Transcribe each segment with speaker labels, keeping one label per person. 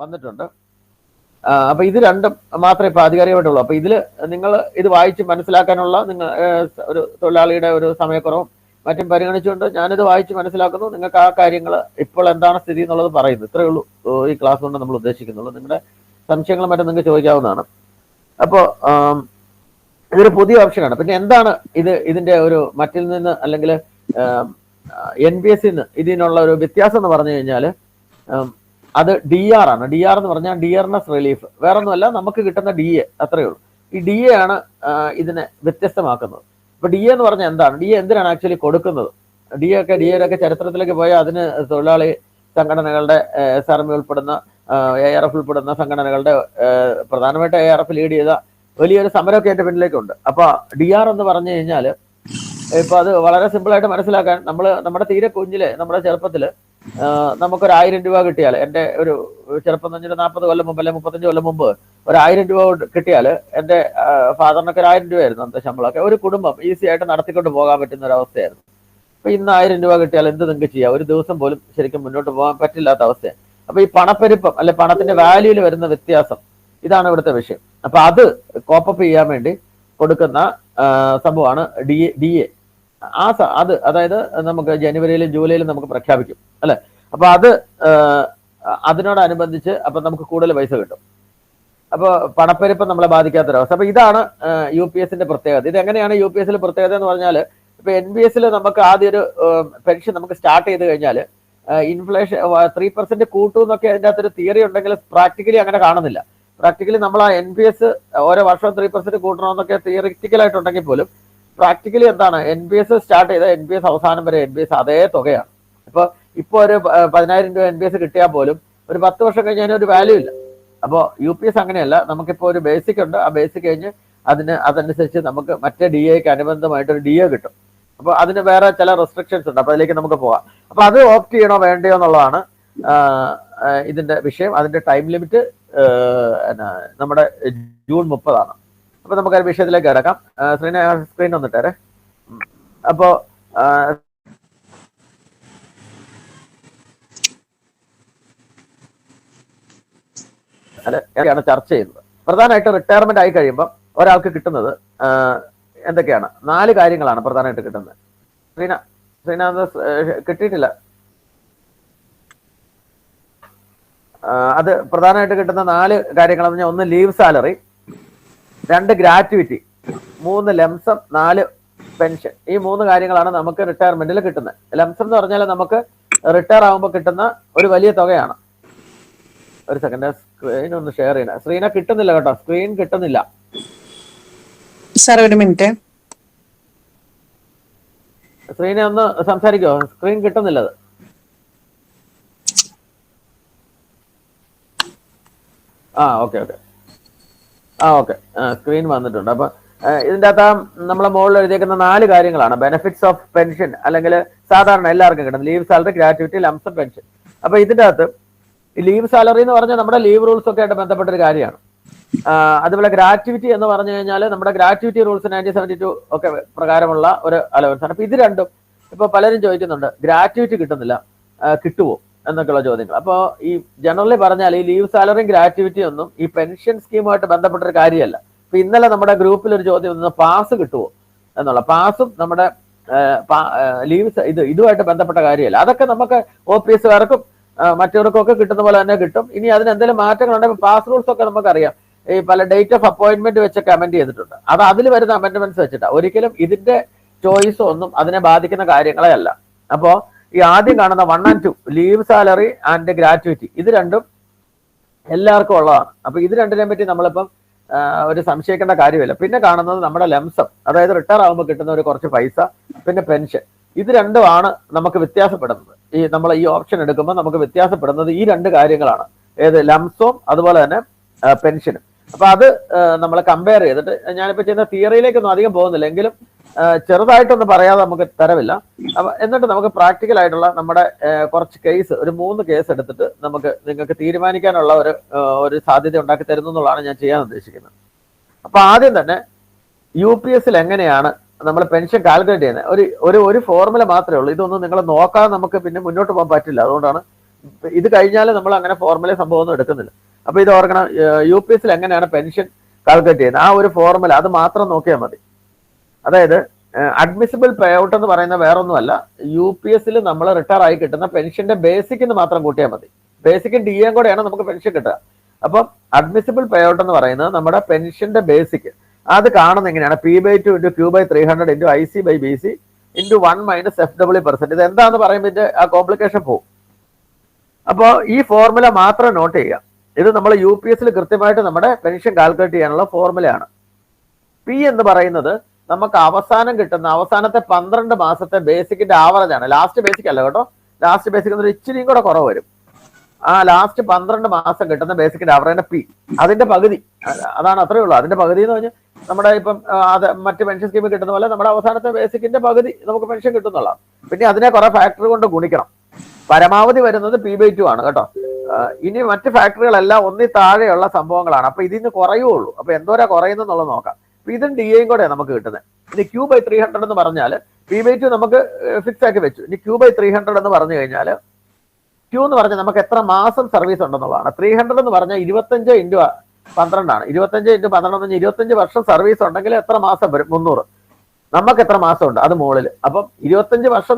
Speaker 1: വന്നിട്ടുണ്ട്. അപ്പൊ ഇത് രണ്ടും മാത്രമേ ഇപ്പൊ ആധികാരികമായിട്ടുള്ളൂ. അപ്പൊ ഇതില് നിങ്ങൾ ഇത് വായിച്ച് മനസ്സിലാക്കാനുള്ള ഒരു തൊഴിലാളിയുടെ ഒരു സമയക്കുറവും മറ്റും പരിഗണിച്ചുകൊണ്ട് ഞാനിത് വായിച്ച് മനസ്സിലാക്കുന്നു. നിങ്ങൾക്ക് ആ കാര്യങ്ങൾ ഇപ്പോൾ എന്താണ് സ്ഥിതി എന്നുള്ളത് പറയുന്നു. ഇത്രയേ ഉള്ളൂ ഈ ക്ലാസ് കൊണ്ട് നമ്മൾ ഉദ്ദേശിക്കുന്നുള്ളൂ. നിങ്ങളുടെ സംശയങ്ങളും മറ്റും നിങ്ങൾക്ക് ചോദിക്കാവുന്നതാണ്. അപ്പോൾ ഇതൊരു പുതിയ ഓപ്ഷനാണ്. പിന്നെ എന്താണ് ഇതിന്റെ ഒരു മറ്റിൽ നിന്ന് അല്ലെങ്കിൽ NPS ഇതിനുള്ള ഒരു വ്യത്യാസം എന്ന് പറഞ്ഞു കഴിഞ്ഞാൽ അത് DR ആണ്. DR എന്ന് പറഞ്ഞാൽ ഡിയർനെസ് റിലീഫ്, വേറെ ഒന്നുമല്ല, നമുക്ക് കിട്ടുന്ന DA, അത്രയേ ഉള്ളൂ. ഈ DA ആണ് ഇതിനെ വ്യത്യസ്തമാക്കുന്നത്. ഇപ്പൊ DA എന്ന് പറഞ്ഞാൽ എന്താണ്? DA എന്തിനാണ് ആക്ച്വലി കൊടുക്കുന്നത്? DA ചരിത്രത്തിലേക്ക് പോയാൽ അതിന് തൊഴിലാളി സംഘടനകളുടെ SRM ഉൾപ്പെടുന്ന ARF ഉൾപ്പെടുന്ന സംഘടനകളുടെ പ്രധാനമായിട്ട് ARF ലീഡ് ചെയ്ത വലിയൊരു സമരമൊക്കെ അതിന്റെ പിന്നിലേക്കുണ്ട്. അപ്പൊ DR എന്ന് പറഞ്ഞു കഴിഞ്ഞാൽ ഇപ്പൊ അത് വളരെ സിമ്പിളായിട്ട് മനസ്സിലാക്കാൻ നമ്മുടെ തീരെ കുഞ്ഞില് നമ്മുടെ ചെറുപ്പത്തില് നമുക്കൊരു 1000 രൂപ കിട്ടിയാൽ, എൻ്റെ ഒരു ചെറുപ്പം എന്ന് വെച്ചാൽ 40 കൊല്ലം മുമ്പ് അല്ലെങ്കിൽ 35 കൊല്ലം മുമ്പ് ഒരു 1000 രൂപ കിട്ടിയാൽ എൻ്റെ ഫാദറിനൊക്കെ ഒരു 1000 രൂപയായിരുന്നു അന്നത്തെ ശമ്പളമൊക്കെ. ഒരു കുടുംബം ഈസി ആയിട്ട് നടത്തിക്കൊണ്ട് പോകാൻ പറ്റുന്ന ഒരു അവസ്ഥയായിരുന്നു. അപ്പൊ ഇന്ന് 1000 രൂപ കിട്ടിയാൽ എന്ത് നിങ്ങൾക്ക് ചെയ്യാം? ഒരു ദിവസം പോലും ശരിക്കും മുന്നോട്ട് പോകാൻ പറ്റില്ലാത്ത അവസ്ഥയാണ്. അപ്പൊ ഈ പണപ്പെരുപ്പം അല്ലെ പണത്തിന്റെ വാല്യൂല് വരുന്ന വ്യത്യാസം, ഇതാണ് ഇവിടുത്തെ വിഷയം. അപ്പൊ അത് കോപ്പപ്പ് ചെയ്യാൻ വേണ്ടി കൊടുക്കുന്ന സംഭവമാണ് DA. അത് അതായത് നമുക്ക് ജനുവരിയിലും ജൂലൈയിലും നമുക്ക് പ്രഖ്യാപിക്കും അല്ലെ. അപ്പൊ അതിനോടനുബന്ധിച്ച് അപ്പൊ നമുക്ക് കൂടുതൽ പൈസ കിട്ടും. അപ്പൊ പണപ്പെരുപ്പം നമ്മളെ ബാധിക്കാത്തൊരവസ്ഥ. അപ്പൊ ഇതാണ് UPS പ്രത്യേകത. ഇത് എങ്ങനെയാണ് UPS പ്രത്യേകത എന്ന് പറഞ്ഞാൽ, ഇപ്പൊ NPS നമുക്ക് ആദ്യം ഒരു പെൻഷൻ നമുക്ക് സ്റ്റാർട്ട് ചെയ്ത് കഴിഞ്ഞാൽ ഇൻഫ്ലേഷൻ 3% കൂട്ടും എന്നൊക്കെ അതിൻ്റെ അകത്തൊരു തിയറി ഉണ്ടെങ്കിൽ പ്രാക്ടിക്കലി അങ്ങനെ കാണുന്നില്ല. പ്രാക്ടിക്കലി നമ്മൾ ആ NPS ഓരോ വർഷവും 3% കൂട്ടണമെന്നൊക്കെ തിയറിറ്റിക്കലായിട്ടുണ്ടെങ്കിൽ പോലും പ്രാക്ടിക്കലി എന്താണ്, NPS സ്റ്റാർട്ട് ചെയ്ത NPS അവസാനം വരെ NPS അതേ തുകയാണ്. ഇപ്പൊ ഒരു 10,000 രൂപ NPS കിട്ടിയാൽ പോലും ഒരു 10 വർഷം കഴിഞ്ഞ് അതിനൊരു വാല്യൂ ഇല്ല. അപ്പോൾ UPS അങ്ങനെയല്ല. നമുക്കിപ്പോൾ ഒരു ബേസിക് ഉണ്ട്, ആ ബേസിക് കഴിഞ്ഞ് അതനുസരിച്ച് നമുക്ക് മറ്റേ DAക്ക് അനുബന്ധമായിട്ടൊരു DA കിട്ടും. അപ്പൊ അതിന് വേറെ ചില റെസ്ട്രിക്ഷൻസ് ഉണ്ട്. അപ്പൊ അതിലേക്ക് നമുക്ക് പോവാം. അപ്പൊ അത് ഓപ്റ്റ് ചെയ്യണോ വേണ്ടയോ എന്നുള്ളതാണ് ഇതിന്റെ വിഷയം. അതിന്റെ ടൈം ലിമിറ്റ് നമ്മുടെ ജൂൺ 30 അപ്പൊ നമുക്ക് ആ വിഷയത്തിലേക്ക് കിടക്കാം. സ്ക്രീൻ വന്നിട്ടേ. അപ്പോ ാണ് ചർച്ച ചെയ്യുന്നത്. പ്രധാനമായിട്ട് റിട്ടയർമെന്റ് ആയി കഴിയുമ്പോൾ ഒരാൾക്ക് കിട്ടുന്നത് എന്തൊക്കെയാണ്? 4 കാര്യങ്ങളാണ് പ്രധാനമായിട്ട് കിട്ടുന്നത്. ശ്രീനാഥ് കിട്ടിയിട്ടില്ല. അത് പ്രധാനമായിട്ട് കിട്ടുന്ന 4 കാര്യങ്ങളെന്ന് പറഞ്ഞാൽ 1 leave salary, 2 gratuity, 3 lump sum, 4 pension. ഈ 3 കാര്യങ്ങളാണ് നമുക്ക് റിട്ടയർമെന്റിൽ കിട്ടുന്നത്. ലംസം എന്ന് പറഞ്ഞാൽ നമുക്ക് റിട്ടയർ ആകുമ്പോൾ കിട്ടുന്ന ഒരു വലിയ തുകയാണ്. ഒരു സെക്കൻഡ്, സ്ക്രീൻ ഒന്ന് ഷെയർ ചെയ്യണം. സ്ക്രീനെ കിട്ടുന്നില്ല കേട്ടോ, സ്ക്രീൻ കിട്ടുന്നില്ല.
Speaker 2: സാർ ഒരു മിനിറ്റ്,
Speaker 1: സ്ക്രീനെ ഒന്ന് സംസാരിക്കോ? സ്ക്രീൻ കിട്ടുന്നില്ല. ഓക്കെ സ്ക്രീൻ വന്നിട്ടുണ്ട്. അപ്പൊ ഇതിൻ്റെ അകത്ത് നമ്മളെ മുകളിൽ എഴുതിയേക്കുന്ന 4 കാര്യങ്ങളാണ് ബെനിഫിറ്റ്സ് ഓഫ് പെൻഷൻ, അല്ലെങ്കിൽ സാധാരണ എല്ലാവർക്കും കിട്ടുന്നത് leave salary, gratuity, lump sum, pension. അപ്പൊ ഇതിൻ്റെ അകത്ത് ലീവ് സാലറി എന്ന് പറഞ്ഞാൽ നമ്മുടെ ലീവ് റൂൾസ് ഒക്കെ ആയിട്ട് ബന്ധപ്പെട്ടൊരു കാര്യമാണ്. അതുപോലെ ഗ്രാറ്റുവിറ്റി എന്ന് പറഞ്ഞു കഴിഞ്ഞാൽ നമ്മുടെ ഗ്രാറ്റുവിറ്റി റൂൾസ് 1972 ഒക്കെ പ്രകാരമുള്ള ഒരു അലവൻസ് ആണ്. അപ്പൊ ഇത് രണ്ടും ഇപ്പൊ പലരും ചോദിക്കുന്നുണ്ട്, ഗ്രാറ്റുവിറ്റി കിട്ടുന്നില്ല, കിട്ടുമോ എന്നൊക്കെയുള്ള ചോദ്യങ്ങൾ. അപ്പോൾ ഈ ജനറലി പറഞ്ഞാൽ ഈ ലീവ് സാലറിയും ഗ്രാറ്റുവിറ്റി ഒന്നും ഈ പെൻഷൻ സ്കീമുമായിട്ട് ബന്ധപ്പെട്ടൊരു കാര്യമല്ല. ഇപ്പൊ ഇന്നലെ നമ്മുടെ ഗ്രൂപ്പിൽ ഒരു ചോദ്യം വന്നത് പാസ് കിട്ടുമോ എന്നുള്ള. പാസും നമ്മുടെ ലീവ് ഇതുമായിട്ട് ബന്ധപ്പെട്ട കാര്യമല്ല. അതൊക്കെ നമുക്ക് OPSകാർക്കും മറ്റവർക്കും ഒക്കെ കിട്ടുന്ന പോലെ തന്നെ കിട്ടും. ഇനി അതിന് എന്തെങ്കിലും മാറ്റങ്ങളുണ്ടെങ്കിൽ പാസ് റൂൾസ് ഒക്കെ നമുക്കറിയാം. ഈ പല ഡേറ്റ് ഓഫ് അപ്പോയിന്റ്മെന്റ് വെച്ചൊക്കെ അമെന്റ് ചെയ്തിട്ടുണ്ട്. അത് അതിൽ വരുന്ന അമെന്റ്മെന്റ്സ് വെച്ചിട്ടാണ്. ഒരിക്കലും ഇതിന്റെ ചോയ്സ് ഒന്നും അതിനെ ബാധിക്കുന്ന കാര്യങ്ങളെ അല്ല. അപ്പോ ഈ ആദ്യം കാണുന്ന 1 and 2 leave salary and gratuity, ഇത് രണ്ടും എല്ലാവർക്കും ഉള്ളതാണ്. അപ്പൊ ഇത് രണ്ടിനെ പറ്റി നമ്മളിപ്പം ഒരു സംശയിക്കേണ്ട കാര്യമില്ല. പിന്നെ കാണുന്നത് നമ്മുടെ ലംസം, അതായത് റിട്ടയർ ആകുമ്പോൾ കിട്ടുന്ന ഒരു കുറച്ച് പൈസ, പിന്നെ പെൻഷൻ. ഇത് രണ്ടുമാണ് നമുക്ക് വ്യത്യാസപ്പെടുന്നത്. നമ്മൾ ഈ ഓപ്ഷൻ എടുക്കുമ്പോൾ നമുക്ക് വ്യത്യാസപ്പെടുന്നത് ഈ 2 കാര്യങ്ങളാണ്. ഏത് ലംസവും അതുപോലെ തന്നെ പെൻഷനും. അപ്പൊ അത് നമ്മൾ കമ്പയർ ചെയ്തിട്ട്, ഞാനിപ്പോ ചെയ്യുന്ന തിയറിയിലേക്കൊന്നും അധികം പോകുന്നില്ല, എങ്കിലും ചെറുതായിട്ടൊന്നും പറയാതെ നമുക്ക് തരവില്ല. അപ്പൊ എന്നിട്ട് നമുക്ക് പ്രാക്ടിക്കൽ ആയിട്ടുള്ള നമ്മുടെ കുറച്ച് കേസ്, ഒരു 3 കേസ് എടുത്തിട്ട് നിങ്ങൾക്ക് തീരുമാനിക്കാനുള്ള ഒരു സാധ്യത ഉണ്ടാക്കി തരുന്നു എന്നുള്ളതാണ് ഞാൻ ചെയ്യാൻ ഉദ്ദേശിക്കുന്നത്. അപ്പൊ ആദ്യം തന്നെ UPS എങ്ങനെയാണ് നമ്മൾ പെൻഷൻ കാൽക്കുലേറ്റ് ചെയ്യുന്നത്? ഒരു ഫോർമുല മാത്രമേ ഉള്ളൂ. ഇതൊന്നും നിങ്ങൾ നോക്കാതെ നമുക്ക് പിന്നെ മുന്നോട്ട് പോകാൻ പറ്റില്ല. അതുകൊണ്ടാണ് ഇത് കഴിഞ്ഞാൽ നമ്മൾ അങ്ങനെ ഫോർമുല സംഭവം ഒന്നും എടുക്കുന്നില്ല. അപ്പൊ ഇത് ഓർക്കണം, UPSൽ എങ്ങനെയാണ് പെൻഷൻ കാൽക്കുലേറ്റ് ചെയ്യുന്നത് ആ ഒരു ഫോർമുല അത് മാത്രം നോക്കിയാൽ മതി. അതായത് അഡ്മിസിബിൾ പേ ഔട്ട് എന്ന് പറയുന്ന വേറൊന്നുമല്ല, UPSൽ നമ്മൾ റിട്ടയർ ആയി കിട്ടുന്ന പെൻഷന്റെ ബേസിക്കിന് മാത്രം കൂട്ടിയാൽ മതി. ബേസിക്കും DAയും കൂടെയാണ് നമുക്ക് പെൻഷൻ കിട്ടുക. അപ്പം അഡ്മിസിബിൾ പേ ഔട്ട് എന്ന് പറയുന്നത് നമ്മുടെ പെൻഷന്റെ ബേസിക് അത് കാണുന്ന എങ്ങനെയാണ് P/2 × Q/300 × IC/BC × 1 - FW%. ഇത് എന്താന്ന് പറയുമ്പോൾ ഇതിന്റെ ആ കോംപ്ലിക്കേഷൻ പോകും. അപ്പോൾ ഈ ഫോർമുല മാത്രം നോട്ട് ചെയ്യുക. ഇത് നമ്മൾ UPSൽ കൃത്യമായിട്ട് നമ്മുടെ പെൻഷൻ കാൽക്കുലേറ്റ് ചെയ്യാനുള്ള ഫോർമുലയാണ്. P എന്ന് പറയുന്നത് നമുക്ക് അവസാനം കിട്ടുന്ന അവസാനത്തെ 12 മാസത്തെ ബേസിക്കിന്റെ ആവറേജ് ആണ്. ലാസ്റ്റ് ബേസിക് അല്ല കേട്ടോ, ലാസ്റ്റ് ബേസിക് എന്നൊരു ഇച്ചിരിയും കൂടെ കുറവ് വരും. ആ ലാസ്റ്റ് 12 മാസം കിട്ടുന്ന ബേസിക്കിന്റെ ആവറേജ് P, അതിന്റെ പകുതി. അതാണ്, അത്രേ ഉള്ളൂ. അതിന്റെ പകുതി എന്ന് പറഞ്ഞാൽ നമ്മുടെ ഇപ്പം അത് മറ്റ് പെൻഷൻ സ്കീമിൽ കിട്ടുന്ന പോലെ നമ്മുടെ അവസാനത്തെ ബേസിക്കിന്റെ പകുതി നമുക്ക് പെൻഷൻ കിട്ടുന്നുള്ളതാണ്. പിന്നെ അതിനെ കുറെ ഫാക്ടർ കൊണ്ട് ഗുണിക്കണം. പരമാവധി വരുന്നത് P/2 ആണ് കേട്ടോ. ഇനി മറ്റ് ഫാക്ടറികളെല്ലാം ഒന്നി താഴെയുള്ള സംഭവങ്ങളാണ്. അപ്പൊ ഇതിന് കുറയുള്ളൂ. അപ്പൊ എന്തോരാ കുറയുന്നുള്ളത് നോക്കാം. അപ്പൊ ഇതും DAയും കൂടെ നമുക്ക് കിട്ടുന്നത്. ഇനി Q/300 എന്ന് പറഞ്ഞാൽ P/2 നമുക്ക് ഫിക്സ് ആക്കി വെച്ചു. ഇനി Q/300 എന്ന് പറഞ്ഞു കഴിഞ്ഞാൽ Q എന്ന് പറഞ്ഞാൽ നമുക്ക് എത്ര മാസം സർവീസ് ഉണ്ടെന്നുള്ളതാണ്. 300 എന്ന് പറഞ്ഞാൽ 25 × 12 ആണ്. 25 × 12 എന്ന് പറഞ്ഞാൽ 25 വർഷം സർവീസ് ഉണ്ടെങ്കിൽ എത്ര മാസം വരും? 300. നമുക്ക് എത്ര മാസം ഉണ്ട്? അത് മുകളിൽ. അപ്പം 25 വർഷം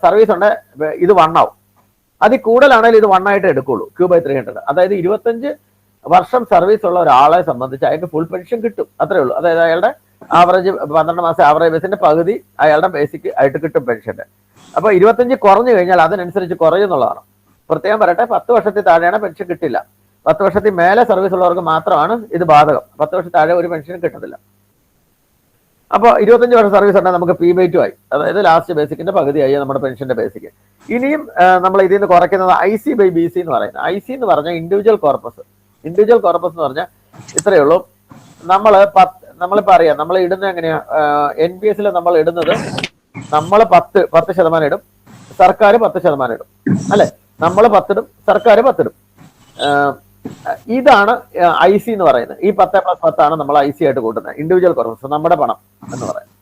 Speaker 1: സർവീസ് ഉണ്ട്, ഇത് 1 ആവും. അതിൽ കൂടുതലാണെങ്കിൽ ഇത് 1 ആയിട്ട് എടുക്കുള്ളൂ Q/300. അതായത് 25 വർഷം സർവീസ് ഉള്ള ഒരാളെ സംബന്ധിച്ച് അയാൾക്ക് ഫുൾ പെൻഷൻ കിട്ടും, അത്രേ ഉള്ളൂ. അതായത് അയാളുടെ ആവറേജ് 12 മാസം ആവറേജ് ബേസിന്റെ പകുതി അയാളുടെ ബേസിക് ആയിട്ട് കിട്ടും പെൻഷന്റെ. അപ്പൊ 25 കുറഞ്ഞു കഴിഞ്ഞാൽ അതിനനുസരിച്ച് കുറയുന്നുള്ളതാണ്. പ്രത്യേകം പറയട്ടെ, 10 വർഷത്തിൽ താഴെയാണ് പെൻഷൻ കിട്ടില്ല. 10 വർഷത്തിൽ മേലെ സർവീസ് ഉള്ളവർക്ക് മാത്രമാണ് ഇത് ബാധകം. 10 വർഷത്തിൽ താഴെ ഒരു പെൻഷനും കിട്ടത്തില്ല. അപ്പോൾ 25 വർഷം സർവീസ് ഉണ്ടെങ്കിൽ നമുക്ക് P/2 ആയി, അതായത് ലാസ്റ്റ് ബേസിക്കിന്റെ പകുതിയായി നമ്മുടെ പെൻഷന്റെ ബേസിക്. ഇനിയും നമ്മൾ ഇതിൽ നിന്ന് കുറയ്ക്കുന്നത് IC/BC എന്ന് പറയുന്നത്. IC എന്ന് പറഞ്ഞാൽ ഇൻഡിവിജ്വൽ കോർപ്പസ്. ഇൻഡിവിജ്വൽ കോർപ്പസ് എന്ന് പറഞ്ഞാൽ ഇത്രയേ ഉള്ളൂ. നമ്മളിപ്പോ അറിയാം, നമ്മൾ ഇടുന്നത് എങ്ങനെയാ? NPSൽ നമ്മൾ ഇടുന്നത് നമ്മൾ 10% ഇടും, സർക്കാർ 10% ഇടും, അല്ലെ? നമ്മൾ 10 ഇടും, സർക്കാർ 10 ഇടും. ഇതാണ് IC എന്ന് പറയുന്നത്. ഈ 10+10 ആണ് നമ്മൾ IC ആയിട്ട് കൂട്ടുന്നത്, ഇൻഡിവിജ്വൽ കോർപ്പസ്, നമ്മുടെ പണം എന്ന് പറയുന്നത്.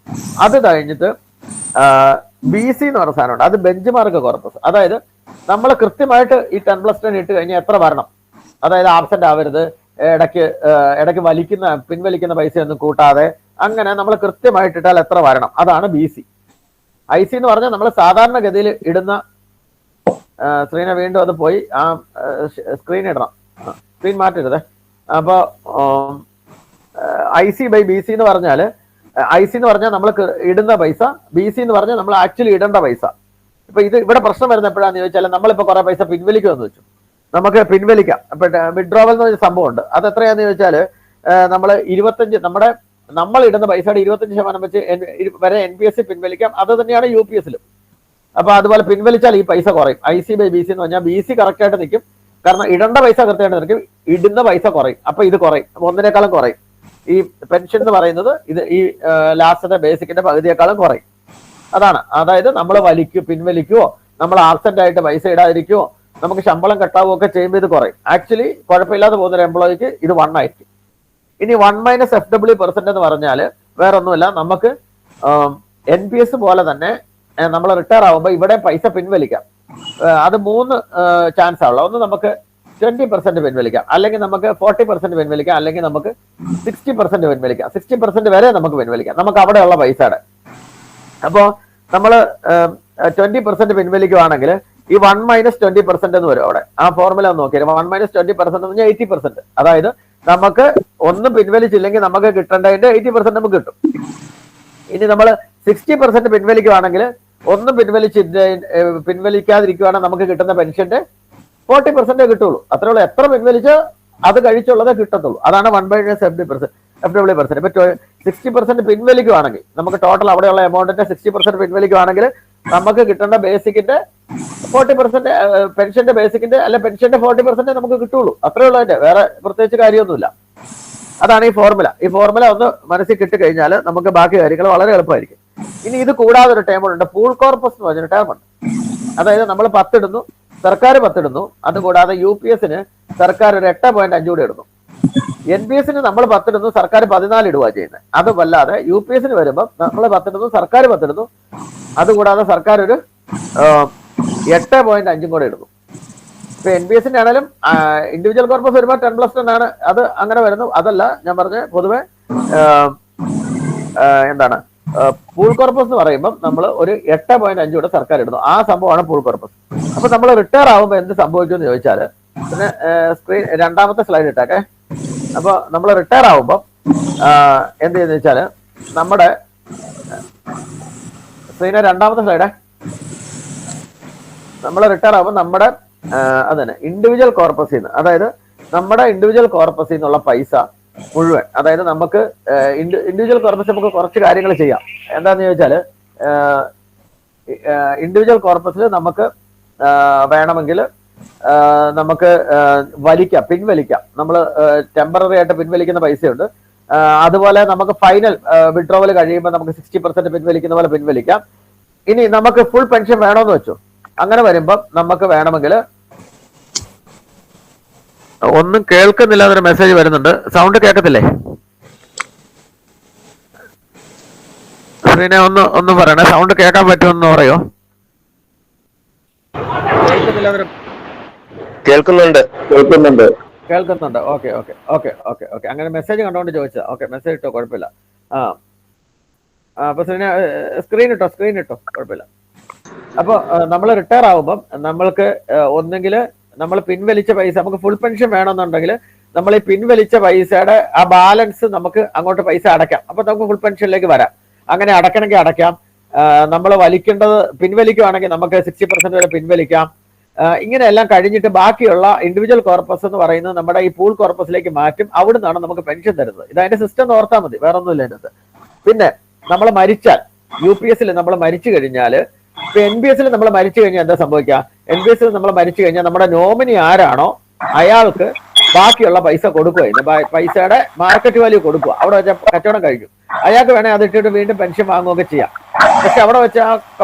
Speaker 1: അത് കഴിഞ്ഞിട്ട് BC എന്ന് പറയുന്ന സാധനമുണ്ട്, അത് ബെഞ്ച് മാർക്ക് കോർപ്പസ്. അതായത് നമ്മൾ കൃത്യമായിട്ട് ഈ 10+10 ഇട്ട് കഴിഞ്ഞാൽ എത്ര വരണം, അതായത് ആബ്സെന്റ് ആവരുത്, ഇടയ്ക്ക് പിൻവലിക്കുന്ന പൈസയൊന്നും കൂട്ടാതെ, അങ്ങനെ നമ്മൾ കൃത്യമായിട്ട് ഇട്ടാൽ എത്ര വരണം, അതാണ് BC. IC എന്ന് പറഞ്ഞാൽ നമ്മൾ സാധാരണഗതിയിൽ ഇടുന്ന സ്ക്രീനെ വീണ്ടും അത് പോയി ആ സ്ക്രീൻ ഇടണം, സ്ക്രീൻ മാറ്റരുത്. അപ്പൊ IC/BC എന്ന് പറഞ്ഞാല് IC എന്ന് പറഞ്ഞാൽ നമ്മൾ ഇടുന്ന പൈസ, BC എന്ന് പറഞ്ഞാൽ നമ്മൾ ആക്ച്വലി ഇടേണ്ട പൈസ. ഇപ്പൊ ഇത് ഇവിടെ പ്രശ്നം വരുന്ന എപ്പോഴാന്ന് ചോദിച്ചാൽ, നമ്മളിപ്പോ കുറെ പൈസ പിൻവലിക്കുമെന്ന് വെച്ചു, നമുക്ക് പിൻവലിക്കാം. അപ്പൊ വിഡ്രോവൽ എന്ന് പറഞ്ഞ സംഭവം ഉണ്ട്. അത് എത്രയാന്ന് ചോദിച്ചാൽ നമ്മൾ 25 നമ്മൾ ഇടുന്ന പൈസയുടെ 25% വെച്ച് വരെ NPS പിൻവലിക്കാം. അത് തന്നെയാണ് UPSലും. അപ്പൊ അതുപോലെ പിൻവലിച്ചാൽ ഈ പൈസ കുറയും. IC/BC എന്ന് പറഞ്ഞാൽ BC കറക്റ്റ് ആയിട്ട് നിൽക്കും, കാരണം ഇടേണ്ട പൈസ കൃത്യമായിട്ട് നിൽക്കും, ഇടുന്ന പൈസ കുറയും. അപ്പൊ ഇത് കുറയും, 1-നേക്കാളും കുറയും. ഈ പെൻഷൻ എന്ന് പറയുന്നത് ഇത് ഈ ലാസ്റ്റത്തെ ബേസിക്കിന്റെ പകുതിയേക്കാളും കുറയും. അതാണ്, അതായത് നമ്മൾ പിൻവലിക്കുവോ, നമ്മൾ ആബ്സെന്റ് ആയിട്ട് പൈസ ഇടാതിരിക്കുവോ, നമുക്ക് ശമ്പളം കട്ടാവുകയോ ഒക്കെ ചെയ്യുമ്പോൾ ഇത് കുറയും. ആക്ച്വലി കുഴപ്പമില്ലാതെ പോകുന്ന ഒരു എംപ്ലോയിക്ക് ഇത് 1 ആയിരിക്കും. ഇനി 1 - FW% എന്ന് പറഞ്ഞാൽ വേറെ ഒന്നുമില്ല, നമുക്ക് NPS പോലെ തന്നെ നമ്മൾ റിട്ടയർ ആവുമ്പോൾ ഇവിടെ പൈസ പിൻവലിക്കാം. അത് 3 ചാൻസ് ആണല്ലോ. ഒന്ന് നമുക്ക് 20% പിൻവലിക്കാം, അല്ലെങ്കിൽ നമുക്ക് 40% പിൻവലിക്കാം, അല്ലെങ്കിൽ നമുക്ക് 60% പിൻവലിക്കാം. 60% വരെ നമുക്ക് പിൻവലിക്കാം, നമുക്ക് അവിടെയുള്ള പൈസയുടെ. അപ്പോൾ നമ്മൾ 20% പിൻവലിക്കുവാണെങ്കിൽ ഈ 1 - 20% എന്ന് വരും അവിടെ. ആ ഫോർമുല ഒന്ന് നോക്കിയാൽ 1 - 20% എന്ന് പറഞ്ഞാൽ 80%. അതായത് നമുക്ക് ഒന്നും പിൻവലിച്ചില്ലെങ്കിൽ നമുക്ക് കിട്ടേണ്ടതിന്റെ 80% നമുക്ക് കിട്ടും. ഇനി നമ്മൾ 60% പിൻവലിക്കുവാണെങ്കിൽ ഒന്നും പിൻവലിക്കാതിരിക്കുവാണെങ്കിൽ നമുക്ക് കിട്ടുന്ന പെൻഷന്റെ 40% കിട്ടുള്ളൂ. അത്രേ ഉള്ളൂ. എത്ര പിൻവലിച്ച് അത് കഴിച്ചുള്ളതേ കിട്ടത്തുള്ളൂ. അതാണ് 1 - FW%. ഇപ്പൊ 60% പിൻവലിക്കുവാണെങ്കിൽ നമുക്ക് ടോട്ടൽ അവിടെയുള്ള എമൗണ്ടിന്റെ 60% പിൻവലിക്കുവാണെങ്കിൽ നമുക്ക് കിട്ടേണ്ട ബേസിക്കിന്റെ 40%, പെൻഷന്റെ ബേസിക്കിന്റെ അല്ല പെൻഷന്റെ 40% നമുക്ക് കിട്ടുള്ളൂ. അത്രേ ഉള്ളൂ. അതിന്റെ വേറെ പ്രത്യേകിച്ച് കാര്യമൊന്നുമില്ല. അതാണ് ഈ ഫോർമുല. ഈ ഫോർമുല ഒന്ന് മനസ്സിൽ കിട്ടിക്കഴിഞ്ഞാൽ നമുക്ക് ബാക്കി കാര്യങ്ങൾ വളരെ എളുപ്പമായിരിക്കും. ഇനി ഇത് കൂടാതെ ഒരു ടേമുണ്ട്, പൂൾ കോർപ്പസ് എന്ന് പറഞ്ഞൊരു ടേമുണ്ട്. അതായത് നമ്മൾ 10 ഇടുന്നു, സർക്കാർ 10 ഇടുന്നു. അതുകൂടാതെ UPSന് സർക്കാർ ഒരു 8.5 കൂടെ ഇടുന്നു. NPSന് നമ്മൾ 10 ഇടുന്നു, സർക്കാർ 14 ഇടുക ചെയ്യുന്നത്. അതുമല്ലാതെ UPSന് വരുമ്പോൾ നമ്മൾ 10 ഇടുന്നു, സർക്കാർ 10 ഇടുന്നു. അതുകൂടാതെ സർക്കാർ ഒരു 8.5 കൂടെ ഇടുന്നു. ഇപ്പൊ NPS ആണെങ്കിലും ഇൻഡിവിജ്വൽ കോർപ്പസ് വരുമ്പോൾ 10+10 ആണ്, അത് അങ്ങനെ വരുന്നു. അതല്ല ഞാൻ പറഞ്ഞ പൊതുവെ എന്താണ് പൂൾ കോർപ്പസ് എന്ന് പറയുമ്പോൾ നമ്മൾ ഒരു 8.5 കൂടെ സർക്കാർ ഇടുന്നു. ആ സംഭവമാണ് പൂൾ കോർപ്പസ്. അപ്പൊ നമ്മൾ റിട്ടയർ ആകുമ്പോൾ എന്ത് സംഭവിക്കും എന്ന് ചോദിച്ചാല്, പിന്നെ സ്ക്രീൻ രണ്ടാമത്തെ സ്ലൈഡ് ഇട്ടേക്കെ. അപ്പൊ നമ്മൾ റിട്ടയർ ആകുമ്പോൾ എന്ത് ചെയ്യുന്ന വെച്ചാല്, നമ്മുടെ സ്ക്രീനെ രണ്ടാമത്തെ സ്ലൈഡേ, നമ്മൾ റിട്ടയർ ആകുമ്പോൾ നമ്മുടെ അതന്നെ ഇൻഡിവിജ്വൽ കോർപ്പസിൽ നിന്ന്, അതായത് നമ്മുടെ ഇൻഡിവിജ്വൽ കോർപ്പസിൽ നിന്നുള്ള പൈസ മുഴുവൻ, അതായത് നമുക്ക് ഇൻഡിവിജ്വൽ കോർപ്പസ് നമുക്ക് കുറച്ച് കാര്യങ്ങൾ ചെയ്യാം. എന്താന്ന് ചോദിച്ചാല്, ഇൻഡിവിജ്വൽ കോർപ്പസിൽ നമുക്ക് വേണമെങ്കിൽ നമുക്ക് വലിക്കാം, പിൻവലിക്കാം. നമ്മൾ ടെമ്പററി ആയിട്ട് പിൻവലിക്കുന്ന പൈസയുണ്ട്. അതുപോലെ നമുക്ക് ഫൈനൽ വിഡ്രോവൽ കഴിയുമ്പോൾ നമുക്ക് 60% പിൻവലിക്കുന്ന പോലെ പിൻവലിക്കാം. ഇനി നമുക്ക് ഫുൾ പെൻഷൻ വേണമെന്ന് വെച്ചു. അങ്ങനെ വരുമ്പം നമുക്ക് വേണമെങ്കിൽ, ഒന്നും കേൾക്കുന്നില്ല എന്നൊരു മെസ്സേജ് വരുന്നുണ്ട്. സൗണ്ട് കേൾക്കത്തില്ലേ? ശ്രീനെ ഒന്ന് പറയണേ, സൗണ്ട് കേൾക്കാൻ പറ്റുമെന്ന് പറയോ? കേൾക്കുന്നുണ്ട്. ഓക്കെ. അങ്ങനെ മെസ്സേജ് കണ്ടോണ്ട് ചോദിച്ചതാ. ഓക്കെ, മെസ്സേജ് ഇട്ടോ, കുഴപ്പമില്ല. അപ്പൊ ശ്രീനെ സ്ക്രീൻ ഇട്ടോ, കുഴപ്പമില്ല. അപ്പൊ നമ്മൾ റിട്ടയർ ആകുമ്പം നമ്മൾക്ക് ഒന്നെങ്കിൽ നമ്മൾ പിൻവലിച്ച പൈസ, നമുക്ക് ഫുൾ പെൻഷൻ വേണമെന്നുണ്ടെങ്കിൽ നമ്മൾ ഈ പിൻവലിച്ച പൈസയുടെ ആ ബാലൻസ് നമുക്ക് അങ്ങോട്ട് പൈസ അടയ്ക്കാം. അപ്പൊ നമുക്ക് ഫുൾ പെൻഷനിലേക്ക് വരാം. അങ്ങനെ അടയ്ക്കണമെങ്കിൽ അടയ്ക്കാം. നമ്മൾ വലിക്കേണ്ടത് പിൻവലിക്കുവാണെങ്കിൽ നമുക്ക് 60% വരെ പിൻവലിക്കാം. ഇങ്ങനെയെല്ലാം കഴിഞ്ഞിട്ട് ബാക്കിയുള്ള ഇൻഡിവിജ്വൽ കോർപ്പസ് എന്ന് പറയുന്നത് നമ്മുടെ ഈ പൂൾ കോർപ്പസിലേക്ക് മാറ്റും. അവിടെ നിന്നാണ് നമുക്ക് പെൻഷൻ തരുന്നത്. ഇതതിന്റെ സിസ്റ്റം ഓർത്താൽ മതി, വേറെ ഒന്നുമില്ല അതിനകത്ത്. പിന്നെ നമ്മൾ മരിച്ചാൽ, UPS നമ്മൾ മരിച്ചു കഴിഞ്ഞാൽ, ഇപ്പൊ NPS നമ്മൾ മരിച്ചു കഴിഞ്ഞാൽ എന്താ സംഭവിക്കുക? NPS നമ്മൾ മരിച്ചു കഴിഞ്ഞാൽ നമ്മുടെ നോമിനി ആരാണോ അയാൾക്ക് ബാക്കിയുള്ള പൈസ കൊടുക്കുക. പൈസയുടെ മാർക്കറ്റ് വാല്യൂ കൊടുക്കുക. അവിടെ വെച്ച കച്ചവടം കഴിക്കും. അയാൾക്ക് വേണേൽ അത് ഇട്ടിട്ട് വീണ്ടും പെൻഷൻ വാങ്ങുകയൊക്കെ ചെയ്യാം. പക്ഷെ അവിടെ വെച്ച് ആ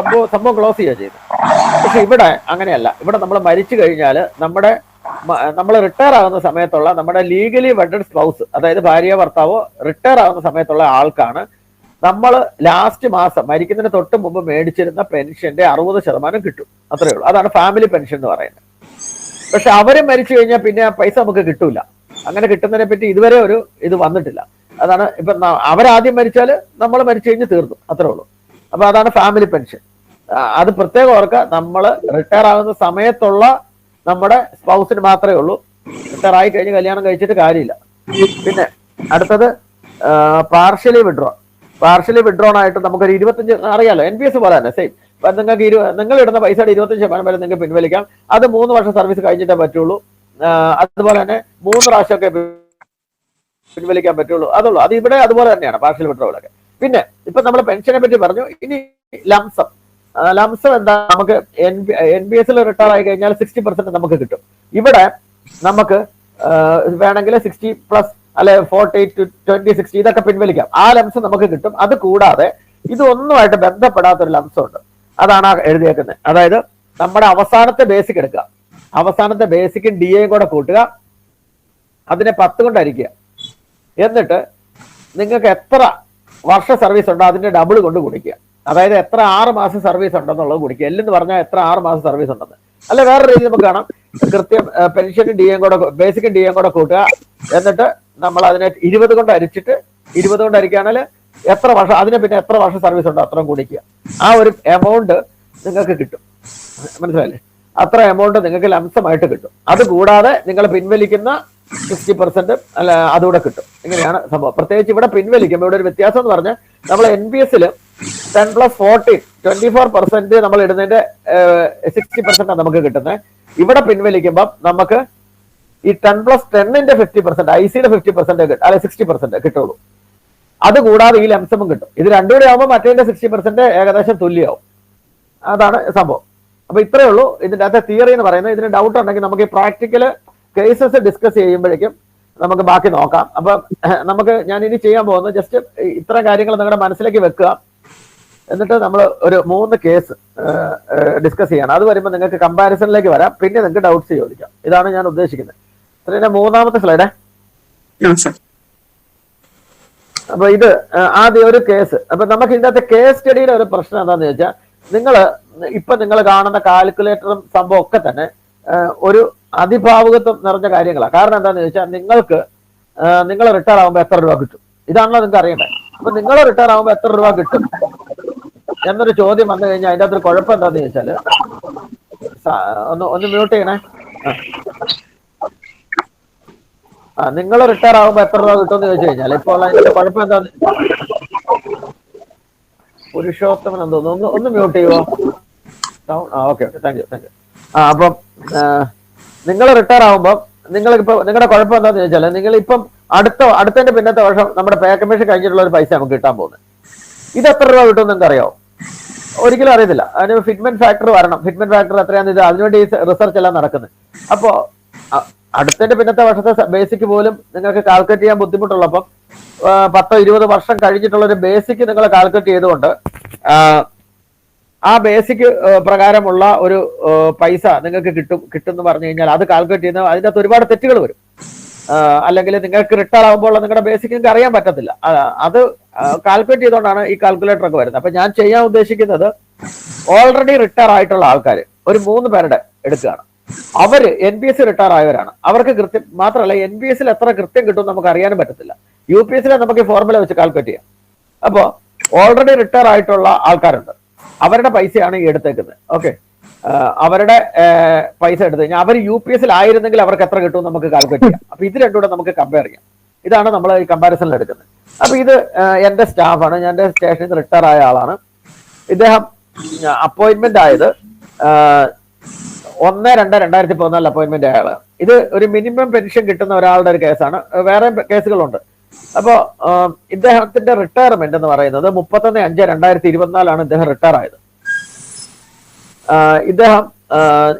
Speaker 1: സംഭവം ക്ലോസ് ചെയ്യുക ചെയ്യുന്നത്. പക്ഷെ ഇവിടെ അങ്ങനെയല്ല. ഇവിടെ നമ്മൾ മരിച്ചു കഴിഞ്ഞാൽ നമ്മൾ റിട്ടയർ ആകുന്ന സമയത്തുള്ള നമ്മുടെ ലീഗലി വെഡഡ് സ്പൗസ്, അതായത് ഭാര്യ ഭർത്താവോ റിട്ടയർ ആകുന്ന സമയത്തുള്ള ആൾക്കാണ് നമ്മൾ ലാസ്റ്റ് മാസം മരിക്കുന്നതിന് തൊട്ട് മുമ്പ് മേടിച്ചിരുന്ന പെൻഷന്റെ 60% കിട്ടും. അത്രയേ ഉള്ളൂ. അതാണ് ഫാമിലി പെൻഷൻ എന്ന് പറയുന്നത്. പക്ഷെ അവരും മരിച്ചു കഴിഞ്ഞാൽ പിന്നെ ആ പൈസ നമുക്ക് കിട്ടൂല. അങ്ങനെ കിട്ടുന്നതിനെ പറ്റി ഇതുവരെ ഒരു ഇത് വന്നിട്ടില്ല. അതാണ് ഇപ്പൊ അവരാദ്യം മരിച്ചാൽ നമ്മൾ മരിച്ചു കഴിഞ്ഞ് തീർന്നു, അത്രേ ഉള്ളൂ. അപ്പൊ അതാണ് ഫാമിലി പെൻഷൻ. അത് പ്രത്യേകം ഓർക്കുക. നമ്മൾ റിട്ടയർ ആകുന്ന സമയത്തുള്ള നമ്മുടെ സ്പൗസിന് മാത്രമേ ഉള്ളൂ. റിട്ടയർ ആയി കഴിഞ്ഞ് കല്യാണം കഴിച്ചിട്ട് കാര്യമില്ല. പിന്നെ അടുത്തത് പാർഷ്യലി വിഡ്രോൺ ആയിട്ട് നമുക്കൊരു 25, അറിയാലോ, NPS പോലെ തന്നെ സെയിം. നിങ്ങൾക്ക് നിങ്ങൾ ഇടുന്ന പൈസയുടെ 25% വരെ നിങ്ങൾക്ക് പിൻവലിക്കാം. അത് 3 വർഷം സർവീസ് കഴിഞ്ഞിട്ടേ പറ്റുള്ളൂ. അതുപോലെ തന്നെ 3 പ്രാവശ്യമൊക്കെ പിൻവലിക്കാൻ പറ്റുള്ളൂ. അതുള്ളൂ. അത് ഇവിടെ അതുപോലെ തന്നെയാണ് പാർഷ്യൽ വിഡ്രോവലൊക്കെ. പിന്നെ ഇപ്പൊ നമ്മൾ പെൻഷനെ പറ്റി പറഞ്ഞു. ഇനി ലംസം എന്താ? നമുക്ക് NPS റിട്ടയർ ആയി കഴിഞ്ഞാൽ 60% നമുക്ക് കിട്ടും. ഇവിടെ നമുക്ക് വേണമെങ്കിൽ 60+ അല്ലെ 40 to 20, 60 ഇതൊക്കെ പിൻവലിക്കാം. ആ ലംസം നമുക്ക് കിട്ടും. അത് കൂടാതെ ഇതൊന്നുമായിട്ട് ബന്ധപ്പെടാത്തൊരു ലംസം ഉണ്ട്. അതാണ് എഴുതിയേക്കുന്നത്. അതായത് നമ്മുടെ അവസാനത്തെ ബേസിക് എടുക്കുക, അവസാനത്തെ ബേസിക്കും DA കൂടെ കൂട്ടുക, അതിനെ 10 കൊണ്ട് ഹരിക്കുക. എന്നിട്ട് നിങ്ങൾക്ക് എത്ര വർഷ സർവീസ് ഉണ്ടോ അതിന്റെ ഡബിൾ കൊണ്ട് കുടിക്കുക. അതായത് എത്ര 6 മാസം സർവീസ് ഉണ്ടെന്നുള്ളത് കുടിക്കുക. എല്ലെന്ന് പറഞ്ഞാൽ എത്ര 6 മാസം സർവീസ് ഉണ്ടെന്ന്. അല്ല, വേറെ രീതി നമുക്ക് കാണാം. കൃത്യം പെൻഷനും DA കൂടെ, ബേസിക്കും DA കൂടെ കൂട്ടുക. എന്നിട്ട് നമ്മൾ അതിനെ 20 കൊണ്ട് ഹരിച്ചിട്ട്, 20 കൊണ്ട് ഹരിക്കുകയാണെങ്കിൽ എത്ര വർഷം, അതിനെ പിന്നെ എത്ര വർഷം സർവീസ് ഉണ്ടോ അത്രയും കുടിക്കുക. ആ ഒരു എമൗണ്ട് നിങ്ങൾക്ക് കിട്ടും. മനസ്സിലായില്ലേ? അത്ര എമൗണ്ട് നിങ്ങൾക്ക് ലംസമായിട്ട് കിട്ടും. അത് കൂടാതെ നിങ്ങൾ പിൻവലിക്കുന്ന 60% അല്ല അതുകൂടെ കിട്ടും. ഇങ്ങനെയാണ് സംഭവം. പ്രത്യേകിച്ച് ഇവിടെ പിൻവലിക്കുമ്പോൾ ഇവിടെ ഒരു വ്യത്യാസം എന്ന് പറഞ്ഞാൽ, നമ്മൾ NPS 10+14 24% നമ്മൾ ഇടുന്നതിന്റെ 60% നമുക്ക് കിട്ടുന്നത്. ഇവിടെ പിൻവലിക്കുമ്പോൾ നമുക്ക് ഈ 10+10ന്റെ 50%, ICയുടെ 50% അല്ലെ 60% കിട്ടുള്ളൂ. അതുകൂടാതെ ഈ ലംസമും കിട്ടും. ഇത് രണ്ടും കൂടെ ആകുമ്പോൾ മറ്റേതിന്റെ 60% ഏകദേശം തുല്യമാവും. അതാണ് സംഭവം. അപ്പൊ ഇത്രയേ ഉള്ളൂ ഇതിന്റെ അകത്തെ തിയറി എന്ന് പറയുന്നത്. ഇതിന് ഡൗട്ട് ഉണ്ടെങ്കിൽ നമുക്ക് ഈ പ്രാക്ടിക്കൽ കേസസ് ഡിസ്കസ് ചെയ്യുമ്പോഴേക്കും നമുക്ക് ബാക്കി നോക്കാം. അപ്പൊ ഞാൻ ഇനി ചെയ്യാൻ പോകുന്നത് ജസ്റ്റ് ഇത്തരം കാര്യങ്ങൾ നിങ്ങളുടെ മനസ്സിലേക്ക് വെക്കുക. എന്നിട്ട് നമ്മൾ ഒരു 3 കേസ് ഡിസ്കസ് ചെയ്യണം. അത് വരുമ്പോൾ നിങ്ങൾക്ക് കമ്പാരിസണിലേക്ക് വരാം. പിന്നെ നിങ്ങൾക്ക് ഡൗട്ട്സ് ചോദിക്കാം. ഇതാണ് ഞാൻ ഉദ്ദേശിക്കുന്നത്. ഇതിന്റെ 3ാമത്തെ സ്ലൈഡ്. അപ്പൊ ഇത് ആദ്യം ഒരു കേസ്. അപ്പൊ നമുക്ക് ഇതിനകത്ത് കേസ് സ്റ്റഡിയുടെ ഒരു പ്രശ്നം എന്താണെന്ന് ചോദിച്ചാൽ, നിങ്ങൾ കാണുന്ന കാൽക്കുലേറ്ററും സംഭവം ഒക്കെ തന്നെ ഒരു അതിഭാവുകത്വം നിറഞ്ഞ കാര്യങ്ങളാണ്. കാരണം എന്താണെന്ന് ചോദിച്ചാൽ നിങ്ങൾ റിട്ടയർ ആകുമ്പോൾ എത്ര രൂപ കിട്ടും, ഇതാണല്ലോ നിങ്ങൾക്ക് അറിയേണ്ടത്. അപ്പൊ നിങ്ങൾ റിട്ടയർ ആകുമ്പോൾ എത്ര രൂപ കിട്ടും എന്നൊരു ചോദ്യം വന്നു കഴിഞ്ഞാൽ അതിൻ്റെ അകത്തൊരു കുഴപ്പം എന്താണെന്ന് ചോദിച്ചാൽ, ഒന്ന് മ്യൂട്ട് ചെയ്യണേ. നിങ്ങൾ റിട്ടയർ ആകുമ്പോൾ എത്ര രൂപ കിട്ടും എന്ന് ചോദിച്ചു കഴിഞ്ഞാൽ ഇപ്പോൾ അതിന്റെ കുഴപ്പം എന്താന്ന്, പുരുഷോത്തമൻ എന്ന് തോന്നുന്നു, ഒന്ന് മ്യൂട്ട് ചെയ്യുമോ? Okay thank U. അപ്പം നിങ്ങൾ റിട്ടയർ ആകുമ്പോൾ നിങ്ങളുടെ കുഴപ്പം എന്താണെന്ന് ചോദിച്ചാൽ, നിങ്ങളിപ്പം അടുത്തതിന്റെ പിന്നത്തെ വർഷം നമ്മുടെ പേ കമ്മീഷൻ കഴിഞ്ഞിട്ടുള്ള ഒരു പൈസ നമുക്ക് കിട്ടാൻ പോകുന്നത്. ഇത് എത്ര രൂപ കിട്ടും നിങ്ങൾക്ക് അറിയാമോ? ഒരിക്കലും അറിയത്തില്ല. അതിന് ഫിറ്റ്മെന്റ് ഫാക്ടർ വരണം. ഫിറ്റ്മെന്റ് ഫാക്ടർ എത്രയാണെന്ന് ഇത് അതിനുവേണ്ടി ഈ റിസർച്ച് എല്ലാം നടക്കുന്നത്. അപ്പോൾ അടുത്തതിന്റെ പിന്നത്തെ വർഷത്തെ ബേസിക് പോലും നിങ്ങൾക്ക് കാൽക്കുലേറ്റ് ചെയ്യാൻ ബുദ്ധിമുട്ടുള്ളപ്പം 10-20 വർഷം കഴിഞ്ഞിട്ടുള്ള ഒരു ബേസിക് നിങ്ങൾ കാൽക്കുലേറ്റ് ചെയ്തുകൊണ്ട് ആ ബേസിക് പ്രകാരമുള്ള ഒരു പൈസ നിങ്ങൾക്ക് കിട്ടും എന്ന് പറഞ്ഞു കഴിഞ്ഞാൽ അത് കാൽക്കുലേറ്റ് ചെയ്യുന്ന അതിൻ്റെ അകത്ത് ഒരുപാട് തെറ്റുകൾ വരും. അല്ലെങ്കിൽ നിങ്ങൾക്ക് റിട്ടയർ ആകുമ്പോൾ നിങ്ങളുടെ ബേസിക് നിങ്ങൾക്ക് അറിയാൻ പറ്റത്തില്ല. അത് കാൽക്കുലേറ്റ് ചെയ്തുകൊണ്ടാണ് ഈ കാൽക്കുലേറ്റർ ഒക്കെ വരുന്നത്. അപ്പൊ ഞാൻ ചെയ്യാൻ ഉദ്ദേശിക്കുന്നത്, ഓൾറെഡി റിട്ടയർ ആയിട്ടുള്ള ആൾക്കാർ ഒരു 3 പേരുടെ എടുക്കുകയാണ്. അവര് NPS റിട്ടയർ ആയവരാണ്. അവർക്ക് കൃത്യം മാത്രമല്ല, NPS എത്ര കൃത്യം കിട്ടും നമുക്ക് അറിയാനും പറ്റത്തില്ല. UPS നമുക്ക് ഈ ഫോർമുല വെച്ച് കാൽക്കുലേറ്റ് ചെയ്യാം. അപ്പോൾ ഓൾറെഡി റിട്ടയർ ആയിട്ടുള്ള ആൾക്കാരുണ്ട്, അവരുടെ പൈസയാണ് ഈ എടുത്തേക്കുന്നത്. ഓക്കെ, അവരുടെ പൈസ എടുത്തു കഴിഞ്ഞാൽ അവർ UPS ആയിരുന്നെങ്കിൽ അവർക്ക് എത്ര കിട്ടും നമുക്ക് കാൽക്കുലേറ്റ് ചെയ്യാം. അപ്പൊ ഇത് രണ്ടും കൂടെ നമുക്ക് കമ്പയർ ചെയ്യാം. ഇതാണ് നമ്മൾ ഈ കമ്പാരിസണിൽ എടുക്കുന്നത്. അപ്പൊ ഇത് എന്റെ സ്റ്റാഫാണ്, ഞാൻ എന്റെ സ്റ്റേഷനിൽ നിന്ന് റിട്ടയർ ആയ ആളാണ്. ഇദ്ദേഹം അപ്പോയിന്റ്മെന്റ് ആയത് 1/2/2014 അപ്പോയിന്റ്മെന്റ് ആയ ആളാണ്. ഇത് ഒരു മിനിമം പെൻഷൻ കിട്ടുന്ന ഒരാളുടെ ഒരു കേസാണ്. വേറെ കേസുകളുണ്ട്. അപ്പോ ഇദ്ദേഹത്തിന്റെ റിട്ടയർമെന്റ് എന്ന് പറയുന്നത് 31/5/2024 ഇദ്ദേഹം റിട്ടയർ ആയത്.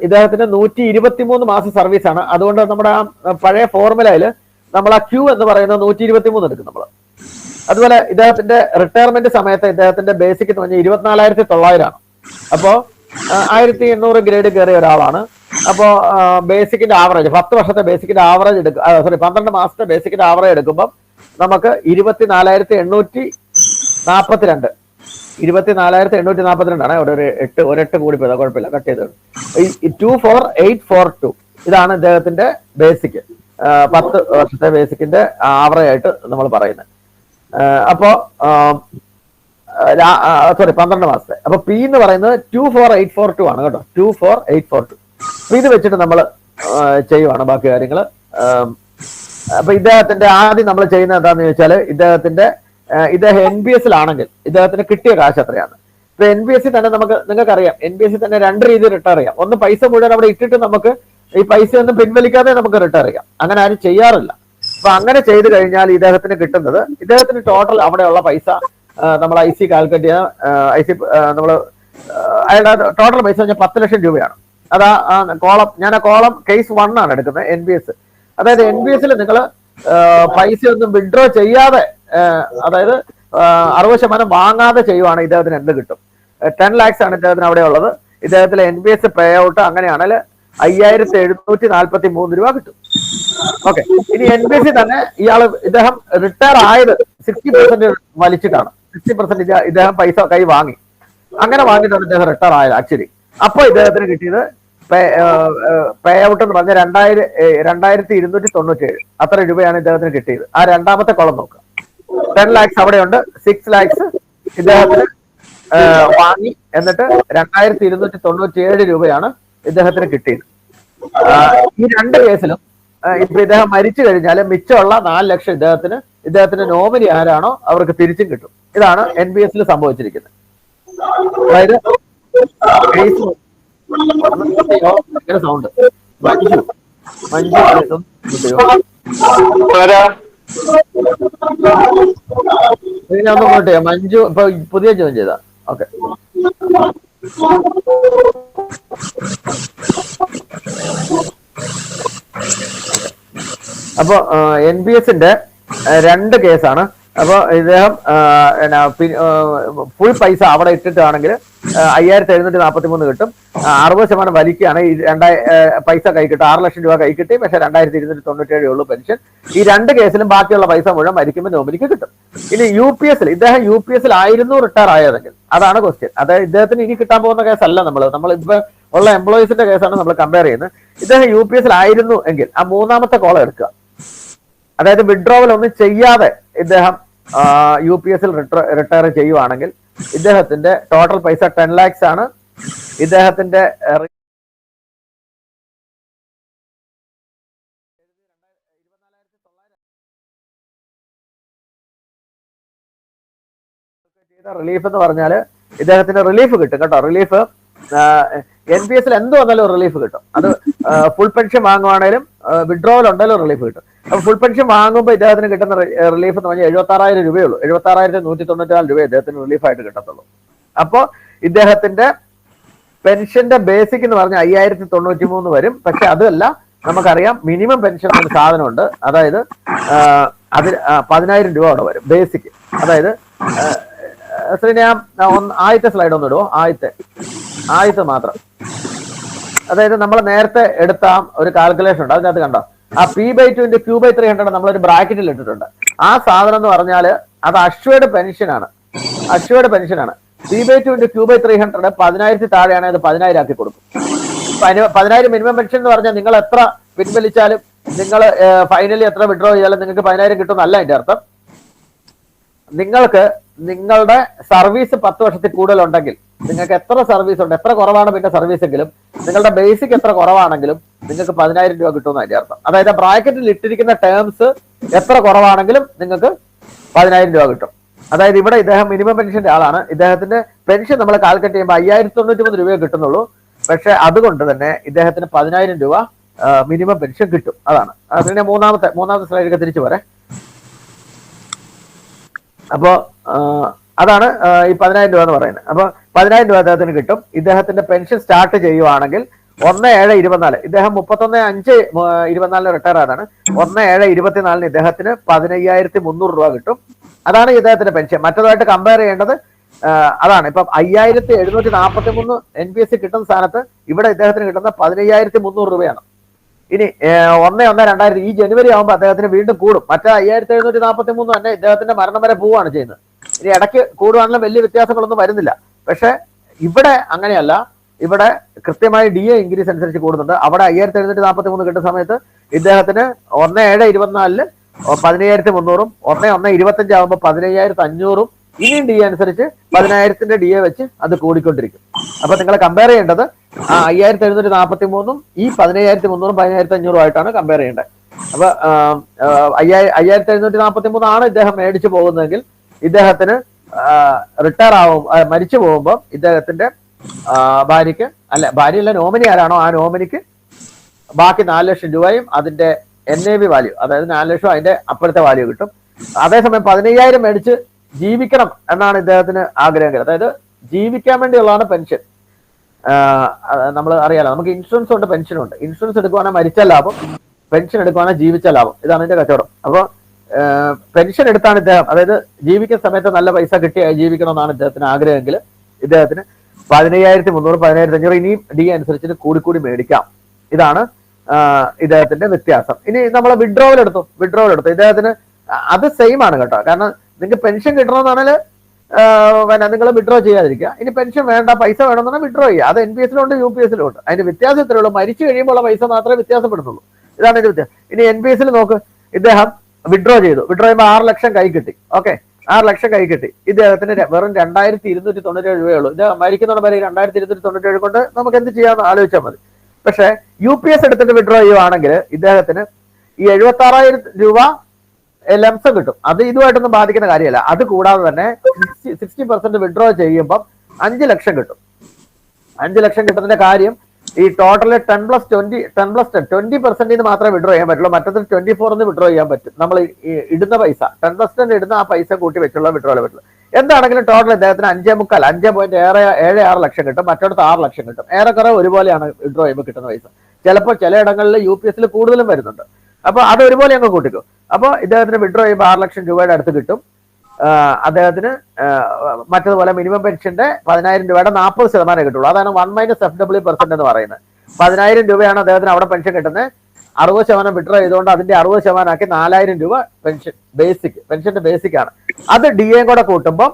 Speaker 1: ഇദ്ദേഹത്തിന് 123 മാസം സർവീസാണ്. അതുകൊണ്ട് നമ്മുടെ ആ പഴയ ഫോർമുലയിൽ നമ്മൾ ആ ക്യൂ എന്ന് പറയുന്നത് 123 എടുക്കും നമ്മൾ. അതുപോലെ ഇദ്ദേഹത്തിന്റെ റിട്ടയർമെന്റ് സമയത്ത് ഇദ്ദേഹത്തിന്റെ ബേസിക് എന്ന് പറഞ്ഞാൽ 24,900 ആണ്. അപ്പോ 1800 ഗ്രേഡ് കയറിയ ഒരാളാണ്. അപ്പോ ബേസിക്കിന്റെ ആവറേജ് 10 വർഷത്തെ ബേസിക്കിന്റെ ആവറേജ് എടുക്കും, 12 മാസത്തെ ബേസിക്കിന്റെ ആവറേജ് എടുക്കുമ്പോൾ നമുക്ക് 24,842 24,842 ആണ്. ഒരു 8 കൂടി പോയതാ, കുഴപ്പമില്ല, കട്ട് ചെയ്തത്. 24,842 ഇതാണ് ഇദ്ദേഹത്തിന്റെ ബേസിക്, 10 വർഷത്തെ ബേസിക്കിന്റെ ആവറേജ് ആയിട്ട് നമ്മൾ പറയുന്നത്. അപ്പോ 12 മാസത്തെ. അപ്പൊ പി എന്ന് പറയുന്നത് 24,842 ആണ് കേട്ടോ, 24,842. അപ്പൊ ഇത് വെച്ചിട്ട് നമ്മൾ ചെയ്യുവാണ് ബാക്കി കാര്യങ്ങൾ. അപ്പൊ ഇദ്ദേഹത്തിന്റെ ആദ്യം നമ്മൾ ചെയ്യുന്നത് എന്താണെന്ന് ചോദിച്ചാൽ, ഇദ്ദേഹം NPS ഇദ്ദേഹത്തിന് കിട്ടിയ കാശ് എത്രയാണ്. ഇപ്പൊ NPS തന്നെ നിങ്ങൾക്കറിയാം, NPS തന്നെ 2 രീതിയിൽ റിട്ടയർ ചെയ്യാം. ഒന്ന്, പൈസ മുഴുവൻ അവിടെ ഇട്ടിട്ട് നമുക്ക് ഈ പൈസ ഒന്നും പിൻവലിക്കാതെ നമുക്ക് റിട്ടയർ ചെയ്യാം. അങ്ങനെ ആരും ചെയ്യാറില്ല. അപ്പൊ അങ്ങനെ ചെയ്തു കഴിഞ്ഞാൽ ഇദ്ദേഹത്തിന് കിട്ടുന്നത്, ഇദ്ദേഹത്തിന് ടോട്ടൽ അവിടെയുള്ള പൈസ നമ്മൾ IC കാൽക്കുലേറ്റ് ചെയ്യാൻ നമ്മൾ അയാളുടെ ടോട്ടൽ പൈസ പറഞ്ഞാൽ 10 ലക്ഷം രൂപയാണ്. അതാ കോളം, ഞാൻ ആ കോളം കേസ് 1 ആണ് എടുക്കുന്നത്, NPS. അതായത് NPS നിങ്ങൾ പൈസ ഒന്നും വിഡ്രോ ചെയ്യാതെ, അതായത് 60% വാങ്ങാതെ ചെയ്യുവാണ് ഇദ്ദേഹത്തിന് എന്ത് കിട്ടും? 10 lakhs ആണ് ഇദ്ദേഹത്തിന് അവിടെ ഉള്ളത്. ഇദ്ദേഹത്തിലെ NPS പേ ഔട്ട് അങ്ങനെയാണെങ്കിൽ 5,743 രൂപ കിട്ടും. ഓക്കെ, ഇനി NPS തന്നെ ഇദ്ദേഹം റിട്ടയർ ആയത് 60% വലിച്ചിട്ടാണ്. 60% ഇദ്ദേഹം പൈസ കൈ വാങ്ങി, അങ്ങനെ വാങ്ങിയിട്ടാണ് ഇദ്ദേഹം റിട്ടയർ ആയത് ആക്ച്വലി. അപ്പൊ ഇദ്ദേഹത്തിന് കിട്ടിയത് പേ ഔട്ട് എന്ന് പറഞ്ഞ 2,297 അത്ര രൂപയാണ് ഇദ്ദേഹത്തിന് കിട്ടിയത്. ആ രണ്ടാമത്തെ കോളം നോക്കുക, 10 lakhs അവിടെയുണ്ട്, 6 lakhs ഇദ്ദേഹത്തിന് വാങ്ങി, എന്നിട്ട് 2,297 രൂപയാണ് ഇദ്ദേഹത്തിന് കിട്ടിയത്. ഈ 2 കേസിലും ഇപ്പൊ ഇദ്ദേഹം മരിച്ചു കഴിഞ്ഞാൽ മിച്ചമുള്ള 4 ലക്ഷം ഇദ്ദേഹത്തിന് നോമിനി ആരാണോ അവർക്ക് തിരിച്ചും കിട്ടും. ഇതാണ് NPS സംഭവിച്ചിരിക്കുന്നത്. അതായത് സൗണ്ട് മഞ്ജു മഞ്ജു ഇപ്പൊ പുതിയ ജോയിൻ ചെയ്താ. ഓക്കെ, അപ്പൊ NPSന്റെ 2 കേസാണ്. അപ്പൊ ഇദ്ദേഹം ഫുൾ പൈസ അവിടെ ഇട്ടിട്ടാണെങ്കിൽ 5,743 കിട്ടും. 60% വലിക്കുകയാണ്. ഈ പൈസ കൈ കിട്ടും, 6 ലക്ഷം രൂപ കൈ കിട്ടി. പക്ഷെ 2,297 ഉള്ളൂ പെൻഷൻ. ഈ 2 കേസിലും ബാക്കിയുള്ള പൈസ മുഴുവൻ മരിക്കുമ്പോൾ നോമിനിക്ക് കിട്ടും. ഇനി ഇദ്ദേഹം UPS ആയിരുന്നു റിട്ടയർ ആയതെങ്കിൽ, അതാണ് ക്വസ്റ്റ്യൻ. അതായത് ഇദ്ദേഹത്തിന് ഇനി കിട്ടാൻ പോകുന്ന കേസല്ല നമ്മളിപ്പോ ഉള്ള എംപ്ലോയീസിന്റെ കേസാണ് നമ്മൾ കമ്പയർ ചെയ്യുന്നത്. ഇദ്ദേഹം UPS ആയിരുന്നു എങ്കിൽ ആ മൂന്നാമത്തെ കോളം എടുക്കുക. അതായത് വിഡ്രോവൽ ഒന്നും ചെയ്യാതെ ഇദ്ദേഹം UPS റിട്ടയർ ചെയ്യുവാണെങ്കിൽ ഇദ്ദേഹത്തിന്റെ ടോട്ടൽ പൈസ 10 lakhs ആണ്. ഇദ്ദേഹത്തിന്റെ റിലീഫ് എന്ന് പറഞ്ഞാൽ ഇദ്ദേഹത്തിന് റിലീഫ് കിട്ടും കേട്ടോ. റിലീഫ് NPS എന്ത് വന്നാലും റിലീഫ് കിട്ടും. അത് ഫുൾ പെൻഷൻ വാങ്ങുവാണേലും വിഡ്രോവൽ ഉണ്ടെങ്കിലും റിലീഫ് കിട്ടും. അപ്പൊ ഫുൾ പെൻഷൻ വാങ്ങുമ്പോൾ ഇദ്ദേഹത്തിന് കിട്ടുന്ന റിലീഫ് എന്ന് പറഞ്ഞാൽ 76,000 രൂപയുള്ളൂ. 76,194 രൂപ ഇദ്ദേഹത്തിന് റിലീഫായിട്ട് കിട്ടത്തുള്ളൂ. അപ്പോൾ ഇദ്ദേഹത്തിന്റെ പെൻഷന്റെ ബേസിക് എന്ന് പറഞ്ഞാൽ 5,093 വരും. പക്ഷെ അതല്ല, നമുക്കറിയാം മിനിമം പെൻഷൻ ഒരു സാധനമുണ്ട്. അതായത് അതിൽ 10,000 രൂപ അവിടെ വരും ബേസിക്. അതായത് ഞാൻ ആദ്യത്തെ സ്ലൈഡ് ഒന്ന് ഇടുവോ? ആദ്യത്തെ മാത്രം. അതായത് നമ്മൾ നേരത്തെ എടുത്ത ഒരു കാൽക്കുലേഷൻ ഉണ്ട്, അതിനകത്ത് കണ്ടോ ആ P/2 × Q/300 നമ്മളൊരു ബ്രാക്കറ്റിൽ ഇട്ടിട്ടുണ്ട്. ആ സാധനം എന്ന് പറഞ്ഞാൽ അത് അഷ്വേർഡ് പെൻഷനാണ്. P/2 × Q/300 10,000 താഴെയാണ്, അത് 10,000 ആക്കി കൊടുക്കും. 10,000 മിനിമം പെൻഷൻ എന്ന് പറഞ്ഞാൽ നിങ്ങൾ എത്ര പിൻവലിച്ചാലും നിങ്ങൾ ഫൈനലി എത്ര വിഡ്രോ ചെയ്താലും നിങ്ങൾക്ക് 10,000 കിട്ടുമെന്നല്ല അതിന്റെ അർത്ഥം. നിങ്ങൾക്ക് നിങ്ങളുടെ സർവീസ് 10 വർഷത്തിൽ കൂടുതൽ ഉണ്ടെങ്കിൽ നിങ്ങൾക്ക് എത്ര സർവീസ് ഉണ്ട്, എത്ര കുറവാണ് പിന്നെ സർവീസ് എങ്കിലും നിങ്ങളുടെ ബേസിക് എത്ര കുറവാണെങ്കിലും നിങ്ങൾക്ക് 10,000 രൂപ കിട്ടുമെന്ന് അതിന്റെ അർത്ഥം. അതായത് ബ്രാക്കറ്റിൽ ഇട്ടിരിക്കുന്ന ടേംസ് എത്ര കുറവാണെങ്കിലും നിങ്ങൾക്ക് 10,000 രൂപ കിട്ടും. അതായത് ഇവിടെ ഇദ്ദേഹം മിനിമം പെൻഷന്റെ ആളാണ്. ഇദ്ദേഹത്തിന്റെ പെൻഷൻ നമ്മൾ കാൽക്കുലേറ്റ് ചെയ്യുമ്പോൾ 5,093 രൂപയെ കിട്ടുന്നുള്ളൂ. പക്ഷെ അതുകൊണ്ട് തന്നെ ഇദ്ദേഹത്തിന് 10,000 രൂപ മിനിമം പെൻഷൻ കിട്ടും. അതാണ്. പിന്നെ മൂന്നാമത്തെ സ്ലൈഡിലേക്ക് തിരിച്ചു പോരെ. അപ്പോ അതാണ് ഈ 10,000 രൂപ എന്ന് പറയുന്നത്. അപ്പൊ 10,000 രൂപ അദ്ദേഹത്തിന് കിട്ടും. ഇദ്ദേഹത്തിന്റെ പെൻഷൻ സ്റ്റാർട്ട് ചെയ്യുവാണെങ്കിൽ 1/7/24, ഇദ്ദേഹം 31/5/24 റിട്ടയർ ആയതാണ്. 1/7/24 ഇദ്ദേഹത്തിന് 15,300 രൂപ കിട്ടും. അതാണ് ഇദ്ദേഹത്തിന്റെ പെൻഷൻ. മറ്റേതായിട്ട് കമ്പയർ ചെയ്യേണ്ടത് അതാണ്. ഇപ്പം 5,743 NPS കിട്ടുന്ന സ്ഥാനത്ത് ഇവിടെ ഇദ്ദേഹത്തിന് കിട്ടുന്ന 15,300 രൂപയാണ്. ഇനി 1/1/2000 ഈ ജനുവരി ആകുമ്പോൾ അദ്ദേഹത്തിന് വീണ്ടും കൂടും. മറ്റേ 5,743 തന്നെ ഇദ്ദേഹത്തിന്റെ മരണം വരെ പോവുകയാണ് ചെയ്യുന്നത്. ഇനി ഇടയ്ക്ക് കൂടുവാണെങ്കിലും വലിയ വ്യത്യാസങ്ങളൊന്നും വരുന്നില്ല. പക്ഷെ ഇവിടെ അങ്ങനെയല്ല. ഇവിടെ കൃത്യമായി DA ഇൻക്രീസ് അനുസരിച്ച് കൂടുന്നുണ്ട്. അവിടെ 5,743 കിട്ടുന്ന സമയത്ത് ഇദ്ദേഹത്തിന് 1/7/24 15,300, 1/1/25 ആകുമ്പോൾ 15,500, ഇനിയും DA അനുസരിച്ച് 10,000ന്റെ DA വെച്ച് അത് കൂടിക്കൊണ്ടിരിക്കും. അപ്പൊ നിങ്ങൾ കമ്പയർ ചെയ്യേണ്ടത് 5,743 ഈ 15,300 15,500 ആയിട്ടാണ് കമ്പയർ ചെയ്യേണ്ടത്. അപ്പൊ 5,743 ആണ് ഇദ്ദേഹം മേടിച്ചു പോകുന്നതെങ്കിൽ ഇദ്ദേഹത്തിന് റിട്ടയർ മരിച്ചു പോകുമ്പോൾ ഇദ്ദേഹത്തിന്റെ ഭാര്യയ്ക്ക് ഭാര്യയല്ല നോമിനി ആരാണോ ആ നോമിനിക്ക് ബാക്കി 4 ലക്ഷം രൂപയും അതിന്റെ NAV വാല്യൂ, അതായത് 4 ലക്ഷം അതിന്റെ അപ്പുറത്തെ വാല്യൂ കിട്ടും. അതേസമയം 15,000 മേടിച്ച് ജീവിക്കണം എന്നാണ് ഇദ്ദേഹത്തിന് ആഗ്രഹം. അതായത് ജീവിക്കാൻ വേണ്ടിയുള്ളതാണ് പെൻഷൻ. നമ്മൾ അറിയാലോ, നമുക്ക് ഇൻഷുറൻസ് ഉണ്ട്, പെൻഷനും ഉണ്ട്. ഇൻഷുറൻസ് എടുക്കുവാണെങ്കിൽ മരിച്ച ലാഭം, പെൻഷൻ എടുക്കുവാണെങ്കിൽ ജീവിച്ച ലാഭം. ഇതാണ് ഇതിന്റെ കച്ചവടം. അപ്പോൾ പെൻഷൻ എടുത്താണ് ഇദ്ദേഹം, അതായത് ജീവിക്കുന്ന സമയത്ത് നല്ല പൈസ കിട്ടി ജീവിക്കണമെന്നാണ് ഇദ്ദേഹത്തിന് ആഗ്രഹമെങ്കിൽ ഇദ്ദേഹത്തിന് 15,300 15,500 ഇനിയും DA അനുസരിച്ച് കൂടി മേടിക്കാം. ഇതാണ് ഇദ്ദേഹത്തിന്റെ വ്യത്യാസം. ഇനി നമ്മൾ വിഡ്രോവൽ എടുത്തു ഇദ്ദേഹത്തിന് അത് സെയിം ആണ് കേട്ടോ. കാരണം നിങ്ങൾക്ക് പെൻഷൻ കിട്ടണമെന്നാണെങ്കിൽ നിങ്ങൾ വിഡ്രോ ചെയ്യാതിരിക്കുക. ഇനി പെൻഷൻ വേണ്ട, പൈസ വേണമെന്നാണ് വിഡ്രോ ചെയ്യുക. അത് NPS-ലും UPS-ലും ഉണ്ട്. അതിന്റെ വ്യത്യാസം ഇത്രയേ ഉള്ളൂ. മരിച്ചു കഴിയുമ്പോൾ ഉള്ള പൈസ മാത്രമേ വ്യത്യാസപ്പെടുന്നുള്ളൂ. ഇതാണ് ഇതിന്റെ വ്യത്യാസം. ഇനി NPS-ൽ നോക്ക്, ഇദ്ദേഹം വിഡ്രോ ചെയ്യുമ്പോൾ 6 ലക്ഷം കൈ കിട്ടി. ഓക്കെ, 6 ലക്ഷം കൈ കിട്ടി. ഇദ്ദേഹത്തിന് വെറും 2,297 രൂപയുള്ളൂ. ഇത് മരിക്കുന്നതോടെ വരെ 2,297 കൊണ്ട് നമുക്ക് എന്ത് ചെയ്യാമെന്ന് ആലോചിച്ചാൽ മതി. പക്ഷെ UPS എടുത്തിട്ട് വിഡ്രോ ചെയ്യുവാണെങ്കിൽ ഇദ്ദേഹത്തിന് ഈ 76,000 രൂപ ലംസം കിട്ടും. അത് ഇതുമായിട്ടൊന്നും ബാധിക്കുന്ന കാര്യമല്ല. അത് കൂടാതെ തന്നെ 60% വിഡ്രോ ചെയ്യുമ്പം 5 ലക്ഷം കിട്ടും. 5 ലക്ഷം കിട്ടുന്നതിന്റെ കാര്യം ഈ ടോട്ടല് 10+10 മാത്രമേ വിഡ്രോ ചെയ്യാൻ പറ്റുള്ളൂ. മറ്റത്തിൽ 24 വിഡ്രോ ചെയ്യാൻ പറ്റും. നമ്മൾ ഇടുന്ന പൈസ 10+10 ഇടുന്ന ആ പൈസ കൂട്ടി വെച്ചുള്ള വിഡ്രോ പറ്റുള്ളൂ. എന്താണെങ്കിലും ടോട്ടൽ ഇദ്ദേഹത്തിന് 5.6 ലക്ഷം കിട്ടും. മറ്റൊടത്ത് 6 ലക്ഷം കിട്ടും. ഏറെക്കുറെ ഒരുപോലെയാണ് വിഡ്രോ ചെയ്യുമ്പോൾ കിട്ടുന്ന പൈസ. ചിലപ്പോൾ ചിലയിടങ്ങളിൽ UPS-ൽ കൂടുതലും വരുന്നുണ്ട്. അപ്പൊ അത് ഒരുപോലെ അങ്ങ് കൂട്ടിക്കും. അപ്പോൾ ഇദ്ദേഹത്തിന് വിഡ്രോ ചെയ്യുമ്പോൾ 6 ലക്ഷം രൂപയുടെ അടുത്ത് കിട്ടും. അദ്ദേഹത്തിന് മറ്റതുപോലെ മിനിമം പെൻഷന്റെ 10,000 രൂപയുടെ 40% കിട്ടുള്ളൂ. അതാണ് 1 - FW% എന്ന് പറയുന്നത്. 10,000 രൂപയാണ് അദ്ദേഹത്തിന് അവിടെ പെൻഷൻ കിട്ടുന്നത്. 60% വിഡ്രോ ചെയ്തുകൊണ്ട് അതിന്റെ 60% ആക്കി 4,000 രൂപ പെൻഷൻ പെൻഷന്റെ ബേസിക് ആണ്. അത് DA കൂടെ കൂട്ടുമ്പോൾ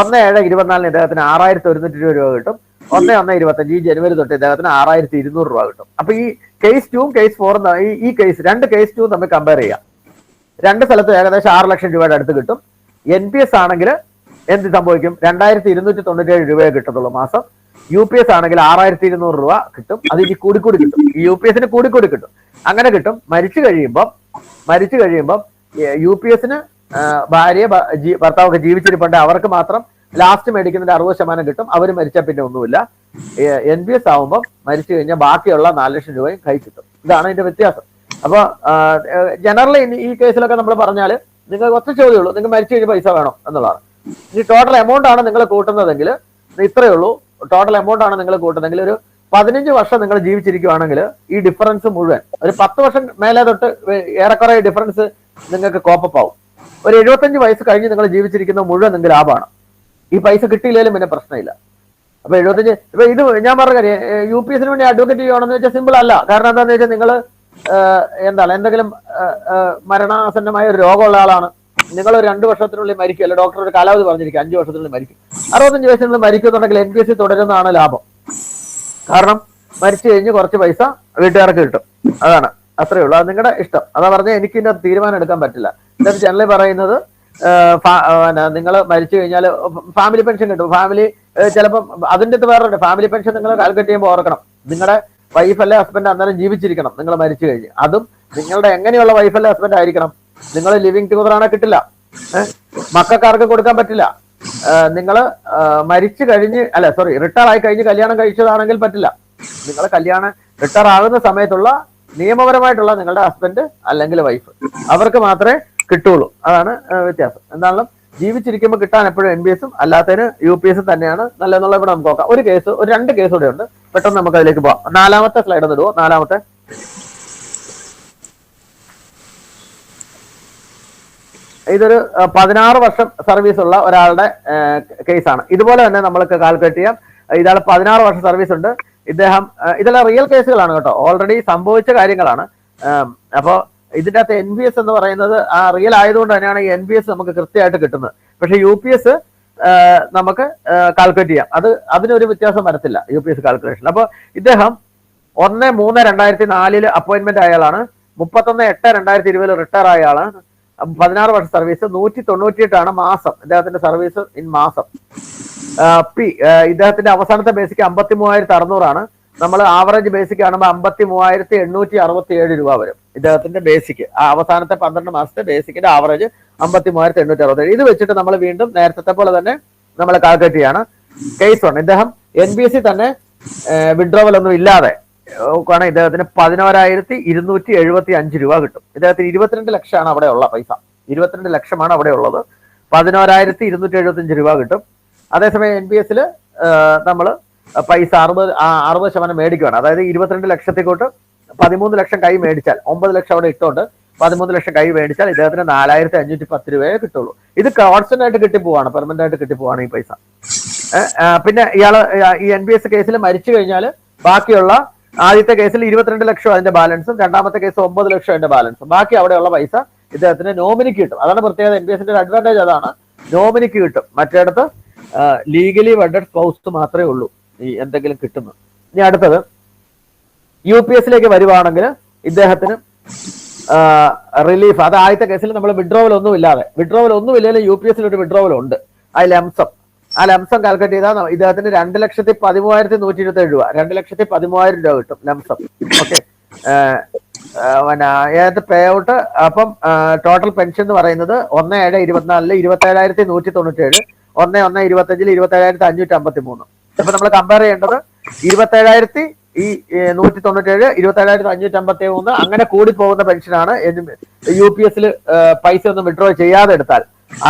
Speaker 1: 1/7/24 ഇദ്ദേഹത്തിന് 6,102 രൂപ കിട്ടും. 1/1/25 ഈ ജനുവരി തൊട്ട് ഇദ്ദേഹത്തിന് 6200 രൂപ കിട്ടും. അപ്പൊ ഈ കേസ് 2 കേസ് 4 ഈ കേസ് രണ്ട് കേസ് 2 തമ്മിൽ കമ്പയർ ചെയ്യാം. രണ്ട് സ്ഥലത്തും ഏകദേശം 6 ലക്ഷം രൂപയുടെ അടുത്ത് കിട്ടും. NPS ആണെങ്കിൽ എന്ത് സംഭവിക്കും? 2297 രൂപയെ കിട്ടത്തുള്ളൂ മാസം. UPS ആണെങ്കിൽ 6200 രൂപ കിട്ടും. അത് ഇനി കൂടിക്കൂടി കിട്ടും. ഈ UPSന് കൂടിക്കൂടി കിട്ടും. അങ്ങനെ കിട്ടും. മരിച്ചു കഴിയുമ്പം UPSന് ഭാര്യ ഭർത്താവൊക്കെ ജീവിച്ചിരിപ്പുണ്ട്, അവർക്ക് മാത്രം ലാസ്റ്റ് മേടിക്കുന്നതിന്റെ 60% കിട്ടും. അവർ മരിച്ചാൽ പിന്നെ ഒന്നുമില്ല. NPS ആവുമ്പം മരിച്ചു കഴിഞ്ഞാൽ ബാക്കിയുള്ള 4 ലക്ഷം രൂപയും കൈ കിട്ടും. ഇതാണ് ഇതിന്റെ വ്യത്യാസം. അപ്പൊ ജനറലി ഈ കേസിലൊക്കെ നമ്മൾ പറഞ്ഞാൽ നിങ്ങൾക്ക് ഒറ്റ ചോദ്യമുള്ളൂ, നിങ്ങൾ മരിച്ചു കഴിഞ്ഞ പൈസ വേണം എന്നുള്ളതാണ്. ഈ ടോട്ടൽ എമൗണ്ട് ആണ് നിങ്ങൾ കൂട്ടുന്നതെങ്കിൽ ഇത്രയേ ഉള്ളൂ. ടോട്ടൽ എമൗണ്ട് ആണ് നിങ്ങൾ കൂട്ടുന്നതെങ്കിൽ ഒരു 15 വർഷം നിങ്ങൾ ജീവിച്ചിരിക്കുകയാണെങ്കിൽ ഈ ഡിഫറൻസ് മുഴുവൻ ഒരു 10 വർഷം മേലെ തൊട്ട് ഏറെക്കുറെ ഡിഫറൻസ് നിങ്ങൾക്ക് കോപ്പപ്പ് ആവും. ഒരു 75 വയസ്സ് കഴിഞ്ഞ് നിങ്ങൾ ജീവിച്ചിരിക്കുന്ന മുഴുവൻ നിങ്ങൾക്ക് ലാഭമാണ്. ഈ പൈസ കിട്ടിയില്ലെങ്കിലും പിന്നെ പ്രശ്നമില്ല. അപ്പൊ 75 ഇപ്പൊ ഇത് ഞാൻ പറഞ്ഞ കാര്യം UPSന് വേണ്ടി അഡ്വക്കേറ്റ് ചെയ്യണമെന്ന് വെച്ചാൽ സിമ്പിൾ അല്ല. കാരണം എന്താണെന്ന് വെച്ചാൽ നിങ്ങൾ എന്തെങ്കിലും മരണാസന്നമായ ഒരു രോഗമുള്ള ആളാണ്, നിങ്ങൾ ഒരു 2 വർഷത്തിനുള്ളിൽ മരിക്കും, അല്ല ഡോക്ടർ ഒരു കാലാവധി പറഞ്ഞിരിക്കും 5 വർഷത്തിനുള്ളിൽ മരിക്കും. 65 വയസ്സിനുള്ളിൽ മരിക്കുന്നുണ്ടെങ്കിൽ NPS തുടരുന്നതാണ് ലാഭം. കാരണം മരിച്ചു കഴിഞ്ഞ് കുറച്ച് പൈസ വീട്ടുകാർക്ക് കിട്ടും. അതാണ്, അത്രയേ ഉള്ളൂ. അത് നിങ്ങളുടെ ഇഷ്ടം. അതാ പറഞ്ഞാൽ എനിക്ക് ഇതിന്റെ തീരുമാനം എടുക്കാൻ പറ്റില്ല. ഇതൊക്കെ ജനറലി പറയുന്നത് നിങ്ങൾ മരിച്ചു കഴിഞ്ഞാൽ ഫാമിലി പെൻഷൻ കിട്ടും. ഫാമിലി ചിലപ്പോൾ അതിൻ്റെ വേറെ ഫാമിലി പെൻഷൻ നിങ്ങൾ കാൽക്കുലേറ്റ് ചെയ്യുമ്പോൾ ഓർക്കണം, നിങ്ങളുടെ വൈഫ് അല്ലെ ഹസ്ബൻഡ് അന്നേരം ജീവിച്ചിരിക്കണം നിങ്ങൾ മരിച്ചു കഴിഞ്ഞ്. അതും നിങ്ങളുടെ എങ്ങനെയുള്ള വൈഫ് അല്ലെ ഹസ്ബൻഡ് ആയിരിക്കണം. നിങ്ങൾ ലിവിങ് ടുഗദർ ആണെ കിട്ടില്ല, മക്കൾക്കാർക്ക് കൊടുക്കാൻ പറ്റില്ല. നിങ്ങൾ മരിച്ചു കഴിഞ്ഞ് റിട്ടയർ ആയി കഴിഞ്ഞ് കല്യാണം കഴിച്ചതാണെങ്കിൽ പറ്റില്ല. നിങ്ങൾ റിട്ടയർ ആകുന്ന സമയത്തുള്ള നിയമപരമായിട്ടുള്ള നിങ്ങളുടെ ഹസ്ബൻഡ് അല്ലെങ്കിൽ വൈഫ് അവർക്ക് മാത്രമേ കിട്ടുള്ളൂ. അതാണ് വ്യത്യാസം. എന്തായാലും ജീവിച്ചിരിക്കുമ്പോൾ കിട്ടാൻ എപ്പോഴും NPS ഉം അല്ലാത്തതിന് UPS തന്നെയാണ് നല്ലതെന്നുള്ള ഇവിടെ നമുക്ക് നോക്കാം. ഒരു 2 കേസ് കൂടെ ഉണ്ട്. പെട്ടെന്ന് നമുക്ക് അതിലേക്ക് പോവാം. 4ാമത്തെ സ്ലൈഡ് ഒന്ന് ഇടുവോ? 4ാമത്തെ ഇതൊരു 16 വർഷം സർവീസ് ഉള്ള ഒരാളുടെ കേസാണ്. ഇതുപോലെ തന്നെ നമ്മൾക്ക് കാൽക്കുലേറ്റ് ചെയ്യാം. ഇയാൾ 16 വർഷം സർവീസ് ഉണ്ട്. ഇതെല്ലാം റിയൽ കേസുകളാണ് കേട്ടോ, ഓൾറെഡി സംഭവിച്ച കാര്യങ്ങളാണ്. അപ്പോൾ ഇതിൻ്റെ അകത്ത് NPS എന്ന് പറയുന്നത് ആ റിയൽ ആയതുകൊണ്ട് തന്നെയാണ് ഈ NPS നമുക്ക് കൃത്യമായിട്ട് കിട്ടുന്നത്. പക്ഷെ UPS നമുക്ക് കാൽക്കുലേറ്റ് ചെയ്യാം. അതിനൊരു വ്യത്യാസം വരത്തില്ല UPS കാൽക്കുലേഷൻ. അപ്പോൾ ഇദ്ദേഹം 1/3/2004 അപ്പോയിന്റ്മെന്റ് ആയ ആളാണ്. 31/8/2020 റിട്ടയർ ആയ ആളാണ്. 16 വർഷം സർവീസ്. 198 മാസം ഇദ്ദേഹത്തിന്റെ സർവീസ് ഇൻ മാസം. ഇദ്ദേഹത്തിന്റെ അവസാനത്തെ ബേസിക് 53,600 നമ്മൾ ആവറേജ് ബേസിക് കാണുമ്പോൾ 53,867 രൂപ വരും ഇദ്ദേഹത്തിന്റെ ബേസിക്. അവസാനത്തെ 12 മാസത്തെ ബേസിക്കിന്റെ ആവറേജ് 53,867. ഇത് വെച്ചിട്ട് നമ്മൾ വീണ്ടും നേരത്തെ പോലെ തന്നെ നമ്മൾ കാൽക്കുലേറ്റ് ചെയ്യാണ്. കേസ് 1 ഇദ്ദേഹം NPS തന്നെ വിഡ്രോവൽ ഒന്നും ഇല്ലാതെ ഇദ്ദേഹത്തിന് 11,275 രൂപ കിട്ടും. ഇദ്ദേഹത്തിന് 22 ലക്ഷമാണ് അവിടെ ഉള്ള പൈസ. 22 ലക്ഷമാണ് അവിടെ ഉള്ളത്. 11,275 രൂപ കിട്ടും. അതേസമയം NPS നമ്മൾ പൈസ 60% മേടിക്കുകയാണ്. അതായത് 22 ലക്ഷത്തെക്കോട്ട് 13 ലക്ഷം കൈ മേടിച്ചാൽ 9 ലക്ഷം അവിടെ ഇട്ടോണ്ട് 13 ലക്ഷം കൈ മേടിച്ചാൽ ഇദ്ദേഹത്തിന് 4,510 രൂപയെ കിട്ടുള്ളൂ. ഇത് കോൺസ്റ്റന്റ് ആയിട്ട് കിട്ടിപ്പോവാണ്, പെർമനന്റ് ആയിട്ട് കിട്ടിപ്പോവാണ് ഈ പൈസ. പിന്നെ ഈ NPS കേസിൽ മരിച്ചു കഴിഞ്ഞാൽ ബാക്കിയുള്ള ആദ്യത്തെ കേസിൽ 22 ലക്ഷം അതിന്റെ ബാലൻസും, രണ്ടാമത്തെ കേസ് 9 ലക്ഷം അതിന്റെ ബാലൻസും, ബാക്കി അവിടെയുള്ള പൈസ ഇദ്ദേഹത്തിന് നോമിനിക്ക് കിട്ടും. അതാണ് പ്രത്യേകത. NPSന്റെ ഒരു അഡ്വാൻറ്റേജ് അതാണ്, നോമിനിക്ക് കിട്ടും. മറ്റേടത്ത് ലീഗലി വെഡഡ് സ്പൗസ് മാത്രമേ ഉള്ളൂ ഈ എന്തെങ്കിലും കിട്ടുന്നത്. ഇനി അടുത്തത് UPSലേക്ക് വരുവാണെങ്കിൽ ഇദ്ദേഹത്തിന് റിലീഫ്. അത് ആദ്യത്തെ കേസിൽ നമ്മൾ വിഡ്രോവൽ ഒന്നും ഇല്ലെങ്കിൽ UPSൽ ഒരു വിഡ്രോവൽ ഉണ്ട്. ആ ലംസം കാൽക്കുലേറ്റ് ചെയ്താൽ ഇദ്ദേഹത്തിന് 2,13,127 രൂപ 2,13,000 രൂപ കിട്ടും ലംസം. ഓക്കെ, ഏത് പേ ഔട്ട്. അപ്പം ടോട്ടൽ പെൻഷൻ എന്ന് പറയുന്നത് 1/7/24 27,197, 1/1/25 27,553. അപ്പൊ നമ്മൾ കമ്പയർ ചെയ്യേണ്ടത് 27,197 27,553 അങ്ങനെ കൂടി പോകുന്ന പെൻഷനാണ് UPSൽ പൈസ ഒന്നും വിഡ്രോ ചെയ്യാതെ എടുത്താൽ.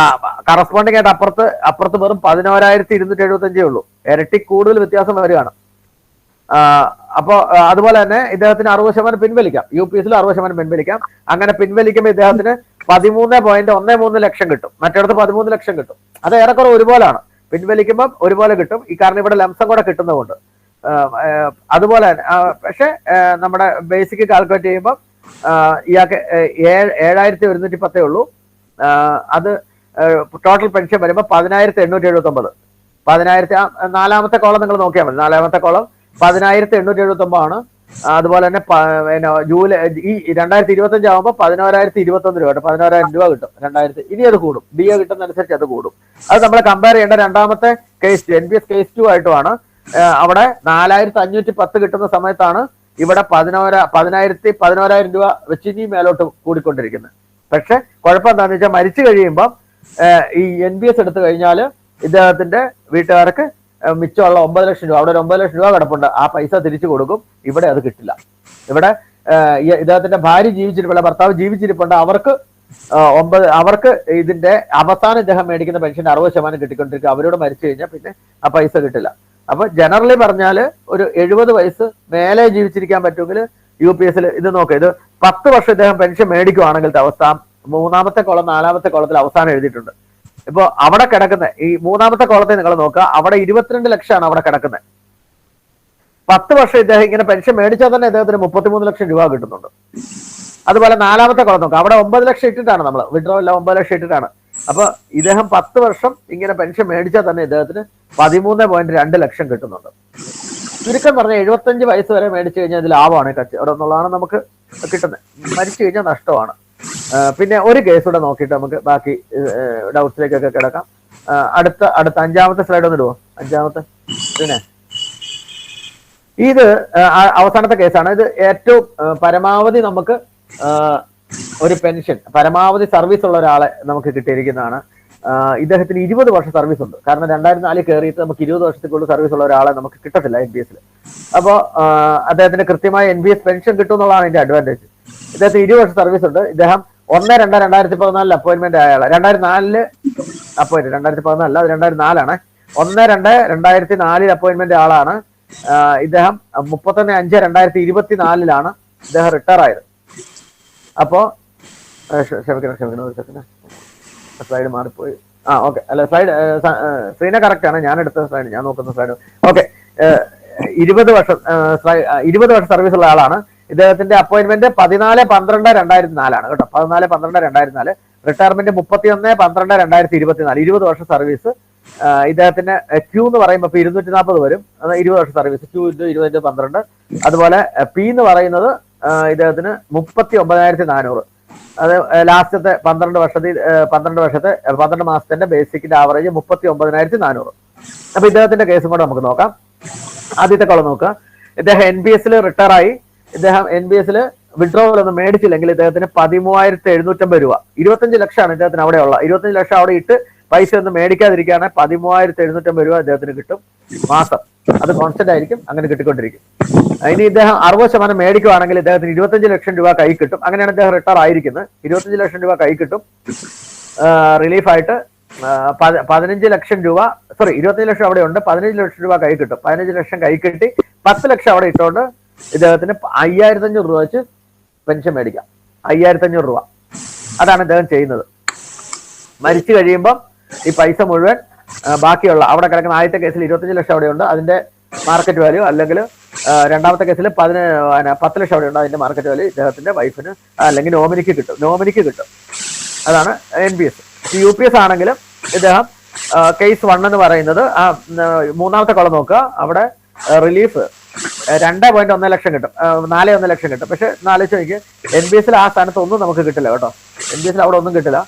Speaker 1: കറസ്പോണ്ടിങ് ആയിട്ട് അപ്പുറത്ത് വെറും 11,275 ഉള്ളൂ. ഇരട്ടി കൂടുതൽ വ്യത്യാസം വരികയാണ്. അപ്പോ അതുപോലെ തന്നെ ഇദ്ദേഹത്തിന് 60% പിൻവലിക്കാം. UPSൽ 60% പിൻവലിക്കാം. അങ്ങനെ പിൻവലിക്കുമ്പോൾ ഇദ്ദേഹത്തിന് 13.13 ലക്ഷം കിട്ടും. മറ്റിടത്ത് 13 ലക്ഷം കിട്ടും. അത് ഏറെക്കുറെ ഒരുപോലാണ്. പിൻവലിക്കുമ്പോൾ ഒരുപോലെ കിട്ടും. ഈ കാരണം ഇവിടെ ലംസം കൂടെ കിട്ടുന്നതുകൊണ്ട്. അതുപോലെ തന്നെ പക്ഷെ നമ്മുടെ ബേസിക് കാൽക്കുലേറ്റ് ചെയ്യുമ്പോൾ ഇയാൾക്ക് 7,110 ഉള്ളൂ. അത് ടോട്ടൽ പെൻഷൻ വരുമ്പോൾ 10,879. നാലാമത്തെ കോളം നിങ്ങൾ നോക്കിയാൽ മതി. നാലാമത്തെ കോളം 10,879 ആണ്. അതുപോലെ തന്നെ പിന്നെ ജൂലൈ ഈ 2025 ആകുമ്പോൾ 11,021 രൂപ കേട്ടോ. 11,000 രൂപ കിട്ടും. ഇനി അത് കൂടും. DA കിട്ടുന്നതനുസരിച്ച് അത് കൂടും. അത് നമ്മൾ കമ്പയർ ചെയ്യേണ്ട രണ്ടാമത്തെ കേസ് NPS കേസ് 2 ആയിട്ടുമാണ്. അവിടെ 4,510 കിട്ടുന്ന സമയത്താണ് ഇവിടെ 11,000 രൂപ വെച്ച് ഇനി മേലോട്ട് കൂടിക്കൊണ്ടിരിക്കുന്നത്. പക്ഷെ കുഴപ്പം എന്താണെന്ന് വെച്ചാൽ മരിച്ചു കഴിയുമ്പം ഈ NPS എടുത്തു കഴിഞ്ഞാൽ ഇദ്ദേഹത്തിന്റെ വീട്ടുകാർക്ക് മിച്ചമുള്ള 9 ലക്ഷം രൂപ, അവിടെ ഒരു 9 ലക്ഷം രൂപ കിടപ്പുണ്ട്, ആ പൈസ തിരിച്ചു കൊടുക്കും. ഇവിടെ അത് കിട്ടില്ല. ഇവിടെ ഇദ്ദേഹത്തിന്റെ ഭാര്യ ജീവിച്ചിരിപ്പുള്ള, ഭർത്താവ് ജീവിച്ചിരിപ്പുണ്ട്, അവർക്ക് ഇതിന്റെ അവസാനം ഇദ്ദേഹം മേടിക്കുന്ന പെൻഷൻ 60% കിട്ടിക്കൊണ്ടിരിക്കും. അവരോട് മരിച്ചു കഴിഞ്ഞാൽ പിന്നെ ആ പൈസ കിട്ടില്ല. അപ്പൊ ജനറലി പറഞ്ഞാല് ഒരു 70 വയസ്സ് മേലെ ജീവിച്ചിരിക്കാൻ പറ്റുമെങ്കിൽ UPS ഇത് നോക്കുക. ഇത് 10 വർഷം ഇദ്ദേഹം പെൻഷൻ മേടിക്കുവാണെങ്കിലത്തെ അവസ്ഥ മൂന്നാമത്തെ കോളം നാലാമത്തെ കോളത്തിൽ അവസാനം എഴുതിയിട്ടുണ്ട്. ഇപ്പൊ അവിടെ കിടക്കുന്ന ഈ മൂന്നാമത്തെ കോളത്തിൽ നിങ്ങൾ നോക്കുക, അവിടെ 22 ലക്ഷമാണ് അവിടെ കിടക്കുന്നത്. 10 വർഷം ഇദ്ദേഹം ഇങ്ങനെ പെൻഷൻ മേടിച്ചാൽ തന്നെ ഇദ്ദേഹത്തിന് 33 ലക്ഷം രൂപ കിട്ടുന്നുണ്ട്. അതുപോലെ നാലാമത്തെ കോളം നോക്കുക, അവിടെ 9 ലക്ഷം ഇട്ടിട്ടാണ് നമ്മൾ വിഡ്രോ എല്ലാം 9 ലക്ഷം ഇട്ടിട്ടാണ്. അപ്പൊ ഇദ്ദേഹം 10 വർഷം ഇങ്ങനെ പെൻഷൻ മേടിച്ചാൽ തന്നെ ഇദ്ദേഹത്തിന് 13.2 ലക്ഷം കിട്ടുന്നുണ്ട്. ചുരുക്കം പറഞ്ഞാൽ 75 വയസ്സ് വരെ മേടിച്ചു കഴിഞ്ഞാൽ ഇത് ലാഭമാണ് കച്ചവടം എന്നുള്ളതാണ് നമുക്ക് കിട്ടുന്നത്. മരിച്ചു കഴിഞ്ഞാൽ നഷ്ടമാണ്. പിന്നെ ഒരു കേസ് കൂടെ നോക്കിയിട്ട് നമുക്ക് ബാക്കി ഡൗട്ട്സിലേക്കൊക്കെ കിടക്കാം. അടുത്ത 5-ാമത്തെ സ്ലൈഡ് ഒന്ന് ഇടുവോ? 5-ാമത്തെ. പിന്നെ ഇത് അവസാനത്തെ കേസാണ്. ഇത് ഏറ്റവും പരമാവധി നമുക്ക് ഒരു പെൻഷൻ പരമാവധി സർവീസ് ഉള്ള ഒരാളെ നമുക്ക് കിട്ടിയിരിക്കുന്നതാണ്. ഇദ്ദേഹത്തിന് 20 വർഷം സർവീസ് ഉണ്ട്. കാരണം 2004 കയറിയിട്ട് നമുക്ക് 20 വർഷത്തേക്കുള്ള സർവീസ് ഉള്ള ഒരാളെ നമുക്ക് കിട്ടത്തില്ല NPS. അപ്പോൾ അദ്ദേഹത്തിന് കൃത്യമായ NPS പെൻഷൻ കിട്ടും എന്നുള്ളതാണ് ഇതിന്റെ അഡ്വാൻറ്റേജ്. ഇദ്ദേഹത്തിന് 20 വർഷം സർവീസ് ഉണ്ട്. ഇദ്ദേഹം 1/2/2014 അപ്പോയിന്റ്മെന്റ് ആയ ആളാണ്. 2004 അപ്പോയിന്റ്, 2014 അത് 2004 1/2/2004 അപ്പോയിന്റ്മെന്റ് ആളാണ്. ഇദ്ദേഹം 31/5/2024 ഇദ്ദേഹം റിട്ടയർ ആയത്. അപ്പോ ക്ഷമിക്കണം ഒരു സെക്കൻഡ്, സ്ലൈഡ് മാറിപ്പോയി. ഓക്കെ, അല്ല സ്ലൈഡ് സ്ക്രീനെ കറക്റ്റ് ആണ്. ഞാൻ എടുത്ത സ്ലൈഡ്, ഞാൻ നോക്കുന്ന സ്ലൈഡ്. ഓക്കെ, 20 വർഷം സർവീസ് ഉള്ള ആളാണ്. ഇദ്ദേഹത്തിന്റെ അപ്പോയിന്റ്മെന്റ് 14/12/2004 കേട്ടോ. 14/12/2004. റിട്ടയർമെന്റ് 31/12/2024. 20 വർഷം സർവീസ്. ഇദ്ദേഹത്തിന് Q എന്ന് പറയുമ്പോൾ 240 വരും. അത് 20 വർഷം സർവീസ്. Q × 20/12. അതുപോലെ P എന്ന് പറയുന്നത് ഇദ്ദേഹത്തിന് 39,400. അത് ലാസ്റ്റത്തെ 12 മാസത്തിന്റെ ബേസിക്കിന്റെ ആവറേജ് 39,400. അപ്പൊ ഇദ്ദേഹത്തിന്റെ കേസും കൂടെ നമുക്ക് നോക്കാം. ആദ്യത്തെ കോളം നോക്കുക. ഇദ്ദേഹം NPS റിട്ടയർ ആയി. ഇദ്ദേഹം NPS വിഡ്രോവൽ ഒന്നും മേടിച്ചില്ലെങ്കിൽ ഇദ്ദേഹത്തിന് 13,750 രൂപ. 25 ലക്ഷമാണ് ഇദ്ദേഹത്തിന് അവിടെയുള്ള. 25 ലക്ഷം അവിടെ ഇട്ട് പൈസ ഒന്നും മേടിക്കാതിരിക്കുകയാണ് 13,750 രൂപ ഇദ്ദേഹത്തിന് കിട്ടും മാസം. അത് കോൺസ്റ്റന്റ് ആയിരിക്കും, അങ്ങനെ കിട്ടിക്കൊണ്ടിരിക്കും. ഇനി ഇദ്ദേഹം 60% മേടിക്കുവാണെങ്കിൽ ഇദ്ദേഹത്തിന് 25 ലക്ഷം രൂപ കൈ കിട്ടും. അങ്ങനെയാണ് ഇദ്ദേഹം റിട്ടയർ ആയിരിക്കുന്നത്. 25 ലക്ഷം രൂപ കൈ കിട്ടും റിലീഫായിട്ട്. 15 ലക്ഷം രൂപ 25 ലക്ഷം അവിടെ ഉണ്ട്. 15 ലക്ഷം രൂപ കൈ കിട്ടും. 15 ലക്ഷം കൈ കിട്ടി 10 ലക്ഷം അവിടെ ഇട്ടുകൊണ്ട് ഇദ്ദേഹത്തിന് 5,500 രൂപ വെച്ച് പെൻഷൻ മേടിക്കാം. 5,500 രൂപ. അതാണ് ഇദ്ദേഹം ചെയ്യുന്നത്. മരിച്ചു കഴിയുമ്പം ഈ പൈസ മുഴുവൻ ബാക്കിയുള്ള അവിടെ കിടക്കുന്ന ആദ്യത്തെ കേസിൽ 25 ലക്ഷം അവിടെ ഉണ്ട്, അതിന്റെ മാർക്കറ്റ് വാല്യൂ. അല്ലെങ്കിൽ രണ്ടാമത്തെ കേസിൽ 10 ലക്ഷം അവിടെ ഉണ്ട്, അതിന്റെ മാർക്കറ്റ് വാല്യൂ ഇദ്ദേഹത്തിന്റെ വൈഫിന് അല്ലെങ്കിൽ നോമിനിക്ക് കിട്ടും. അതാണ് NPS. UPS ആണെങ്കിലും ഇദ്ദേഹം കേസ് 1 എന്ന് പറയുന്നത് മൂന്നാമത്തെ കോളം നോക്കുക. അവിടെ റിലീഫ് 2.1 ലക്ഷം കിട്ടും. 4.1 ലക്ഷം കിട്ടും. പക്ഷെ ആലോചിച്ച് നോക്കി, NPS ആ സ്ഥാനത്ത് ഒന്നും നമുക്ക് കിട്ടില്ല കേട്ടോ. NPS അവിടെ ഒന്നും കിട്ടില്ല.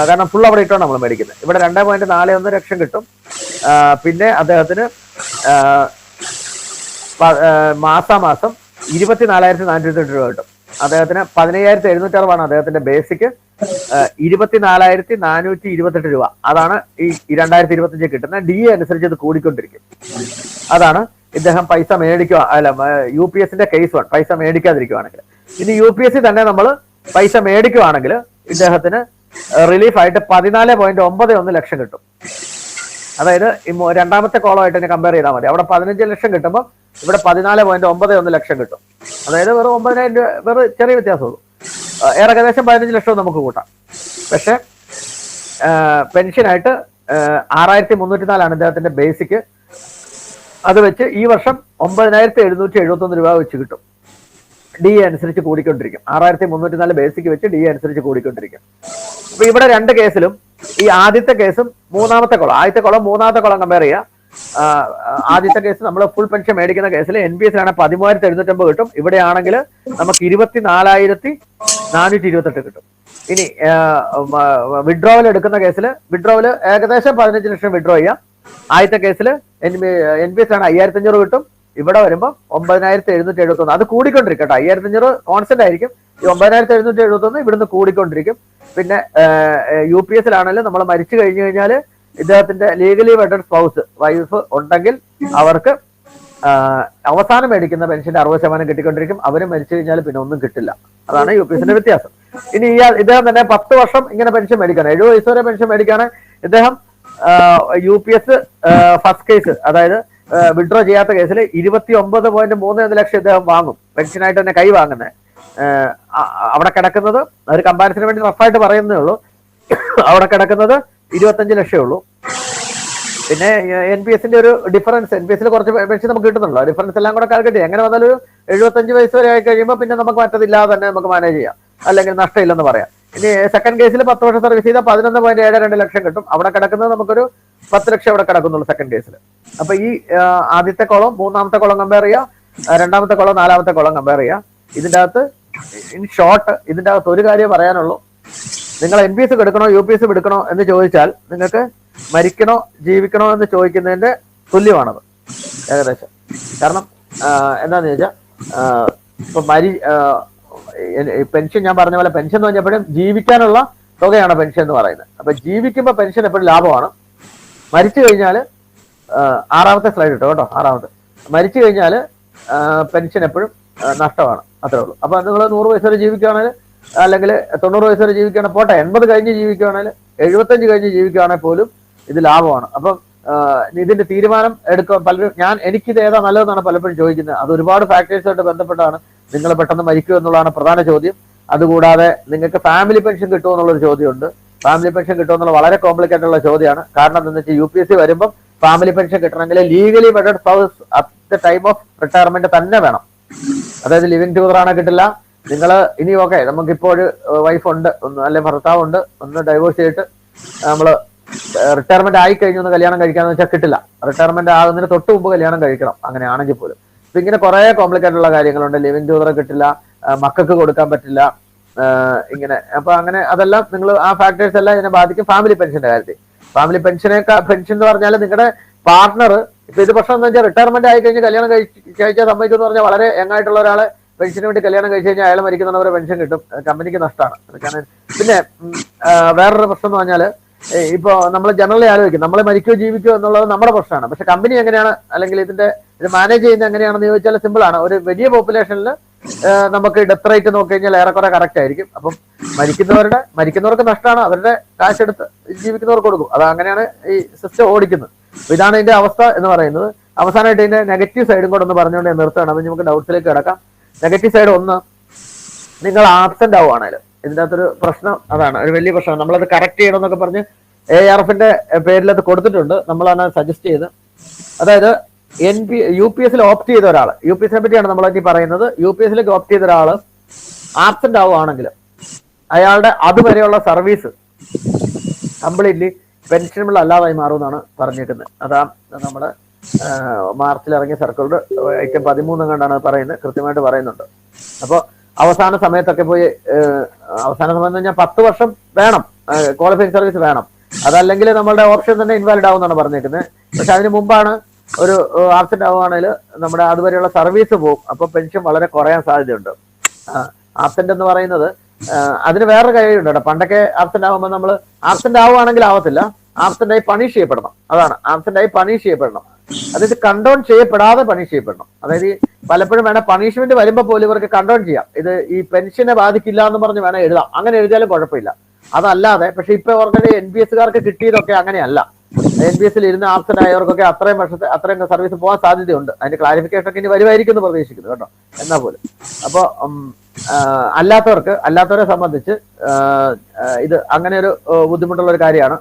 Speaker 1: കാരണം ഫുൾ അവിടെ ഇട്ടാണ് നമ്മൾ മേടിക്കുന്നത്. ഇവിടെ 2.41 ലക്ഷം കിട്ടും. പിന്നെ അദ്ദേഹത്തിന് മാസാമാസം 24,408 രൂപ കിട്ടും. അദ്ദേഹത്തിന് 15,760 അദ്ദേഹത്തിന്റെ ബേസിക്. 24,428 രൂപ അതാണ് ഈ 2025 കിട്ടുന്ന. DA അനുസരിച്ച് ഇത് കൂടിക്കൊണ്ടിരിക്കും. അതാണ് ഇദ്ദേഹം പൈസ മേടിക്കുക, അല്ല UPS കേസ് 1 പൈസ മേടിക്കാതിരിക്കുവാണെങ്കിൽ. ഇനി UPS തന്നെ നമ്മൾ പൈസ മേടിക്കുവാണെങ്കിൽ ഇദ്ദേഹത്തിന് റിലീഫായിട്ട് 14.91 ലക്ഷം കിട്ടും. അതായത് രണ്ടാമത്തെ കോളമായിട്ട് തന്നെ കമ്പയർ ചെയ്താൽ മതി. അവിടെ 15 ലക്ഷം കിട്ടുമ്പോൾ ഇവിടെ 14.91 ലക്ഷം കിട്ടും. അതായത് വെറും 9,000 രൂപ, വെറും ചെറിയ വ്യത്യാസമുള്ളൂ. ഏകദേശം 15 ലക്ഷവും നമുക്ക് കൂട്ടാം. പക്ഷെ പെൻഷനായിട്ട് 6,304 ഇദ്ദേഹത്തിന്റെ ബേസിക്. അത് വെച്ച് ഈ വർഷം 9,771 രൂപ വെച്ച് കിട്ടും. DA അനുസരിച്ച് കൂടിക്കൊണ്ടിരിക്കും. 6,304 ബേസിക് വെച്ച് DA അനുസരിച്ച് കൂടിക്കൊണ്ടിരിക്കും. അപ്പൊ ഇവിടെ രണ്ട് കേസിലും ഈ ആദ്യത്തെ കേസും മൂന്നാമത്തെ കോളം, ആദ്യത്തെ കോളം മൂന്നാമത്തെ കോളം കമ്പയർ ചെയ്യുക. ആദ്യത്തെ കേസ് നമ്മൾ ഫുൾ പെൻഷൻ മേടിക്കുന്ന കേസിൽ NPS ആണ് 13,750 കിട്ടും. ഇവിടെയാണെങ്കിൽ നമുക്ക് 24,428 കിട്ടും. ഇനി വിഡ്രോവൽ എടുക്കുന്ന കേസിൽ വിഡ്രോവൽ ഏകദേശം 15 ലക്ഷം വിഡ്രോ ചെയ്യാം. ആദ്യത്തെ കേസിൽ NPS ആണ് 5,500 കിട്ടും. ഇവിടെ വരുമ്പോൾ 9,771. അത് കൂടിക്കൊണ്ടിരിക്കും കേട്ടോ. 5,500 കോൺസ്റ്റന്റ് ആയിരിക്കും. ഈ 9,771 ഇവിടുന്ന് കൂടിക്കൊണ്ടിരിക്കും. പിന്നെ UPS നമ്മൾ മരിച്ചു കഴിഞ്ഞു കഴിഞ്ഞാൽ ഇദ്ദേഹത്തിന്റെ ലീഗലി വെഡഡ് സ്പൗസ് വൈഫ് ഉണ്ടെങ്കിൽ അവർക്ക് അവസാനം മേടിക്കുന്ന പെൻഷന്റെ 60% കിട്ടിക്കൊണ്ടിരിക്കും. അവര് മരിച്ചു കഴിഞ്ഞാൽ പിന്നെ ഒന്നും കിട്ടില്ല. അതാണ് UPSന്റെ വ്യത്യാസം. ഇനി ഇദ്ദേഹം തന്നെ 10 വർഷം ഇങ്ങനെ പെൻഷൻ മേടിക്കണം. 70 വയസ്സ് വരെ പെൻഷൻ മേടിക്കാണ് ഇദ്ദേഹം. UPS ഫസ്റ്റ് കേസ്, അതായത് വിഡ്രോ ചെയ്യാത്ത കേസിൽ 29.31 ലക്ഷം ഇദ്ദേഹം വാങ്ങും. പെൻഷനായിട്ട് തന്നെ കൈ വാങ്ങുന്നത്. അവിടെ കിടക്കുന്നത് ഒരു കമ്പാരിസന് വേണ്ടി റഫായിട്ട് പറയുന്നേ ഉള്ളൂ. അവിടെ കിടക്കുന്നത് 25 ലക്ഷമേ ഉള്ളൂ. പിന്നെ NPSന്റെ ഒരു ഡിഫറൻസ്, NPSൽ കുറച്ച് പെൻഷൻ നമുക്ക് കിട്ടുന്നുള്ളൂ. ഡിഫറൻസ് എല്ലാം കൂടെ കാൽക്കുലേറ്റ് ചെയ്യാം. എങ്ങനെ വന്നാലും ഒരു 75 വയസ്സ് വരെ ആയി കഴിയുമ്പോൾ പിന്നെ നമുക്ക് മറ്റതില്ലാതെ തന്നെ നമുക്ക് മാനേജ് ചെയ്യാം, അല്ലെങ്കിൽ നഷ്ടമില്ലെന്ന് പറയാം. ഇനി സെക്കൻഡ് കേസിൽ 10 വർഷം സർവീസ് ചെയ്താൽ 11.72 ലക്ഷം കിട്ടും. അവിടെ കിടക്കുന്നത് നമുക്കൊരു 10 ലക്ഷം അവിടെ കിടക്കുന്നുള്ളൂ സെക്കൻഡ് കേസിൽ. അപ്പൊ ഈ ആദ്യത്തെ കോളം മൂന്നാമത്തെ കോളം കമ്പയർ ചെയ്യാം, രണ്ടാമത്തെ കോളം നാലാമത്തെ കോളം കമ്പയർ ചെയ്യാം. ഇതിന്റെ അകത്ത് ഇൻ ഷോർട്ട് ഇതിന്റെ അകത്ത് ഒരു കാര്യം പറയാനുള്ളൂ. നിങ്ങൾ NPS എടുക്കണോ UPS എടുക്കണോ എന്ന് ചോദിച്ചാൽ നിങ്ങൾക്ക് മരിക്കണോ ജീവിക്കണോ എന്ന് ചോദിക്കുന്നതിന്റെ തുല്യമാണത് ഏകദേശം. കാരണം എന്താന്ന് ചോദിച്ചാൽ ഇപ്പൊ പെൻഷൻ ഞാൻ പറഞ്ഞ പോലെ പെൻഷൻ എന്ന് പറഞ്ഞപ്പോഴും ജീവിക്കാനുള്ള തുകയാണ് പെൻഷൻ എന്ന് പറയുന്നത്. അപ്പൊ ജീവിക്കുമ്പോൾ പെൻഷൻ എപ്പോഴും ലാഭമാണ്. മരിച്ചു കഴിഞ്ഞാൽ 6ാമത്തെ സ്ലൈഡ് ഇട്ടോ കേട്ടോ. 6ാമത്തെ മരിച്ചു കഴിഞ്ഞാൽ പെൻഷൻ എപ്പോഴും നഷ്ടമാണ്. അത്രേ ഉള്ളൂ. അപ്പൊ നിങ്ങൾ 100 വയസ്സ് വരെ ജീവിക്കുകയാണെങ്കിൽ, അല്ലെങ്കിൽ 90 വയസ്സ് വരെ ജീവിക്കുകയാണെങ്കിൽ പോട്ടെ, 80 കഴിഞ്ഞ് ജീവിക്കുകയാണെങ്കിൽ, 75 കഴിഞ്ഞ് ജീവിക്കുകയാണെങ്കിൽ പോലും ഇത് ലാഭമാണ്. അപ്പം ഇതിന്റെ തീരുമാനം എടുക്കുക പലരും എനിക്കിത് ഏതാ നല്ലതെന്നാണ് പലപ്പോഴും ചോദിക്കുന്നത്. അത് ഒരുപാട് ഫാക്ടേഴ്സായിട്ട് ബന്ധപ്പെട്ടാണ്. നിങ്ങൾ പെട്ടെന്ന് മരിക്കുക എന്നുള്ളതാണ് പ്രധാന ചോദ്യം. അതുകൂടാതെ നിങ്ങൾക്ക് ഫാമിലി പെൻഷൻ കിട്ടുമോ എന്നുള്ളൊരു ചോദ്യമുണ്ട്. ഫാമിലി പെൻഷൻ കിട്ടുമെന്നുള്ള വളരെ കോംപ്ലിക്കേറ്റഡ് ഉള്ള ചോദ്യമാണ്. കാരണം എന്താണെന്ന് വെച്ചാൽ UPS വരുമ്പോൾ ഫാമിലി പെൻഷൻ കിട്ടണമെങ്കിൽ legally wedded spouse at the time of retirement തന്നെ വേണം. അതായത് ലിവിങ് ടുഗദറാണ് കിട്ടില്ല. നിങ്ങൾ ഇനി ഓക്കെ നമുക്കിപ്പോൾ ഒരു വൈഫ് ഉണ്ട്, അല്ലെങ്കിൽ ഭർത്താവ് ഉണ്ട്, ഒന്ന് ഡൈവോഴ്സ് ചെയ്തിട്ട് നമ്മള് റിട്ടയർമെന്റ് ആയി കഴിഞ്ഞു ഒന്ന് കല്യാണം കഴിക്കാന്ന് വെച്ചാൽ കിട്ടില്ല. റിട്ടയർമെന്റ് ആകുന്നതിന് തൊട്ട് മുമ്പ് കല്യാണം കഴിക്കണം, അങ്ങനെയാണെങ്കിൽ പോലും. അപ്പൊ ഇങ്ങനെ കുറെ കോംപ്ലിക്കേറ്റഡ് ഉള്ള കാര്യങ്ങളുണ്ട്. ലിവിങ് ടുഗദർ കിട്ടില്ല, മക്കൾക്ക് കൊടുക്കാൻ പറ്റില്ല, ഇങ്ങനെ. അപ്പൊ അങ്ങനെ അതെല്ലാം നിങ്ങൾ ആ ഫാക്ടേഴ്സ് എല്ലാം ഇതിനെ ബാധിക്കും. ഫാമിലി പെൻഷന്റെ കാര്യത്തിൽ ഫാമിലി പെൻഷൻ എന്ന് പറഞ്ഞാൽ നിങ്ങളുടെ പാർട്ട്ണർ ഇപ്പൊ ഇത് പ്രശ്നം എന്ന് വെച്ചാൽ റിട്ടയർമെന്റ് ആയി കഴിഞ്ഞ് കല്യാണം കഴിച്ചാൽ സംഭവിക്കുമെന്ന് പറഞ്ഞാൽ വളരെ യങ് ആയിട്ടുള്ള ഒരാളെ പെൻഷന് വേണ്ടി കല്യാണം കഴിച്ചു കഴിഞ്ഞാൽ അയാൾ മരിക്കുന്നവരെ പെൻഷൻ കിട്ടും, കമ്പനിക്ക് നഷ്ടമാണ്. പിന്നെ വേറൊരു പ്രശ്നം എന്ന് പറഞ്ഞാൽ ഇപ്പൊ നമ്മൾ ജനറലി ആലോചിക്കും നമ്മൾ മരിക്കോ ജീവിക്കോ എന്നുള്ളത് നമ്മുടെ പ്രശ്നമാണ്. പക്ഷെ കമ്പനി എങ്ങനെയാണ് അല്ലെങ്കിൽ ഇത് മാനേജ് ചെയ്യുന്നത് എങ്ങനെയാണെന്ന് ചോദിച്ചാൽ സിമ്പിൾ ആണ്. ഒരു വലിയ പോപ്പുലേഷനിൽ നമുക്ക് ഡെത്ത് റേറ്റ് നോക്കി കഴിഞ്ഞാൽ ഏറെക്കുറെ കറക്റ്റ് ആയിരിക്കും. അപ്പം മരിക്കുന്നവർക്ക് നഷ്ടമാണ്, അവരുടെ കാശെടുത്ത് ജീവിക്കുന്നവർക്ക് കൊടുക്കും. അത് അങ്ങനെയാണ് ഈ സിസ്റ്റം ഓടിക്കുന്നത്. ഇതാണ് ഇതിന്റെ അവസ്ഥ എന്ന് പറയുന്നത്. അവസാനമായിട്ട് ഇതിന്റെ നെഗറ്റീവ് സൈഡും കൂടെ ഒന്ന് പറഞ്ഞുകൊണ്ട് നിർത്തുകയാണ്. അത് നമുക്ക് ഡൗട്ട്സിലേക്ക് കിടക്കാം. നെഗറ്റീവ് സൈഡ് ഒന്ന്, നിങ്ങൾ ആബ്സെന്റ് ആവുകയാണെങ്കിൽ ഇതിൻ്റെ അകത്തൊരു പ്രശ്നം അതാണ്, ഒരു വലിയ പ്രശ്നമാണ്. നമ്മളത് കറക്റ്റ് ചെയ്യണമെന്നൊക്കെ പറഞ്ഞ് ARFന്റെ പേരിൽ അത് കൊടുത്തിട്ടുണ്ട്. നമ്മളാണ് സജസ്റ്റ് ചെയ്ത്. അതായത് UPSൽ ഓപ്റ്റ് ചെയ്ത ഒരാൾ, UPSനെ പറ്റിയാണ് നമ്മളീ പറയുന്നത്. UPSലേക്ക് ഓപ്റ്റ് ചെയ്ത ഒരാൾ ആബ്സെന്റ് ആവുകയാണെങ്കിൽ അയാളുടെ അതുവരെയുള്ള സർവീസ് കംപ്ലീറ്റ്ലി പെൻഷനബിൾ അല്ലാതായി മാറുമെന്നാണ് പറഞ്ഞിരിക്കുന്നത്. അതാ നമ്മുടെ മാർച്ചിൽ ഇറങ്ങിയ സർക്കുലർ ഐറ്റം 13 കണ്ടാണ് പറയുന്നത്, കൃത്യമായിട്ട് പറയുന്നുണ്ട്. അപ്പോൾ അവസാന സമയത്തൊക്കെ പോയി അവസാന സമയം എന്ന് പറഞ്ഞാൽ 10 വർഷം വേണം, ക്വാളിഫൈങ് സർവീസ് വേണം. അതല്ലെങ്കിൽ നമ്മളുടെ ഓപ്ഷൻ തന്നെ ഇൻവാലിഡ് ആവുമെന്നാണ് പറഞ്ഞിരിക്കുന്നത്. പക്ഷെ അതിന് മുമ്പാണ് ഒരു ആബ്സെന്റ് ആവുകയാണെങ്കിൽ നമ്മുടെ അതുവരെയുള്ള സർവീസ് പോകും. അപ്പൊ പെൻഷൻ വളരെ കുറയാൻ സാധ്യതയുണ്ട്. ആബ്സെന്റ് എന്ന് പറയുന്നത് അതിന് വേറൊരു കാര്യമുണ്ട് കേട്ടോ. പണ്ടൊക്കെ ആബ്സെന്റ് ആകുമ്പോൾ നമ്മൾ ആബ്സെന്റ് ആവുകയാണെങ്കിൽ ആവത്തില്ല, ആബ്സെന്റ് ആയി പണിഷ് ചെയ്യപ്പെടണം. അതാണ് ആബ്സെന്റ് ആയി പണിഷ് ചെയ്യപ്പെടണം. അതായത് കണ്ടോൺ ചെയ്യപ്പെടാതെ പണിഷ് ചെയ്യപ്പെടണം. അതായത് പലപ്പോഴും വേണം പണിഷ്മെന്റ് വരുമ്പോൾ പോലും ഇവർക്ക് കണ്ടോൺ ചെയ്യാം. ഇത് ഈ പെൻഷനെ ബാധിക്കില്ല എന്ന് പറഞ്ഞ് വേണം എഴുതാം. അങ്ങനെ എഴുതിയാലും കുഴപ്പമില്ല. അതല്ലാതെ പക്ഷെ ഇപ്പൊ ഓൾറെഡി NPSകാർക്ക് കിട്ടിയതൊക്കെ അങ്ങനെയല്ല. NPSൽ ഇരുന്ന് ആബ്സെന്റ് ആയവർക്കൊക്കെ അത്രയും സർവീസ് പോകാൻ സാധ്യതയുണ്ട്. അതിന്റെ ക്ലാരിഫിക്കേഷൻ ഒക്കെ ഇനി വരുമായിരിക്കും എന്ന് പ്രതീക്ഷിക്കുന്നു കേട്ടോ. എന്നാ പോലും അപ്പൊ അല്ലാത്തവരെ സംബന്ധിച്ച് ഇത് അങ്ങനെ ഒരു ബുദ്ധിമുട്ടുള്ള ഒരു കാര്യമാണ്.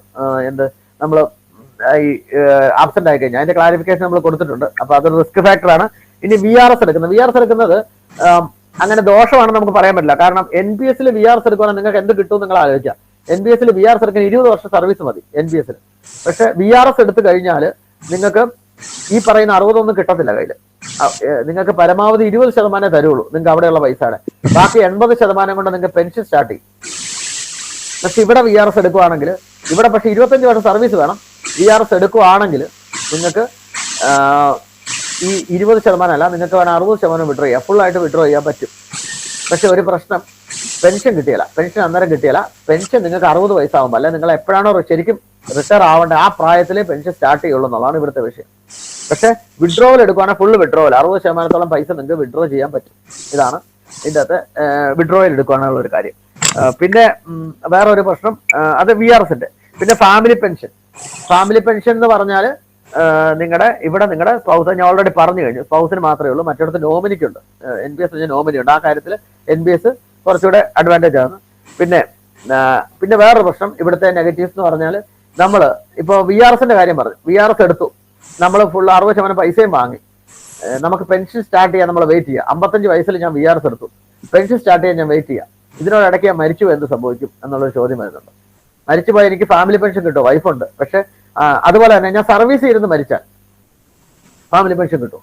Speaker 1: നമ്മൾ ഈ ആബ്സെന്റ് ആയി കഴിഞ്ഞാൽ അതിന്റെ ക്ലാരിഫിക്കേഷൻ നമ്മൾ കൊടുത്തിട്ടുണ്ട്. അപ്പൊ അതൊരു റിസ്ക് ഫാക്ടറാണ്. ഇനി VRS എടുക്കുന്നത് അങ്ങനെ ദോഷമാണെന്ന് നമുക്ക് പറയാൻ പറ്റില്ല. കാരണം NPSൽ VRS എടുക്കുകയാണെങ്കിൽ നിങ്ങൾക്ക് എന്ത് കിട്ടും നിങ്ങൾ ആലോചിക്കാം. NPSൽ VRS എടുക്കാൻ 20 വർഷം സർവീസ് മതി NPSൽ. പക്ഷെ VRS എടുത്തു കഴിഞ്ഞാൽ നിങ്ങൾക്ക് ഈ പറയുന്ന 60 കിട്ടത്തില്ല കയ്യിൽ. നിങ്ങൾക്ക് പരമാവധി 20% തരുള്ളൂ നിങ്ങൾക്ക് അവിടെയുള്ള പൈസയുടെ. ബാക്കി 80% കൊണ്ട് നിങ്ങൾക്ക് പെൻഷൻ സ്റ്റാർട്ട് ചെയ്യും. പക്ഷെ ഇവിടെ VRS എടുക്കുവാണെങ്കിൽ, ഇവിടെ പക്ഷെ 25 വർഷം സർവീസ് വേണം. VRS എടുക്കുവാണെങ്കിൽ നിങ്ങൾക്ക് ഈ 20% അല്ല, നിങ്ങൾക്ക് വേണം 60% വിഡ്രോ ചെയ്യാം, ഫുള്ളായിട്ട് വിഡ്രോ ചെയ്യാൻ പറ്റും. പക്ഷെ ഒരു പ്രശ്നം, പെൻഷൻ കിട്ടിയല്ല. പെൻഷൻ അന്നേരം കിട്ടിയല്ല. പെൻഷൻ നിങ്ങൾക്ക് 60 വയസ്സാകുമ്പോൾ, അല്ലെ നിങ്ങൾ എപ്പോഴാണോ ശരിക്കും റിട്ടയർ ആവേണ്ട ആ പ്രായത്തിലേ പെൻഷൻ സ്റ്റാർട്ട് ചെയ്യുള്ളൂ എന്നുള്ളതാണ് ഇവിടുത്തെ വിഷയം. പക്ഷെ വിഡ്രോവൽ എടുക്കുവാണെങ്കിൽ ഫുള്ള് വിഡ്രോവൽ 60% പൈസ നിങ്ങൾക്ക് വിഡ്രോ ചെയ്യാൻ പറ്റും. ഇതാണ് ഇതിൻ്റെ അകത്ത് വിഡ്രോയിൽ എടുക്കുവാനുള്ള ഒരു കാര്യം. പിന്നെ വേറെ ഒരു പ്രശ്നം, അത് VRSന്റെ. പിന്നെ ഫാമിലി പെൻഷൻ. ഫാമിലി പെൻഷൻ എന്ന് പറഞ്ഞാൽ നിങ്ങളുടെ സ്പൗസ്, ഞാൻ ഓൾറെഡി പറഞ്ഞു കഴിഞ്ഞു, സ്പൗസിന് മാത്രമേ ഉള്ളൂ. മറ്റിടത്ത് നോമിനിക്കുണ്ട്, NPS നോമിനി ഉണ്ട്. ആ കാര്യത്തിൽ NPS കുറച്ചുകൂടെ അഡ്വാൻറ്റേജ് ആണ്. പിന്നെ വേറൊരു പ്രശ്നം, ഇവിടുത്തെ നെഗറ്റീവ്സ് എന്ന് പറഞ്ഞാൽ, നമ്മൾ ഇപ്പോൾ VRSന്റെ കാര്യം പറഞ്ഞു, VRS എടുത്തു, നമ്മൾ ഫുൾ 60% പൈസയും വാങ്ങി, നമുക്ക് പെൻഷൻ സ്റ്റാർട്ട് ചെയ്യാൻ നമ്മൾ വെയിറ്റ് ചെയ്യുക. 55 വയസ്സിൽ ഞാൻ VRS എടുത്തു, പെൻഷൻ സ്റ്റാർട്ട് ചെയ്യാൻ ഞാൻ വെയിറ്റ് ചെയ്യാം. ഇതിനോടിടയ്ക്ക് ഞാൻ മരിച്ചു എന്ത് സംഭവിക്കും എന്നുള്ളൊരു ചോദ്യം വരുന്നുണ്ട്. മരിച്ചുപോയി എനിക്ക് ഫാമിലി പെൻഷൻ കിട്ടും, വൈഫുണ്ട്. പക്ഷെ അതുപോലെ തന്നെ ഞാൻ സർവീസ് ചെയ്തിരുന്ന് മരിച്ചാൽ ഫാമിലി പെൻഷൻ കിട്ടും?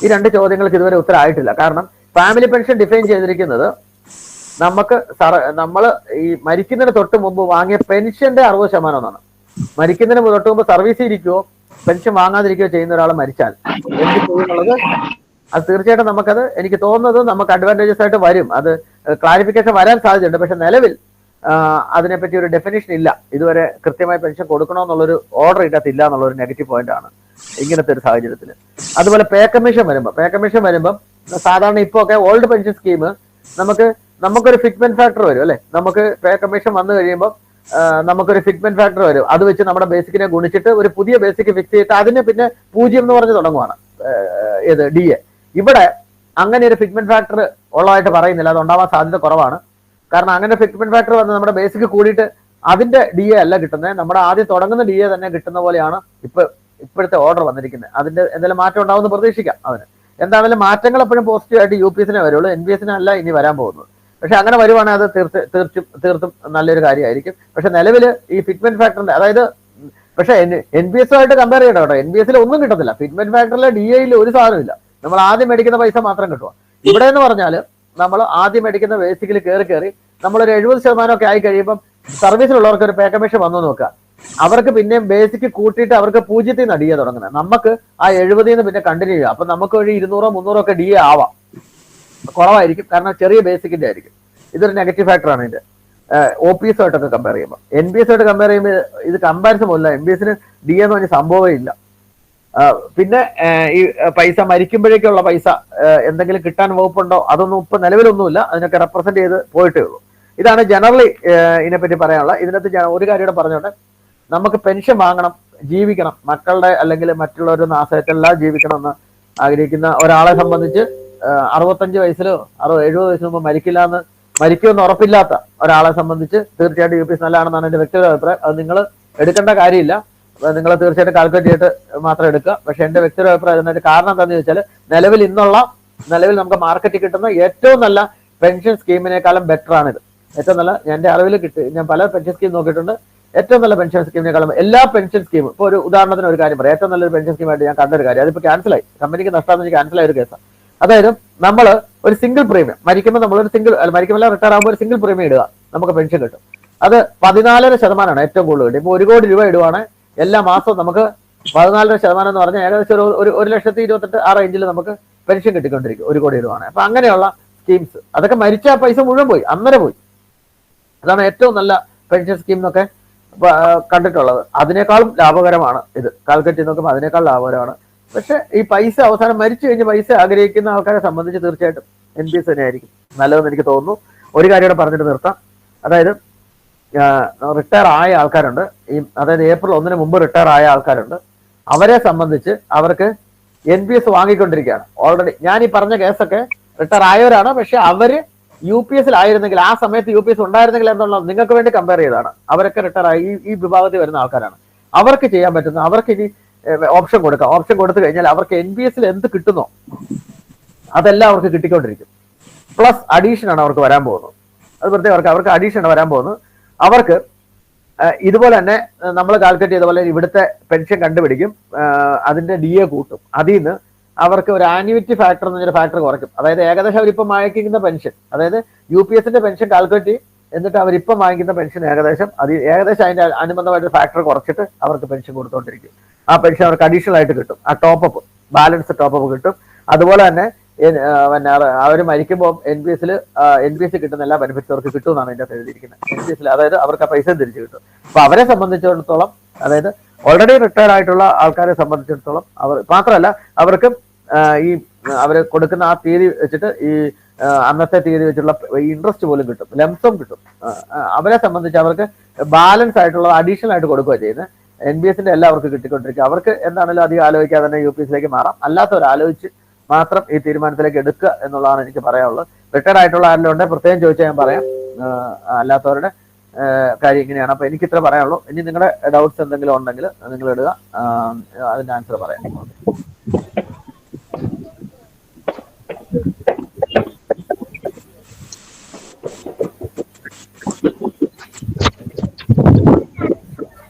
Speaker 1: ഈ രണ്ട് ചോദ്യങ്ങൾക്ക് ഇതുവരെ ഉത്തരമായിട്ടില്ല. കാരണം ഫാമിലി പെൻഷൻ ഡിഫൈൻ ചെയ്തിരിക്കുന്നത് നമ്മൾ ഈ മരിക്കുന്നതിന് തൊട്ട് മുമ്പ് വാങ്ങിയ പെൻഷന്റെ 60% എന്നാണ്. മരിക്കുന്നതിന് തൊട്ട് മുമ്പ് സർവീസ് ഇരിക്കുകയോ പെൻഷൻ വാങ്ങാതിരിക്കുകയോ ചെയ്യുന്ന ഒരാൾ മരിച്ചാൽ എന്ത് ചെയ്യുന്നുള്ളത്, അത് തീർച്ചയായിട്ടും നമുക്കത്, എനിക്ക് തോന്നുന്നത് നമുക്ക് അഡ്വാൻറ്റേജസ് ആയിട്ട് വരും. അത് ക്ലാരിഫിക്കേഷൻ വരാൻ സാധ്യതയുണ്ട്. പക്ഷെ നിലവിൽ അതിനെപ്പറ്റി ഒരു ഡെഫിനേഷൻ ഇല്ല. ഇതുവരെ കൃത്യമായി പെൻഷൻ കൊടുക്കണമെന്നുള്ളൊരു ഓർഡർ ഇല്ല എന്നുള്ളൊരു നെഗറ്റീവ് പോയിന്റ് ആണ് ഇങ്ങനത്തെ ഒരു സാഹചര്യത്തിൽ. അതുപോലെ പേ കമ്മീഷൻ വരുമ്പോൾ സാധാരണ ഇപ്പൊ ഒക്കെ ഓൾഡ് പെൻഷൻ സ്കീം നമുക്കൊരു ഫിറ്റ്മെന്റ് ഫാക്ടർ വരും, അല്ലെ? നമുക്ക് പേ കമ്മീഷൻ വന്നു കഴിയുമ്പോൾ നമുക്കൊരു ഫിറ്റ്മെന്റ് ഫാക്ടർ വരും. അത് വെച്ച് നമ്മുടെ ബേസിക്കിനെ ഗുണിച്ചിട്ട് ഒരു പുതിയ ബേസിക് ഫിക്സ് ചെയ്തിട്ട് അതിന് പിന്നെ 0 എന്ന് പറഞ്ഞ് തുടങ്ങുവാണ് DA. ഇവിടെ അങ്ങനെ ഒരു ഫിറ്റ്മെന്റ് ഫാക്ടർ ഉള്ളതായിട്ട് പറയുന്നില്ല, അത് ഉണ്ടാവാൻ സാധ്യത കുറവാണ്. കാരണം അങ്ങനെ ഫിറ്റ്മെന്റ് ഫാക്ടർ വന്ന് നമ്മുടെ ബേസിക് കൂടിയിട്ട് അതിന്റെ DA അല്ല കിട്ടുന്നത്, നമ്മുടെ ആദ്യം തുടങ്ങുന്ന DA തന്നെ കിട്ടുന്ന പോലെയാണ് ഇപ്പോഴത്തെ ഓർഡർ വന്നിരിക്കുന്നത്. അതിന്റെ എന്തെങ്കിലും മാറ്റം ഉണ്ടാവുമെന്ന് പ്രതീക്ഷിക്കാം. എന്താണെങ്കിലും മാറ്റങ്ങൾ എപ്പോഴും പോസിറ്റീവായിട്ട് UPSനെ വരുള്ളൂ, NPSനെ അല്ല ഇനി വരാൻ പോകുന്നത്. പക്ഷെ അങ്ങനെ വരുവാണെങ്കിൽ അത് തീർത്തും നല്ലൊരു കാര്യമായിരിക്കും. പക്ഷെ നിലവിൽ ഈ ഫിറ്റ്മെന്റ് ഫാക്ടറിന്റെ, അതായത് പക്ഷെ NPSുമായിട്ട് കമ്പയർ ചെയ്യണം കേട്ടോ. NPSൽ ഒന്നും കിട്ടത്തില്ല, ഫിറ്റ്മെന്റ് ഫാക്ടറിലെ DAയിൽ ഒരു സാധനമില്ല. നമ്മൾ ആദ്യം മേടിക്കുന്ന പൈസ മാത്രം കിട്ടുക. ഇവിടെ എന്ന് പറഞ്ഞാൽ നമ്മൾ ആദ്യം മേടിക്കുന്ന ബേസിക്കലി കയറി നമ്മളൊരു 70% ഒക്കെ ആയി കഴിയുമ്പം സർവീസിലുള്ളവർക്ക് ഒരു പേ കമ്മീഷൻ വന്നു നോക്കുക. അവർക്ക് പിന്നെയും ബേസിക് കൂട്ടിയിട്ട് അവർക്ക് 0ൽ നിന്ന് DA തുടങ്ങുന്നത്. നമുക്ക് ആ 70ൽ നിന്ന് പിന്നെ കണ്ടിന്യൂ ചെയ്യാം. അപ്പൊ നമുക്ക് ഒരു 200-300 ഒക്കെ DA ആവാം. കുറവായിരിക്കും, കാരണം ചെറിയ ബേസിക്കിന്റെ ആയിരിക്കും. ഇതൊരു നെഗറ്റീവ് ഫാക്ടറാണ് ഇതിന്റെ. OPSമായിട്ടൊക്കെ കമ്പയർ ചെയ്യുമ്പോൾ, NPSമായിട്ട് കമ്പയർ ചെയ്യുമ്പോൾ ഇത് കമ്പാരിസൺ പോലില്ല. NPSന് DA എന്ന് പറഞ്ഞ സംഭവമേ ഇല്ല. പിന്നെ ഈ പൈസ മരിക്കുമ്പോഴേക്കുള്ള പൈസ എന്തെങ്കിലും കിട്ടാൻ വകുപ്പുണ്ടോ, അതൊന്നും ഇപ്പൊ നിലവിലൊന്നുമില്ല. അതിനൊക്കെ റെപ്രസെന്റ് ചെയ്ത് പോയിട്ടേ ഉള്ളൂ. ഇതാണ് ജനറലി ഇതിനെപ്പറ്റി പറയാനുള്ള. ഇതിനകത്ത് ഒരു കാര്യം കൂടെ പറഞ്ഞോട്ടെ, നമുക്ക് പെൻഷൻ വാങ്ങണം, ജീവിക്കണം, മക്കളുടെ അല്ലെങ്കിൽ മറ്റുള്ളവരൊന്നും ആശ്രയിച്ചെല്ലാം ജീവിക്കണം എന്ന് ആഗ്രഹിക്കുന്ന ഒരാളെ സംബന്ധിച്ച് 65 വയസ്സിലോ 70 വയസ്സിന് മുമ്പ് മരിക്കുമെന്ന് ഉറപ്പില്ലാത്ത ഒരാളെ സംബന്ധിച്ച് തീർച്ചയായിട്ടും UPS നല്ലതാണെന്നാണ് എന്റെ വ്യക്തിഗത അഭിപ്രായം. അത് നിങ്ങൾ എടുക്കേണ്ട കാര്യമില്ല, നിങ്ങൾ തീർച്ചയായിട്ടും കാൽക്കുലേറ്റ് ചെയ്തിട്ട് മാത്രം എടുക്കുക. പക്ഷെ എന്റെ വ്യക്തിഗത അഭിപ്രായം കാരണം എന്താണെന്ന് ചോദിച്ചാൽ, നിലവിൽ നമുക്ക് മാർക്കറ്റിൽ കിട്ടുന്ന ഏറ്റവും നല്ല പെൻഷൻ സ്കീമിനേക്കാളും ബെറ്റർ ആണിത്. ഏറ്റവും നല്ല, എന്റെ അറിവിൽ ഞാൻ പല പെൻഷൻ സ്കീം നോക്കിയിട്ടുണ്ട്. ഏറ്റവും നല്ല പെൻഷൻ സ്കീമിനേക്കാളും എല്ലാ പെൻഷൻ സ്കീമും, ഇപ്പോൾ ഒരു ഉദാഹരണത്തിന് ഒരു കാര്യം പറയാം, ഏറ്റവും നല്ലൊരു പെൻഷൻ സ്കീമായിട്ട് ഞാൻ കണ്ടൊരു കാര്യം, അതിപ്പോൾ ക്യാൻസലായി, കമ്പനിക്ക് നഷ്ടമാണെന്ന് ക്യാൻസലായ ഒരു കേസാണ്. അതായത് നമ്മൾ ഒരു സിംഗിൾ പ്രീമിയം മരിക്കുമ്പോൾ, മരിക്കുമ്പോൾ റിട്ടയർ ആകുമ്പോൾ ഒരു സിംഗിൾ പ്രീമിയം ഇടുക, നമുക്ക് പെൻഷൻ കിട്ടും. അത് 14% ഏറ്റവും കൂടുതൽ കിട്ടും. ഇപ്പോൾ 1 കോടി രൂപ ഇടുവാണ് എല്ലാ മാസവും നമുക്ക് 14% എന്ന് പറഞ്ഞാൽ ഏകദേശം ഒരു 1,28,000 ആ റേഞ്ചിൽ നമുക്ക് പെൻഷൻ കിട്ടിക്കൊണ്ടിരിക്കും 1 കോടി രൂപയാണ്. അപ്പൊ അങ്ങനെയുള്ള സ്കീംസ്, അതൊക്കെ മരിച്ച പൈസ മുഴുവൻ പോയി, അന്നേരം പോയി. അതാണ് ഏറ്റവും നല്ല പെൻഷൻ സ്കീം എന്നൊക്കെ കണ്ടിട്ടുള്ളത്. അതിനേക്കാളും ലാഭകരമാണ് ഇത്. കാൽക്കുലേറ്റ് നോക്കുമ്പോൾ അതിനേക്കാൾ ലാഭകരമാണ്. പക്ഷെ ഈ പൈസ അവസാനം മരിച്ചു കഴിഞ്ഞ് പൈസ ആഗ്രഹിക്കുന്ന ആൾക്കാരെ സംബന്ധിച്ച് തീർച്ചയായിട്ടും NPS തന്നെയായിരിക്കും നല്ലതെന്ന് എനിക്ക് തോന്നുന്നു. ഒരു കാര്യം കൂടെ പറഞ്ഞിട്ട് നിർത്താം. അതായത് റിട്ടയർ ആയ ആൾക്കാരുണ്ട്, അതായത് April 1 മുമ്പ് റിട്ടയർ ആയ ആൾക്കാരുണ്ട്. അവരെ സംബന്ധിച്ച് അവർക്ക് NPS വാങ്ങിക്കൊണ്ടിരിക്കുകയാണ് ഓൾറെഡി. ഞാൻ ഈ പറഞ്ഞ കേസൊക്കെ റിട്ടയർ ആയവരാണ്. പക്ഷെ അവര് UPSൽ ആയിരുന്നെങ്കിൽ, ആ സമയത്ത് UPS ഉണ്ടായിരുന്നെങ്കിൽ എന്നുള്ളത് നിങ്ങൾക്ക് വേണ്ടി കമ്പയർ ചെയ്താണ്. അവരൊക്കെ റിട്ടയർ ആയി ഈ വിഭാഗത്തിൽ വരുന്ന ആൾക്കാരാണ്. അവർക്ക് ചെയ്യാൻ പറ്റുന്ന, അവർക്ക് ഇനി ഓപ്ഷൻ കൊടുക്കാം. ഓപ്ഷൻ കൊടുത്തു കഴിഞ്ഞാൽ അവർക്ക് NPSൽ എന്ത് കിട്ടുന്നോ അതെല്ലാം അവർക്ക് കിട്ടിക്കൊണ്ടിരിക്കും. പ്ലസ് അഡീഷൻ ആണ് അവർക്ക് വരാൻ പോകുന്നത്. അത് പ്രത്യേകം അവർക്ക് അഡീഷൻ ആണ് വരാൻ പോകുന്നത്. അവർക്ക് ഇതുപോലെ തന്നെ നമ്മൾ കാൽക്കുലേറ്റ് ചെയ്ത പോലെ ഇവിടുത്തെ പെൻഷൻ കണ്ടുപിടിക്കും, അതിന്റെ DA കൂട്ടും, അതിൽ നിന്ന് അവർക്ക് ഒരു ആന്യൂറ്റി ഫാക്ടർ എന്ന് പറഞ്ഞൊരു ഫാക്ടർ കുറയ്ക്കും. അതായത് ഏകദേശം അവരിപ്പം വാങ്ങിക്കുന്ന പെൻഷൻ, അതായത് UPSന്റെ പെൻഷൻ കാൽക്കുലേറ്റ് ചെയ്യും, എന്നിട്ട് അവരിപ്പം വാങ്ങിക്കുന്ന പെൻഷൻ ഏകദേശം അതിന്റെ അനുബന്ധമായിട്ട് ഫാക്ടർ കുറച്ചിട്ട് അവർക്ക് പെൻഷൻ കൊടുത്തോണ്ടിരിക്കും. ആ പെൻഷൻ അവർക്ക് അഡീഷണൽ ആയിട്ട് കിട്ടും, ആ ടോപ്പപ്പ്, ബാലൻസ് ടോപ്പപ്പ് കിട്ടും. അതുപോലെ തന്നെ പിന്നെ അവർ മരിക്കുമ്പോൾ NPS കിട്ടുന്ന എല്ലാ ബെനിഫിറ്റ്സ് അവർക്ക് കിട്ടും എന്നാണ് ഇതിന്റെ എഴുതിയിരിക്കുന്നത്. NPS അതായത് അവർക്ക് ആ പൈസ തിരിച്ചു കിട്ടും. അപ്പൊ അവരെ സംബന്ധിച്ചിടത്തോളം, അതായത് ഓൾറെഡി റിട്ടയർ ആയിട്ടുള്ള ആൾക്കാരെ സംബന്ധിച്ചിടത്തോളം അവർ മാത്രമല്ല, അവർക്ക് ഈ അവർ കൊടുക്കുന്ന ആ തീയതി വെച്ചിട്ട് ഈ അന്നത്തെ തീയതി വെച്ചുള്ള ഇൻട്രസ്റ്റ് പോലും കിട്ടും, ലംസം കിട്ടും. അവരെ സംബന്ധിച്ച് അവർക്ക് ബാലൻസ് ആയിട്ടുള്ള അഡീഷണൽ ആയിട്ട് കൊടുക്കുക ചെയ്യുന്നത്. NPSന്റെ എല്ലാവർക്കും കിട്ടിക്കൊണ്ടിരിക്കുക. അവർക്ക് എന്താണെങ്കിലും അധികം ആലോചിക്കാതെ തന്നെ UPSലേക്ക് മാറാം. അല്ലാത്തവർ ആലോചിച്ച് മാത്രം ഈ തീരുമാനത്തിലേക്ക് എടുക്കുക എന്നുള്ളതാണ് എനിക്ക് പറയാനുള്ളത്. റിട്ടയർഡ് ആയിട്ടുള്ള ആരെങ്കിലും ഉണ്ടെങ്കിൽ പ്രത്യേകം ചോദിച്ചാൽ ഞാൻ പറയാം. അല്ലാത്തവരുടെ കാര്യം ഇങ്ങനെയാണ്. അപ്പൊ എനിക്ക് ഇത്ര പറയാനുള്ളൂ. ഇനി നിങ്ങളുടെ ഡൗട്ട്സ് എന്തെങ്കിലും ഉണ്ടെങ്കിൽ നിങ്ങൾ ഇടുക, അതിന്റെ ആൻസർ പറയാം.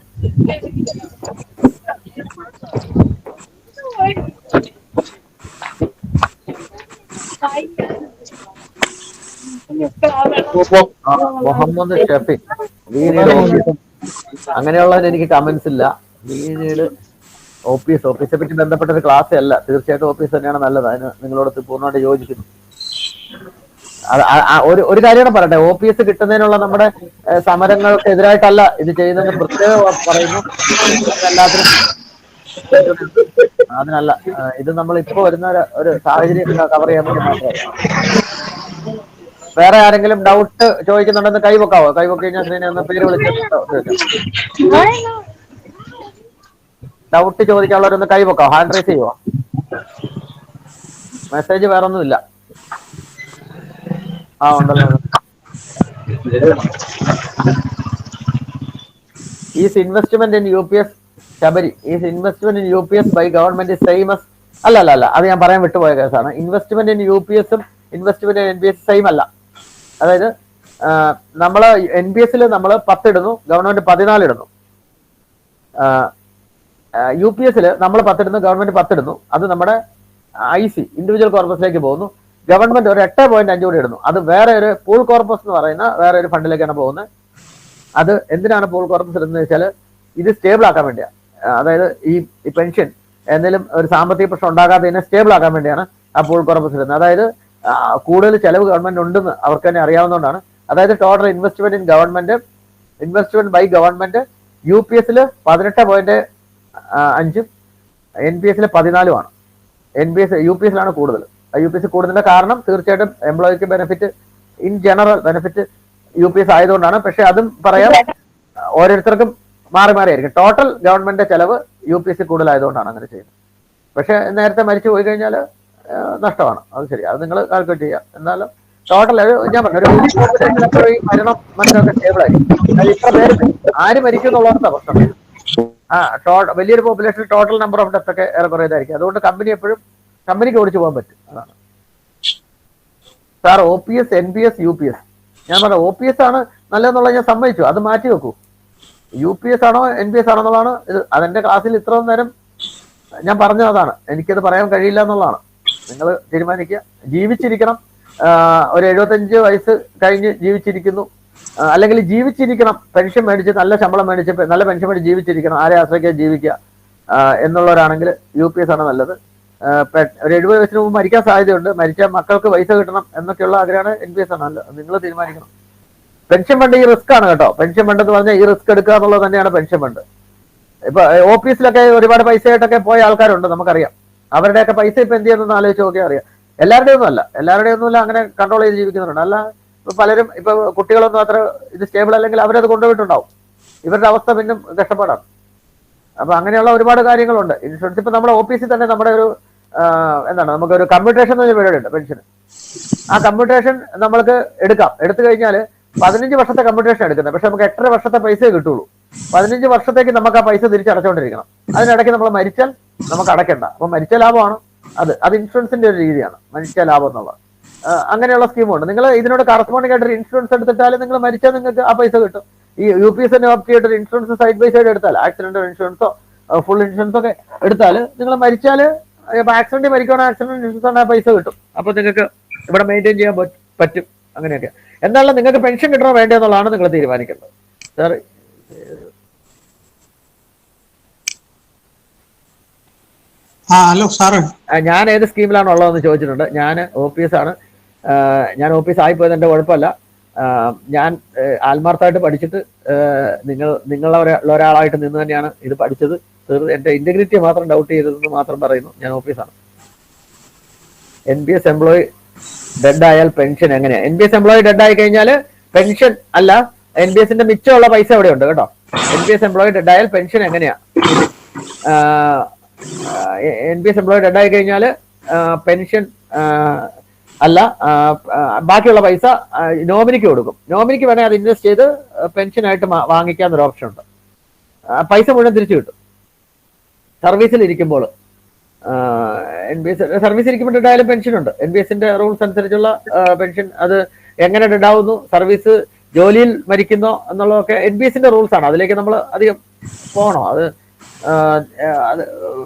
Speaker 1: മുഹമ്മദ് ഷഫി, അങ്ങനെയുള്ളതിന് എനിക്ക് കമന്റ്സ് ഇല്ല. വീനീട് ഓഫീസെ പറ്റി ബന്ധപ്പെട്ട ഒരു ക്ലാസ് അല്ല. തീർച്ചയായിട്ടും ഓഫീസ് തന്നെയാണ് നല്ലത്. അതിന് നിങ്ങളോട് പൂർണ്ണമായിട്ട് യോജിക്കുന്നു. ഒരു കാര്യമാണ് പറയട്ടെ, OPS കിട്ടുന്നതിനുള്ള നമ്മുടെ സമരങ്ങൾക്ക് എതിരായിട്ടല്ല ഇത് ചെയ്യുന്നതെന്ന് പ്രത്യേകം പറയുന്നു. എല്ലാത്തിനും അതിനല്ല, ഇത് നമ്മൾ ഇപ്പൊ വരുന്ന ഒരു സാഹചര്യം കവർ ചെയ്യാൻ വേണ്ടി മാത്രമല്ല. വേറെ ആരെങ്കിലും ഡൗട്ട് ചോദിക്കുന്നുണ്ടെന്ന് കൈവക്കാവോ? കൈവക്കി കഴിഞ്ഞാൽ ശ്രീനെ ഒന്ന് പേര് വിളിച്ചിട്ടോ. ഡൗട്ട് ചോദിക്കാനുള്ളവരൊന്ന് കൈവക്കാവോ? ഹാൻഡ് റൈസ് ചെയ്യുവോ? മെസ്സേജ് വേറെ ഒന്നുമില്ല. ഉണ്ടല്ലോ. Is investment in UPS Sabari, is investment in UPS by government same as? അല്ല, അത് ഞാൻ പറയാൻ വിട്ടുപോയ കേസാണ്. ഇൻവെസ്റ്റ്മെന്റ് ഇൻ UPSഉം ഇൻവെസ്റ്റ്മെന്റ് ഇൻ NPS സെയിം അല്ല. അതായത് നമ്മള് NPSൽ നമ്മൾ 10 ഇടുന്നു, ഗവൺമെന്റ് 14 ഇടുന്നു. UPSൽ നമ്മൾ 10 ഇടുന്നു, ഗവൺമെന്റ് 10 ഇടുന്നു. അത് നമ്മുടെ IC ഇൻഡിവിജ്വൽ കോർപ്പസിലേക്ക് പോകുന്നു. ഗവൺമെന്റ് ഒരു 8.5 കൂടി ഇടുന്നു. അത് വേറെ ഒരു പൂൾ കോർപ്പസ് എന്ന് പറയുന്ന വേറെ ഒരു ഫണ്ടിലേക്കാണ് പോകുന്നത്. അത് എന്തിനാണ് പൂൾ കോർപ്പസ് ഇടുന്നത് വെച്ചാൽ ഇത് സ്റ്റേബിൾ ആക്കാൻ വേണ്ടിയാണ്. അതായത് ഈ പെൻഷൻ എന്തെങ്കിലും ഒരു സാമ്പത്തിക പ്രശ്നം ഉണ്ടാകാതെ തന്നെ സ്റ്റേബിൾ ആക്കാൻ വേണ്ടിയാണ് ആ പൂൾ കോർപ്പസ് ഇടുന്നത്. അതായത് കൂടുതൽ ചെലവ് ഗവൺമെന്റ് ഉണ്ടെന്ന് അവർക്ക് തന്നെ അറിയാവുന്നതുകൊണ്ടാണ്. അതായത് total investment in government, investment by government UPSൽ 18.5, NPSൽ 14ആണ്. UPSലാണ് കൂടുതൽ. UPS കൂടുതലിന്റെ കാരണം തീർച്ചയായിട്ടും എംപ്ലോയിക്ക് benefit, in general benefit UPS ആയതുകൊണ്ടാണ്. പക്ഷെ അതും പറയാം, ഓരോരുത്തർക്കും മാറി മാറിയായിരിക്കും. ടോട്ടൽ ഗവൺമെന്റ് ചെലവ് UPS കൂടുതലായതുകൊണ്ടാണ് അങ്ങനെ ചെയ്യുന്നത്. പക്ഷെ നേരത്തെ മരിച്ചു പോയി കഴിഞ്ഞാൽ നഷ്ടമാണ്. അത് ശരി, അത് നിങ്ങൾ കാൽക്കുലേറ്റ് ചെയ്യുക. എന്നാലും ടോട്ടൽ ഞാൻ പറഞ്ഞു, ഒരു മരണം മറ്റൊക്കെ സ്റ്റേബിൾ ആയിരിക്കും. അത് ഇത്ര പേര് ആര് മരിക്കും എന്നുള്ളതാണ് പ്രശ്നം. വലിയൊരു population total number of death ഒക്കെ ഏറെക്കുറെ ഇതായിരിക്കും. അതുകൊണ്ട് കമ്പനിക്ക് ഓടിച്ചു പോകാൻ പറ്റും. അതാണ് സാർ. OPS, NPS, UPS ഞാൻ പറഞ്ഞു OPS ആണ് നല്ലതെന്നുള്ളത് ഞാൻ സമ്മതിച്ചു. അത് മാറ്റി വെക്കൂ. UPS ആണോ NPS ആണോ എന്നുള്ളതാണ് ഇത്. അതെന്റെ ക്ലാസ്സിൽ ഇത്ര നേരം ഞാൻ പറഞ്ഞത് അതാണ്. എനിക്കത് പറയാൻ കഴിയില്ല എന്നുള്ളതാണ്. നിങ്ങൾ തീരുമാനിക്കുക. ജീവിച്ചിരിക്കണം, ഒരു 75 വയസ്സ് കഴിഞ്ഞ് ജീവിച്ചിരിക്കുന്നു, അല്ലെങ്കിൽ ജീവിച്ചിരിക്കണം, പെൻഷൻ മേടിച്ച് നല്ല ശമ്പളം മേടിച്ച് നല്ല പെൻഷൻ മേടിച്ച് ജീവിച്ചിരിക്കണം, ആരെ ആശ്രയിക്കാൻ ജീവിക്കുക എന്നുള്ളവരാണെങ്കിൽ UPS ആണ് നല്ലത്. ഒരു 70 വയസ്സിന് മുമ്പ് മരിക്കാൻ സാധ്യതയുണ്ട്, മരിച്ച മക്കൾക്ക് പൈസ കിട്ടണം എന്നൊക്കെയുള്ള ആഗ്രഹമാണ് NPS ആണ് നല്ലത്. നിങ്ങൾ തീരുമാനിക്കണം. പെൻഷൻ ഫണ്ട് ഈ റിസ്ക് ആണ് കേട്ടോ. പെൻഷൻ ഫണ്ട് എന്ന് പറഞ്ഞാൽ ഈ റിസ്ക് എടുക്കുക എന്നുള്ളത് തന്നെയാണ് പെൻഷൻ ഫണ്ട്. ഇപ്പൊ ഓഫീസിലൊക്കെ ഒരുപാട് പൈസയായിട്ടൊക്കെ പോയ ആൾക്കാരുണ്ട്, നമുക്കറിയാം. അവരുടെയൊക്കെ പൈസ ഇപ്പൊ എന്ത് ചെയ്യുന്നു ആലോചിച്ച് നോക്കിയാൽ അറിയാം. എല്ലാവരുടെയും ഒന്നുമല്ല, അങ്ങനെ കൺട്രോൾ ചെയ്ത് ജീവിക്കുന്നുണ്ട്. അല്ല, ഇപ്പൊ പലരും ഇപ്പൊ കുട്ടികളൊന്നും അത്ര ഇത് സ്റ്റേബിൾ അല്ലെങ്കിൽ അവരത് കൊണ്ടുപോയിട്ടുണ്ടാവും. ഇവരുടെ അവസ്ഥ പിന്നും കഷ്ടപ്പാടാണ്. അപ്പൊ അങ്ങനെയുള്ള ഒരുപാട് കാര്യങ്ങളുണ്ട്. ഇൻഷുറൻസ് ഇപ്പൊ നമ്മുടെ ഓഫീസിൽ തന്നെ നമ്മുടെ ഒരു നമുക്കൊരു കമ്മ്യൂട്ടേഷൻ എന്ന് പറഞ്ഞ പരിപാടി ഉണ്ട് പെൻഷന്. ആ കമ്മ്യൂട്ടേഷൻ നമ്മൾക്ക് എടുത്തു കഴിഞ്ഞാൽ 15 വർഷത്തെ കമ്മ്യൂട്ടേഷൻ എടുക്കുന്നത്. പക്ഷെ നമുക്ക് 8.5 വർഷത്തെ പൈസയെ കിട്ടുള്ളൂ. 15 വർഷത്തേക്ക് നമുക്ക് ആ പൈസ തിരിച്ചടച്ചുകൊണ്ടിരിക്കണം. അതിനിടയ്ക്ക് നമ്മൾ മരിച്ചാൽ നമുക്ക് അടയ്ക്കണ്ട. അപ്പൊ മരിച്ച ലാഭമാണ് അത് ഇൻഷുറൻസിന്റെ ഒരു രീതിയാണ്, മരിച്ച ലാഭം എന്നുള്ളത്. അങ്ങനെയുള്ള സ്കീമുണ്ട്. നിങ്ങൾ ഇതിനോട് കറസ്പോണ്ടിങ് ആയിട്ട് ഒരു ഇൻഷുറൻസ് എടുത്തിട്ടാലും നിങ്ങൾ മരിച്ചാൽ നിങ്ങൾക്ക് ആ പൈസ കിട്ടും. ഈ UPS തന്നെ ഓപ്റ്റ് ചെയ്തിട്ട് ഇൻഷുറൻസ് സൈഡ് ബൈ സൈഡ് എടുത്താൽ, ആക്സിഡന്റ് ഇൻഷുറൻസോ ഫുൾ ഇൻഷുറൻസ് ഒക്കെ എടുത്താൽ നിങ്ങൾ മരിച്ചാൽ, ഇപ്പൊ ആക്സിഡന്റ് മരിക്കുകയാണെങ്കിൽ ആക്സിഡന്റ് ഇൻഷുറൻസ് ആണ് പൈസ കിട്ടും. അപ്പൊ നിങ്ങൾക്ക് ഇവിടെ മെയിൻറ്റെയിൻ ചെയ്യാൻ പറ്റും. അങ്ങനെയൊക്കെ. എന്നാലും നിങ്ങൾക്ക് പെൻഷൻ കിട്ടണോ വേണ്ടതെന്നുള്ളതാണ് നിങ്ങൾ തീരുമാനിക്കേണ്ടത്. സാർ,
Speaker 3: ഹലോ സാറ്,
Speaker 1: ഞാൻ ഏത് സ്കീമിലാണ് ഉള്ളതെന്ന് ചോദിച്ചിട്ടുണ്ട്. ഞാൻ OPS ആണ്. ഞാൻ OPS ആയിപ്പോയത് എൻ്റെ കുഴപ്പമല്ല. ഞാൻ ആത്മാർത്ഥമായിട്ട് പഠിച്ചിട്ട് നിങ്ങളെ ഒരാളായിട്ട് നിന്ന് തന്നെയാണ് ഇത് പഠിച്ചത്. എൻ്റെ ഇന്റഗ്രിറ്റി മാത്രം ഡൗട്ട് ചെയ്തതെന്ന് മാത്രം പറയുന്നു. ഞാൻ OPS ആണ്. NPS എംപ്ലോയി ഡെഡ് ആയാൽ പെൻഷൻ എങ്ങനെയാ? NPS എംപ്ലോയി ഡെഡ് ആയി കഴിഞ്ഞാൽ പെൻഷൻ അല്ല, NPSന്റെ മിച്ചമുള്ള പൈസ ഇവിടെ ഉണ്ട് കേട്ടോ. NPS എംപ്ലോയി ഡെഡ് ആയാൽ പെൻഷൻ എങ്ങനെയാ? NPS എംപ്ലോയി ഡെഡ് ആയി കഴിഞ്ഞാൽ പെൻഷൻ അല്ല, ബാക്കിയുള്ള പൈസ നോമിനിക്ക് കൊടുക്കും. നോമിനിക്ക് വേണേൽ അത് ഇൻവെസ്റ്റ് ചെയ്ത് പെൻഷനായിട്ട് വാങ്ങിക്കാന്നൊരു ഓപ്ഷൻ ഉണ്ട്. പൈസ മുഴുവൻ തിരിച്ചു കിട്ടും. സർവീസിലിരിക്കുമ്പോൾ സർവീസിലിരിക്കുമ്പോൾ ഡെഡ് ആയാലും പെൻഷൻ ഉണ്ട്. NPSന്റെ റൂൾസ് അനുസരിച്ചുള്ള പെൻഷൻ. അത് എങ്ങനെ ഡെഡ് ആവുന്നു, സർവീസ് ജോലിയിൽ മരിക്കുന്നോ എന്നുള്ളതൊക്കെ NPSന്റെ റൂൾസ് ആണ്. അതിലേക്ക് നമ്മൾ അധികം പോകണോ? അത്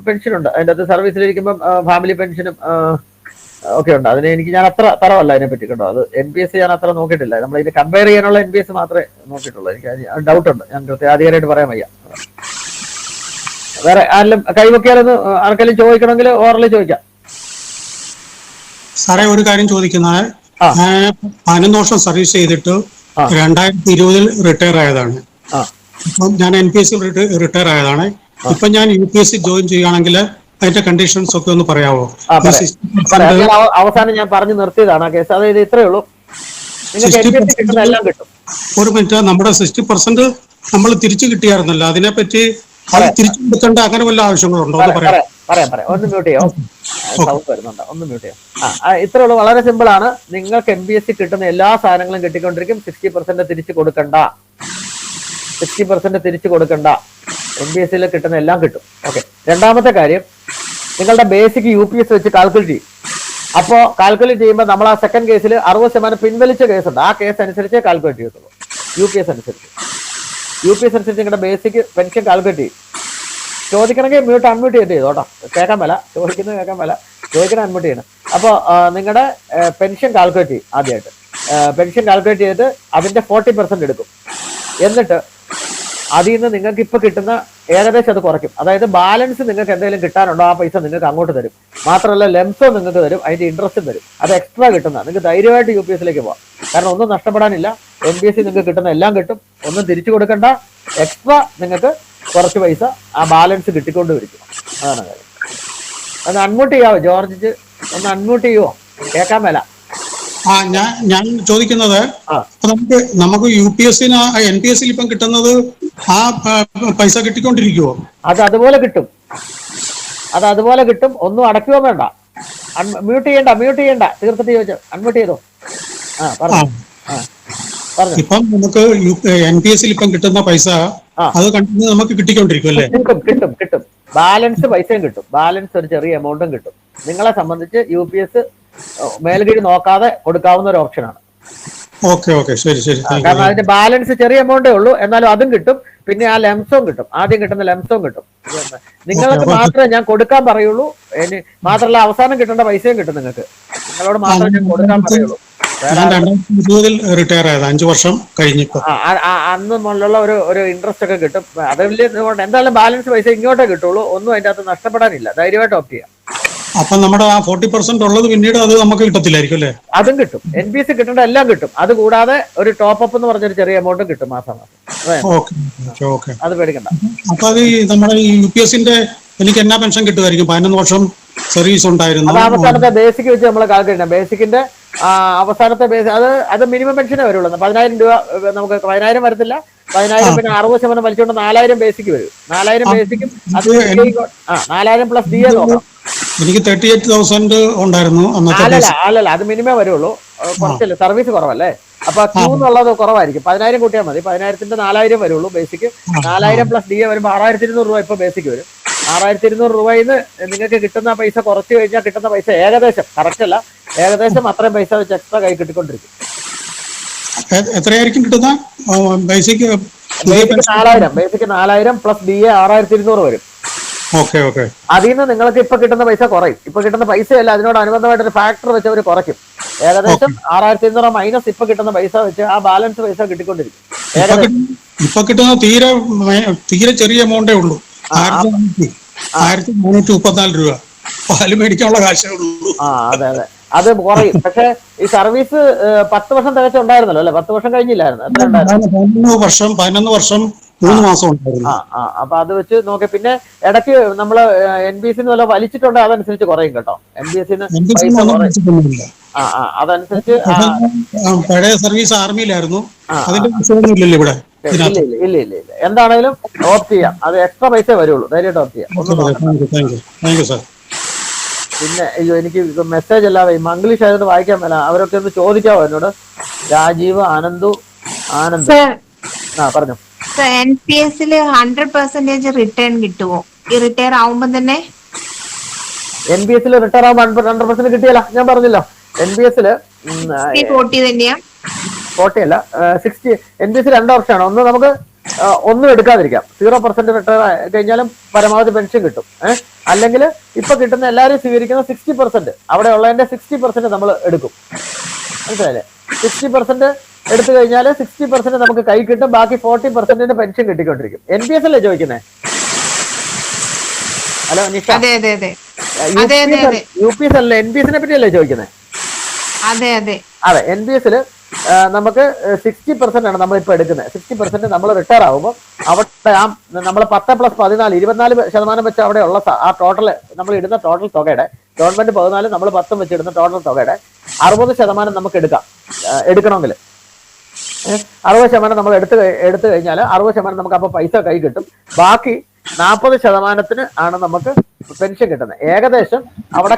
Speaker 1: പെൻഷനുണ്ട് അതിൻ്റെ അകത്ത്. സർവീസിലിരിക്കുമ്പം ഫാമിലി പെൻഷനും ഒക്കെ ഉണ്ട്. അതിന് ഞാൻ അത്ര തറവല്ല അതിനെ പറ്റി കേട്ടോ. അത് NPS ഞാൻ അത്ര നോക്കിയിട്ടില്ല. നമ്മൾ ഇത് കമ്പയർ ചെയ്യാനുള്ള NPS മാത്രമേ നോക്കിയിട്ടുള്ളൂ. എനിക്ക് ഡൗട്ട് ഉണ്ട്. ഞാൻ ആധികാരികമായിട്ട് പറയാൻ വയ്യ. വേറെ ആരെങ്കിലും കൈവക്കിയാലൊന്ന് ആർക്കെങ്കിലും ചോദിക്കണമെങ്കിൽ ഓറല് ചോദിക്കാം.
Speaker 3: സാറേ, ഒരു കാര്യം ചോദിക്കുന്നത്, 11 വർഷം സർവീസ് ചെയ്തിട്ട് 2020 റിട്ടയർ ആയതാണ്. ഇപ്പം ഞാൻ NPS റിട്ടയർ ആയതാണ്. ഇപ്പൊ ഞാൻ UPS ജോയിൻ ചെയ്യുകയാണെങ്കിൽ അതിന്റെ കണ്ടീഷൻസ് ഒക്കെ ഒന്ന് പറയാമോ?
Speaker 1: അവസാനം ഞാൻ പറഞ്ഞു നിർത്തിയതാണ് ആ കേസ്. അതായത് ഇത്രയേ ഉള്ളൂ. എല്ലാം കിട്ടും.
Speaker 3: ഒരു മിനിറ്റ്, നമ്മുടെ 60% നമ്മൾ തിരിച്ചു കിട്ടിയായിരുന്നല്ലോ, അതിനെപ്പറ്റി അത് തിരിച്ചു കൊടുക്കേണ്ട അങ്ങനെ വല്ല ആവശ്യങ്ങളുണ്ടോ?
Speaker 1: പറയാം. ഒന്ന് മ്യൂട്ട് ചെയ്യാം. സൗണ്ട് വരുന്നുണ്ട്. ഒന്ന് മ്യൂട്ട് ചെയ്യാം. ഇത്രേ ഉള്ളൂ. വളരെ സിമ്പിൾ ആണ്. നിങ്ങൾക്ക് NPS കിട്ടുന്ന എല്ലാ സാധനങ്ങളും കിട്ടിക്കൊണ്ടിരിക്കും. 60% തിരിച്ചു കൊടുക്കണ്ട. 60% തിരിച്ചു കൊടുക്കണ്ട. NPSൽ കിട്ടുന്ന എല്ലാം കിട്ടും. ഓക്കെ. രണ്ടാമത്തെ കാര്യം, നിങ്ങളുടെ ബേസിക് UPS വെച്ച് കാൽക്കുലേറ്റ് ചെയ്യും. അപ്പോൾ കാൽക്കുലേറ്റ് ചെയ്യുമ്പോൾ നമ്മൾ ആ സെക്കൻഡ് കേസിൽ 60% പിൻവലിച്ച കേസുണ്ട്. ആ കേസ് അനുസരിച്ച് കാൽക്കുലേറ്റ് ചെയ്യത്തുള്ളൂ. UPS അനുസരിച്ച് നിങ്ങളുടെ ബേസിക് പെൻഷൻ കാൽക്കുലേറ്റ് ചെയ്യും. ചോദിക്കണമെങ്കിൽ അൺമ്യൂട്ട് ചെയ്ത് ചെയ്തോട്ടോ. കേൾക്കാൻ മേല, ചോദിക്കുന്നത് കേൾക്കാൻ മേല, ചോദിക്കണം അൺമ്യൂട്ട് ചെയ്യണം. അപ്പോൾ നിങ്ങളുടെ പെൻഷൻ കാൽക്കുലേറ്റ് ചെയ്യും. ആദ്യമായിട്ട് പെൻഷൻ കാൽക്കുലേറ്റ് ചെയ്തിട്ട് അതിന്റെ 40% എടുക്കും. എന്നിട്ട് അതിൽ നിന്ന് നിങ്ങൾക്ക് ഇപ്പൊ കിട്ടുന്ന ഏകദേശം അത് കുറയ്ക്കും. അതായത് ബാലൻസ് നിങ്ങൾക്ക് എന്തെങ്കിലും കിട്ടാനുണ്ടോ ആ പൈസ നിങ്ങൾക്ക് അങ്ങോട്ട് തരും. മാത്രമല്ല ലെംസോ നിങ്ങൾക്ക് തരും, അതിന്റെ ഇൻട്രസ്റ്റും തരും. അത് എക്സ്ട്രാ കിട്ടുന്ന. നിങ്ങൾക്ക് ധൈര്യമായിട്ട് UPSലേക്ക് പോവാം. കാരണം ഒന്നും നഷ്ടപ്പെടാനില്ല. NPS നിങ്ങൾക്ക് കിട്ടുന്ന എല്ലാം കിട്ടും. ഒന്നും തിരിച്ചു കൊടുക്കണ്ട. എക്സ്ട്രാ നിങ്ങൾക്ക് കുറച്ച് പൈസ ആ ബാലൻസ് കിട്ടിക്കൊണ്ട് വരും. അതാണ് കാര്യം. ഒന്ന് അൺമ്യൂട്ട് ചെയ്യാവോ ജോർജ്? ഒന്ന് അൺമ്യൂട്ട് ചെയ്യുവോ? കേൾക്കാൻ മേല.
Speaker 3: ഞാൻ ചോദിക്കുന്നത്, നമുക്ക് UPSന് NPSൽ ഇപ്പം കിട്ടുന്നത് ആ പൈസ കിട്ടിക്കൊണ്ടിരിക്കുവോ?
Speaker 1: അത് അതുപോലെ കിട്ടും. ഒന്നും അടയ്ക്കുവോ വേണ്ട. മ്യൂട്ട് ചെയ്യണ്ട. തീർത്തിട്ട് ചോദിച്ചോ. അൺമ്യൂട്ട് ചെയ്തോ. പറഞ്ഞു.
Speaker 3: ഇപ്പം നമുക്ക് NPSൽ ഇപ്പം കിട്ടുന്ന പൈസ അത് കണ്ടിന്യൂ നമുക്ക് കിട്ടിക്കൊണ്ടിരിക്കും അല്ലേ?
Speaker 1: കിട്ടും. ബാലൻസ് പൈസയും കിട്ടും. ബാലൻസ് ഒരു ചെറിയ എമൗണ്ടും കിട്ടും. നിങ്ങളെ സംബന്ധിച്ച് UPS മേൽകീഴ് നോക്കാതെ കൊടുക്കാവുന്ന ഒരു ഓപ്ഷനാണ്.
Speaker 3: ശരി.
Speaker 1: കാരണം അതിന്റെ ബാലൻസ് ചെറിയ എമൗണ്ടേ ഉള്ളൂ. എന്നാലും അതും കിട്ടും. പിന്നെ ആ ലെംസവും കിട്ടും. ആദ്യം കിട്ടുന്ന ലെംസവും കിട്ടും. നിങ്ങൾക്ക് മാത്രമേ ഞാൻ കൊടുക്കാൻ പറയുള്ളൂ. മാത്രമല്ല അവസാനം കിട്ടേണ്ട പൈസയും കിട്ടും. നിങ്ങളോട് മാത്രമേ ഞാൻ കൊടുക്കാൻ പറയുള്ളൂ.
Speaker 3: 2020 റിട്ടയർ ആയത് 5 വർഷം കഴിഞ്ഞിപ്പോ
Speaker 1: അന്ന് മുതലുള്ള ഒരു ഇൻട്രസ്റ്റ് ഒക്കെ കിട്ടും. അത് വലിയ എന്തായാലും ബാലൻസ് പൈസ ഇങ്ങോട്ടേ കിട്ടുള്ളൂ. ഒന്നും അതിന്റെ അകത്ത് നഷ്ടപ്പെടാനില്ല. ധൈര്യമായിട്ട് ഓപ്റ്റ് ചെയ്യാം.
Speaker 3: അപ്പൊ നമ്മുടെ ആ 40% ഉള്ളത് പിന്നീട് അത് നമുക്ക് കിട്ടത്തില്ലായിരിക്കും അല്ലേ?
Speaker 1: അതും കിട്ടും. NPS കിട്ടേണ്ട എല്ലാം കിട്ടും. അത് കൂടാതെ ഒരു ടോപ്പ് അപ്പ് എന്ന് പറഞ്ഞൊരു ചെറിയ എമൗണ്ടും കിട്ടും മാസം. അത് പേടിക്കണ്ട.
Speaker 3: അപ്പൊ അത് നമ്മുടെ UPSന്റെ എനിക്ക് എന്നാ പെൻഷൻ കിട്ടുമായിരിക്കും? 11 വർഷം സർവീസ് ഉണ്ടായിരുന്നു.
Speaker 1: അത് അവസാനത്തെ ബേസിക് വെച്ച് നമ്മൾ കാൽക്കുലേറ്റ് ചെയ്യണം. ബേസിക്കിന്റെ അവസാനത്തെ ബേസ് അത് മിനിമം പെൻഷനേ വരുള്ളൂ. 10,000 രൂപ നമുക്ക് 10,000 വരത്തില്ല. 10,000 പിന്നെ 60% വലിച്ചുകൊണ്ട് 4,000 ബേസിക്ക് വരും. 4,000 ബേസിക്കും 4,000 പ്ലസ് DA നോക്കണം.
Speaker 3: എനിക്ക് 38,000 ഉണ്ടായിരുന്നു.
Speaker 1: അല്ലല്ല, അത് മിനിമേ വരുള്ളൂ. കുറച്ചല്ലേ, സർവീസ് കുറവല്ലേ. അപ്പൊ ക്യൂ എന്നുള്ളത് കുറവായിരിക്കും. 10,000 കൂട്ടിയാൽ മതി. 10,000ന്റെ 4,000 വരുള്ളൂ ബേസിക്ക്. 4,000 പ്ലസ് DA വരുമ്പോൾ 6,200 രൂപ ഇപ്പൊ ബേസിക്ക് വരും. 6,200 രൂപയിൽ നിന്ന് നിങ്ങൾക്ക് കിട്ടുന്ന പൈസ കുറച്ച് കഴിഞ്ഞാൽ കിട്ടുന്ന പൈസ ഏകദേശം, കറക്റ്റ് അല്ല, ഏകദേശം അത്രയും പൈസ വെച്ച് എക്സ്ട്രാ കൈ കിട്ടിക്കൊണ്ടിരിക്കും.
Speaker 3: എത്രയായിരിക്കും കിട്ടുന്ന ബേസിക്?
Speaker 1: ബേസിക് 4000 പ്ലസ് DA 6200 വരും.
Speaker 3: Okay okay.
Speaker 1: അതിൽ നിന്ന് നിങ്ങൾക്ക് ഇപ്പൊ കിട്ടുന്ന പൈസ കുറയും. ഇപ്പൊ കിട്ടുന്ന പൈസയല്ല, അതിനോട് അനുബന്ധമായിട്ട് ഒരു ഫാക്ടർ വെച്ച് അവർ കുറയ്ക്കും. ഏകദേശം 6200 മൈനസ് ഇപ്പൊ കിട്ടുന്ന പൈസ വെച്ച് ആ ബാലൻസ് പൈസ കിട്ടിക്കൊണ്ടിരിക്കും.
Speaker 3: ഇപ്പൊ കിട്ടുന്ന തീരെ ചെറിയ എമൗണ്ടേ ഉള്ളൂ. 1434 രൂപ പാല് മേടിക്കാനുള്ള കാശേ ഉള്ളൂ.
Speaker 1: അതെ അതെ, അത് കുറയും. പക്ഷെ ഈ സർവീസ് 10 വർഷം തികച്ചുണ്ടായിരുന്നല്ലോ അല്ലെ? 10 വർഷം കഴിഞ്ഞില്ലായിരുന്നു?
Speaker 3: 11 വർഷം 3 മാസം ഉണ്ടായിരുന്നു.
Speaker 1: അപ്പൊ അത് വെച്ച് നോക്കി. പിന്നെ ഇടയ്ക്ക് നമ്മള് NBC വല്ല വലിച്ചിട്ടുണ്ടോ അതനുസരിച്ച് കുറയും കേട്ടോ. NBC അതനുസരിച്ച്.
Speaker 3: പഴയ സർവീസ് ആർമിയിലായിരുന്നു, അതിന്റെ വിഷയമൊന്നുമില്ലല്ലോ ഇവിടെ.
Speaker 1: ഇല്ല. എന്താണേലും ഓപ്റ്റ് ചെയ്യാം. അത് എക്സ്ട്രാ പൈസ വരുള്ളൂ. ധൈര്യമായിട്ട് ഓപ്റ്റ് ചെയ്യാം. പിന്നെ അയ്യോ, എനിക്ക് മെസ്സേജ് അല്ലാതെ മംഗ്ലീഷ് ആയതുകൊണ്ട് വായിക്കാൻ മേല. അവരൊക്കെ ഒന്ന് ചോദിക്കാവോ എന്നോട്? രാജീവ്, ആനന്ദ്. പറഞ്ഞു.
Speaker 4: NPS 100% റിട്ടേൺ കിട്ടുമോ ഈ റിട്ടയർ ആവുമ്പോ തന്നെ?
Speaker 1: NPS റിട്ടയർ ആവുമ്പോൾ 100% കിട്ടിയല്ല, ഞാൻ പറഞ്ഞല്ലോ. NPS
Speaker 4: 40 തന്നെയാ?
Speaker 1: 40 അല്ല, 60. NPS 2 ഓപ്ഷനാണ്. ഒന്ന് നമുക്ക് ഒന്നും എടുക്കാതിരിക്കാം, 0% റിട്ടയർ കഴിഞ്ഞാലും പരമാവധി പെൻഷൻ കിട്ടും. അല്ലെങ്കിൽ ഇപ്പൊ കിട്ടുന്ന എല്ലാവരും സ്വീകരിക്കുന്ന 60%, അവിടെ ഉള്ളതിന്റെ 60% നമ്മൾ എടുക്കും. മനസ്സിലായില്ലേ? 60% എടുത്തു കഴിഞ്ഞാൽ 60% നമുക്ക് കൈ കിട്ടും. ബാക്കി 40% പെൻഷൻ കിട്ടിക്കൊണ്ടിരിക്കും. NPS അല്ലേ ചോദിക്കുന്നേ? ഹലോ നിഷ, UPS അല്ല, NPS പറ്റിയല്ലേ ചോദിക്കുന്നേ?
Speaker 4: അതെ.
Speaker 1: NPS നമുക്ക് 60% ആണ് നമ്മളിപ്പോ എടുക്കുന്നത്. 60% നമ്മൾ റിട്ടയർ ആകുമ്പോൾ അവിടെ നമ്മൾ 10+14 24% വെച്ച് അവിടെ ഉള്ള ആ ടോട്ടൽ നമ്മൾ ഇടുന്ന ടോട്ടൽ തുകയുടെ, ഗവൺമെന്റ് 14 നമ്മൾ 10 വെച്ച് ഇടുന്ന ടോട്ടൽ തുകയുടെ 60% നമുക്ക് എടുക്കണമെങ്കിൽ 60% നമ്മൾ എടുത്തു കഴിഞ്ഞാൽ 60% നമുക്ക് അപ്പൊ പൈസ കൈ കിട്ടും. ബാക്കി 40% ആണ് നമുക്ക് പെൻഷൻ കിട്ടുന്നത്. ഏകദേശം അവിടെ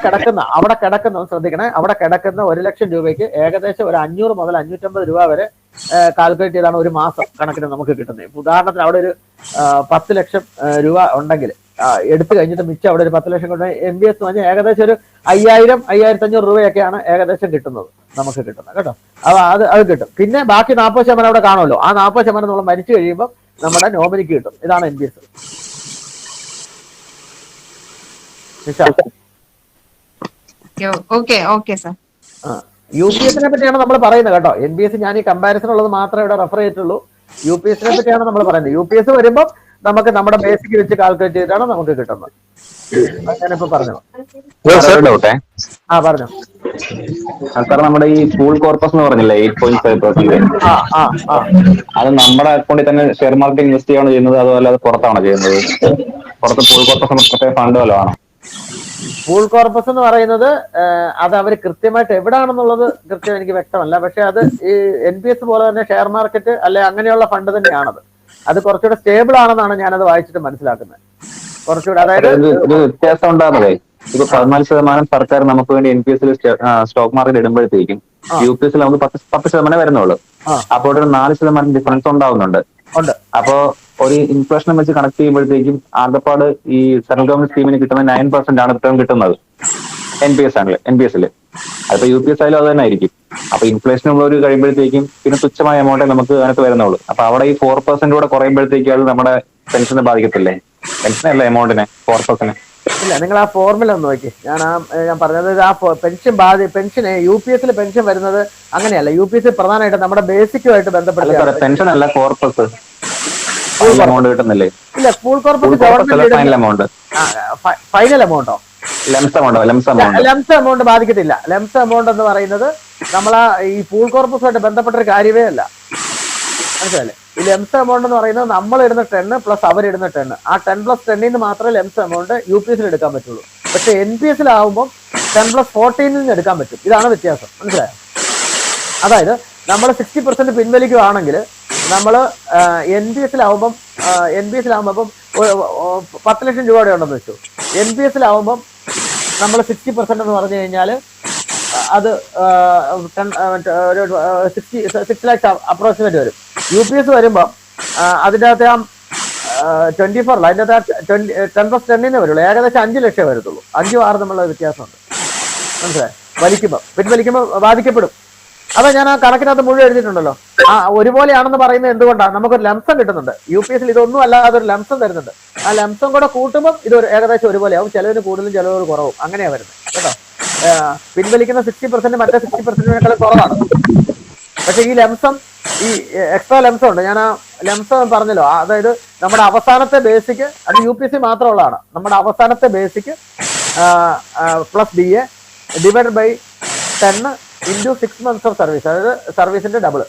Speaker 1: കിടക്കുന്ന ശ്രദ്ധിക്കണേ, അവിടെ കിടക്കുന്ന 1 ലക്ഷം രൂപയ്ക്ക് ഏകദേശം ഒരു 500 മുതൽ 550 രൂപ വരെ കാൽക്കുലേറ്റ് ചെയ്താണ് ഒരു മാസം കണക്കിന് നമുക്ക് കിട്ടുന്നത്. ഉദാഹരണത്തിന് അവിടെ ഒരു 10 ലക്ഷം രൂപ ഉണ്ടെങ്കിൽ എടുത്തു കഴിഞ്ഞിട്ട് മിച്ചം അവിടെ ഒരു 10 ലക്ഷം കൊണ്ട് NPS എന്ന് പറഞ്ഞാൽ ഏകദേശം ഒരു 5000-5500 രൂപയൊക്കെയാണ് ഏകദേശം കിട്ടുന്നത്, നമുക്ക് കിട്ടുന്നത് കേട്ടോ. അപ്പൊ അത് കിട്ടും. പിന്നെ ബാക്കി 40% അവിടെ കാണുമല്ലോ. ആ 40% നമ്മൾ മരിച്ചു കഴിയുമ്പോൾ നമ്മുടെ നോമിനിക്ക് കിട്ടും. ഇതാണ് NPS. UPS പറ്റിയാണ് നമ്മൾ പറയുന്നത് കേട്ടോ. NPS ഞാൻ ഈ കമ്പാരിസൺ ഉള്ളത് മാത്രമേ ഇവിടെ റെഫർ ചെയ്തിട്ടുള്ളൂ. UPS പറ്റിയാണ് നമ്മൾ പറയുന്നത്. UPS വരുമ്പോൾ നമുക്ക് നമ്മുടെ ബേസിക് വെച്ച് കാൽക്കുലേറ്റ് ചെയ്തിട്ടാണ് നമുക്ക് കിട്ടുന്നത്. ഞാനിപ്പോ പറഞ്ഞു. പറഞ്ഞു
Speaker 5: സാർ, നമ്മുടെ ഈ ഫുൾ കോർപ്പസ് എന്ന് പറഞ്ഞില്ലേ 8.5%, അത് നമ്മുടെ അക്കൗണ്ടിൽ തന്നെ ഷെയർ മാർക്കറ്റ് ഇൻവെസ്റ്റ് ചെയ്യണോ ചെയ്യുന്നത്, അതുപോലെ അത് പുറത്താണോ ചെയ്യുന്നത്? പുറത്ത് ഫുൾ കോർപ്പസ് പ്രത്യേക ഫണ്ട് വല്ലതും ആണോ?
Speaker 1: ഫുൾ കോർപ്പസ് എന്ന് പറയുന്നത് അത് അവർ കൃത്യമായിട്ട് എവിടാണെന്നുള്ളത് കൃത്യം എനിക്ക് വ്യക്തമല്ല. പക്ഷെ അത് ഈ NPS പോലെ തന്നെ ഷെയർ മാർക്കറ്റ് അല്ലെ അങ്ങനെയുള്ള ഫണ്ട് തന്നെയാണത്. അത് കുറച്ചുകൂടെ സ്റ്റേബിൾ ആണെന്നാണ് ഞാനത് വായിച്ചിട്ട് മനസ്സിലാക്കുന്നത്. കുറച്ചുകൂടെ, അതായത്
Speaker 5: വ്യത്യാസം ഉണ്ടാകുന്നതേ, ഇപ്പൊ 14% സർക്കാർ നമുക്ക് വേണ്ടി NPS സ്റ്റോക്ക് മാർക്കറ്റ് ഇടുമ്പോഴത്തേക്കും UPS നമുക്ക് 10% വരുന്നുള്ളൂ. അപ്പോൾ ഒരു 4% ഡിഫറൻസ് ഉണ്ടാവുന്നുണ്ട്. അപ്പോ ഒരു ഇൻഫ്ലേഷൻ വെച്ച് കണക്ട് ചെയ്യുമ്പോഴത്തേക്കും ആകെപ്പാട് ഈ സെൻട്രൽ ഗവൺമെന്റ് സ്കീമിന് കിട്ടുന്ന 9% ആണ് റിട്ടേൺ കിട്ടുന്നത് NPS അതിപ്പോ UPS ആയാലും അത് തന്നെ ആയിരിക്കും. അപ്പൊ ഇൻഫ്ലേഷൻ ഉള്ളവർ കഴിയുമ്പോഴത്തേക്കും പിന്നെ തുച്ഛമായ എമൗണ്ടേ നമുക്ക് അതിനകത്ത് വരുന്നുള്ളൂ. അപ്പൊ അവിടെ ഈ 4% കൂടെ കുറയുമ്പോഴത്തേക്കും അത് നമ്മുടെ പെൻഷനെ ബാധിക്കത്തില്ലേ? പെൻഷനല്ല, എമൗണ്ടിനെ, 4%.
Speaker 1: ഇല്ല, നിങ്ങൾ ആ ഫോർമുല ഒന്ന് നോക്കി. ഞാൻ പറഞ്ഞത് ആ പെൻഷന് UPS പെൻഷൻ വരുന്നത് അങ്ങനെയല്ല. UPS പ്രധാനമായിട്ട് നമ്മുടെ ബേസിക്കുമായിട്ട് ബന്ധപ്പെട്ട
Speaker 5: പെൻഷൻ അല്ല, കോർപ്പസ് എമൗണ്ട് കിട്ടുന്നില്ലേ?
Speaker 1: ഇല്ല, ഫുൾ കോർപ്പസ് ഗവൺമെന്റ് ഫൈനൽ എമൗണ്ടോ ലംസ് എമൗണ്ട് ബാധിക്കത്തില്ല. ലംസ് എമൗണ്ട് എന്ന് പറയുന്നത് നമ്മളാ ഈ ഫുൾ കോർപ്പസുമായിട്ട് ബന്ധപ്പെട്ട ഒരു കാര്യമേ അല്ല. മനസ്സിലല്ലേ? ഈ ലെംസ് എമൗണ്ട് എന്ന് പറയുന്നത് നമ്മൾ ഇടുന്ന 10 പ്ലസ് അവരിടുന്ന 10, ആ 10+10 നിന്ന് മാത്രമേ ലെംസ് എമൗണ്ട് UPS എടുക്കാൻ പറ്റുള്ളൂ. പക്ഷെ NPS ആവുമ്പോൾ 10+14 നിന്ന് എടുക്കാൻ പറ്റും. ഇതാണ് വ്യത്യാസം. മനസ്സിലായോ? അതായത് നമ്മൾ 60% പിൻവലിക്കുകയാണെങ്കിൽ നമ്മൾ NPS ആവുമ്പം 10 ലക്ഷം രൂപയുടെ ഉണ്ടെന്ന് വെച്ചു. NPS ആവുമ്പം നമ്മൾ 60% എന്ന് പറഞ്ഞു കഴിഞ്ഞാൽ അത് 6 lakhs അപ്രോക്സിമേറ്റ് വരും. UPS വരുമ്പോൾ അതിൻ്റെ അകത്ത് ആ 24 അതിൻ്റെ അകത്ത് 10+10 വരുള്ളൂ. ഏകദേശം 5 ലക്ഷം വരത്തുള്ളൂ. 5-6 തമ്മിലുള്ള വ്യത്യാസമുണ്ട്. മനസ്സിലായി? പിൻവലിക്കുമ്പോൾ ബാധിക്കപ്പെടും. അതാ ഞാൻ ആ കണക്കിനകത്ത് മുഴുവൻ എഴുതിയിട്ടുണ്ടല്ലോ. ആ ഒരുപോലെയാണെന്ന് പറയുന്നത് എന്തുകൊണ്ടാണ്? നമുക്കൊരു ലംസം കിട്ടുന്നുണ്ട്. UPSൽ ഇതൊന്നും അല്ലാതെ ഒരു ലംസം തരുന്നുണ്ട്. ആ ലംസം കൂടെ കൂട്ടുമ്പോൾ ഇത് ഏകദേശം ഒരുപോലെയാവും. ചിലവിന് കൂടുതലും ചിലവ് കുറവും, അങ്ങനെയാ വരുന്നത് കേട്ടോ. പിൻവലിക്കുന്ന 60% മറ്റേ 60%-നേക്കാളും കുറവാണ്. പക്ഷെ ഈ ലംസം, ഈ എക്സ്ട്രാ ലംസം ഉണ്ട്. ഞാൻ ആ ലംസം പറഞ്ഞല്ലോ, അതായത് നമ്മുടെ അവസാനത്തെ ബേസിക്, അത് UPSC മാത്രമുള്ളതാണ്. നമ്മുടെ അവസാനത്തെ basic plus DA divide by 10 into 6 months of service, അതായത് സർവീസിന്റെ ഡബിൾ.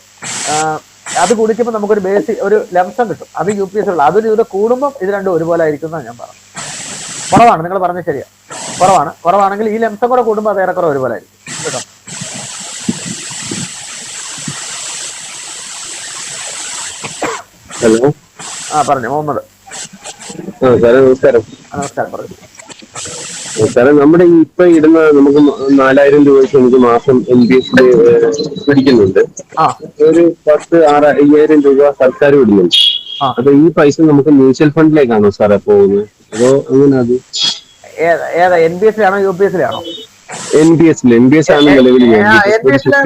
Speaker 1: അത് കുടിക്കുമ്പോൾ നമുക്കൊരു ബേസിക് ഒരു ലംസം കിട്ടും. അത് UPSC ഉള്ള. അതിന് ഇത് കൂടുമ്പോൾ ഇത് രണ്ടും ഒരുപോലെ ആയിരിക്കും എന്നാണ് ഞാൻ പറഞ്ഞത്. കുറവാണ്, നിങ്ങൾ പറഞ്ഞത് ശരിയാ, കുറവാണെങ്കിൽ ഈ ലംസം കൂടെ കൂടുമ്പോൾ അത് ഏറെക്കുറെ ഒരുപോലെ ആയിരിക്കും കേട്ടോ.
Speaker 6: ഹലോ,
Speaker 1: പറഞ്ഞു മുഹമ്മദ്.
Speaker 6: സാറേ നമസ്കാരം.
Speaker 1: നമസ്കാരം, പറഞ്ഞു.
Speaker 6: സാറേ, നമ്മുടെ ഈ ഇപ്പൊ ഇടുന്ന നമുക്ക് 4000 രൂപയ്ക്ക് നമുക്ക് മാസം NPSൽ പിടിക്കുന്നുണ്ട്. ഒരു 5,000 രൂപ സർക്കാർ വിടുന്നുണ്ട്. അപ്പൊ ഈ പൈസ നമുക്ക് മ്യൂച്വൽ ഫണ്ടിലേക്കാണോ സാറേ പോകുന്നത്, അതോ എങ്ങനെ? അത്
Speaker 1: ഏതാ, NPSലാണോ UPSലാണോ?
Speaker 6: NPS ആണ് നിലവിൽ.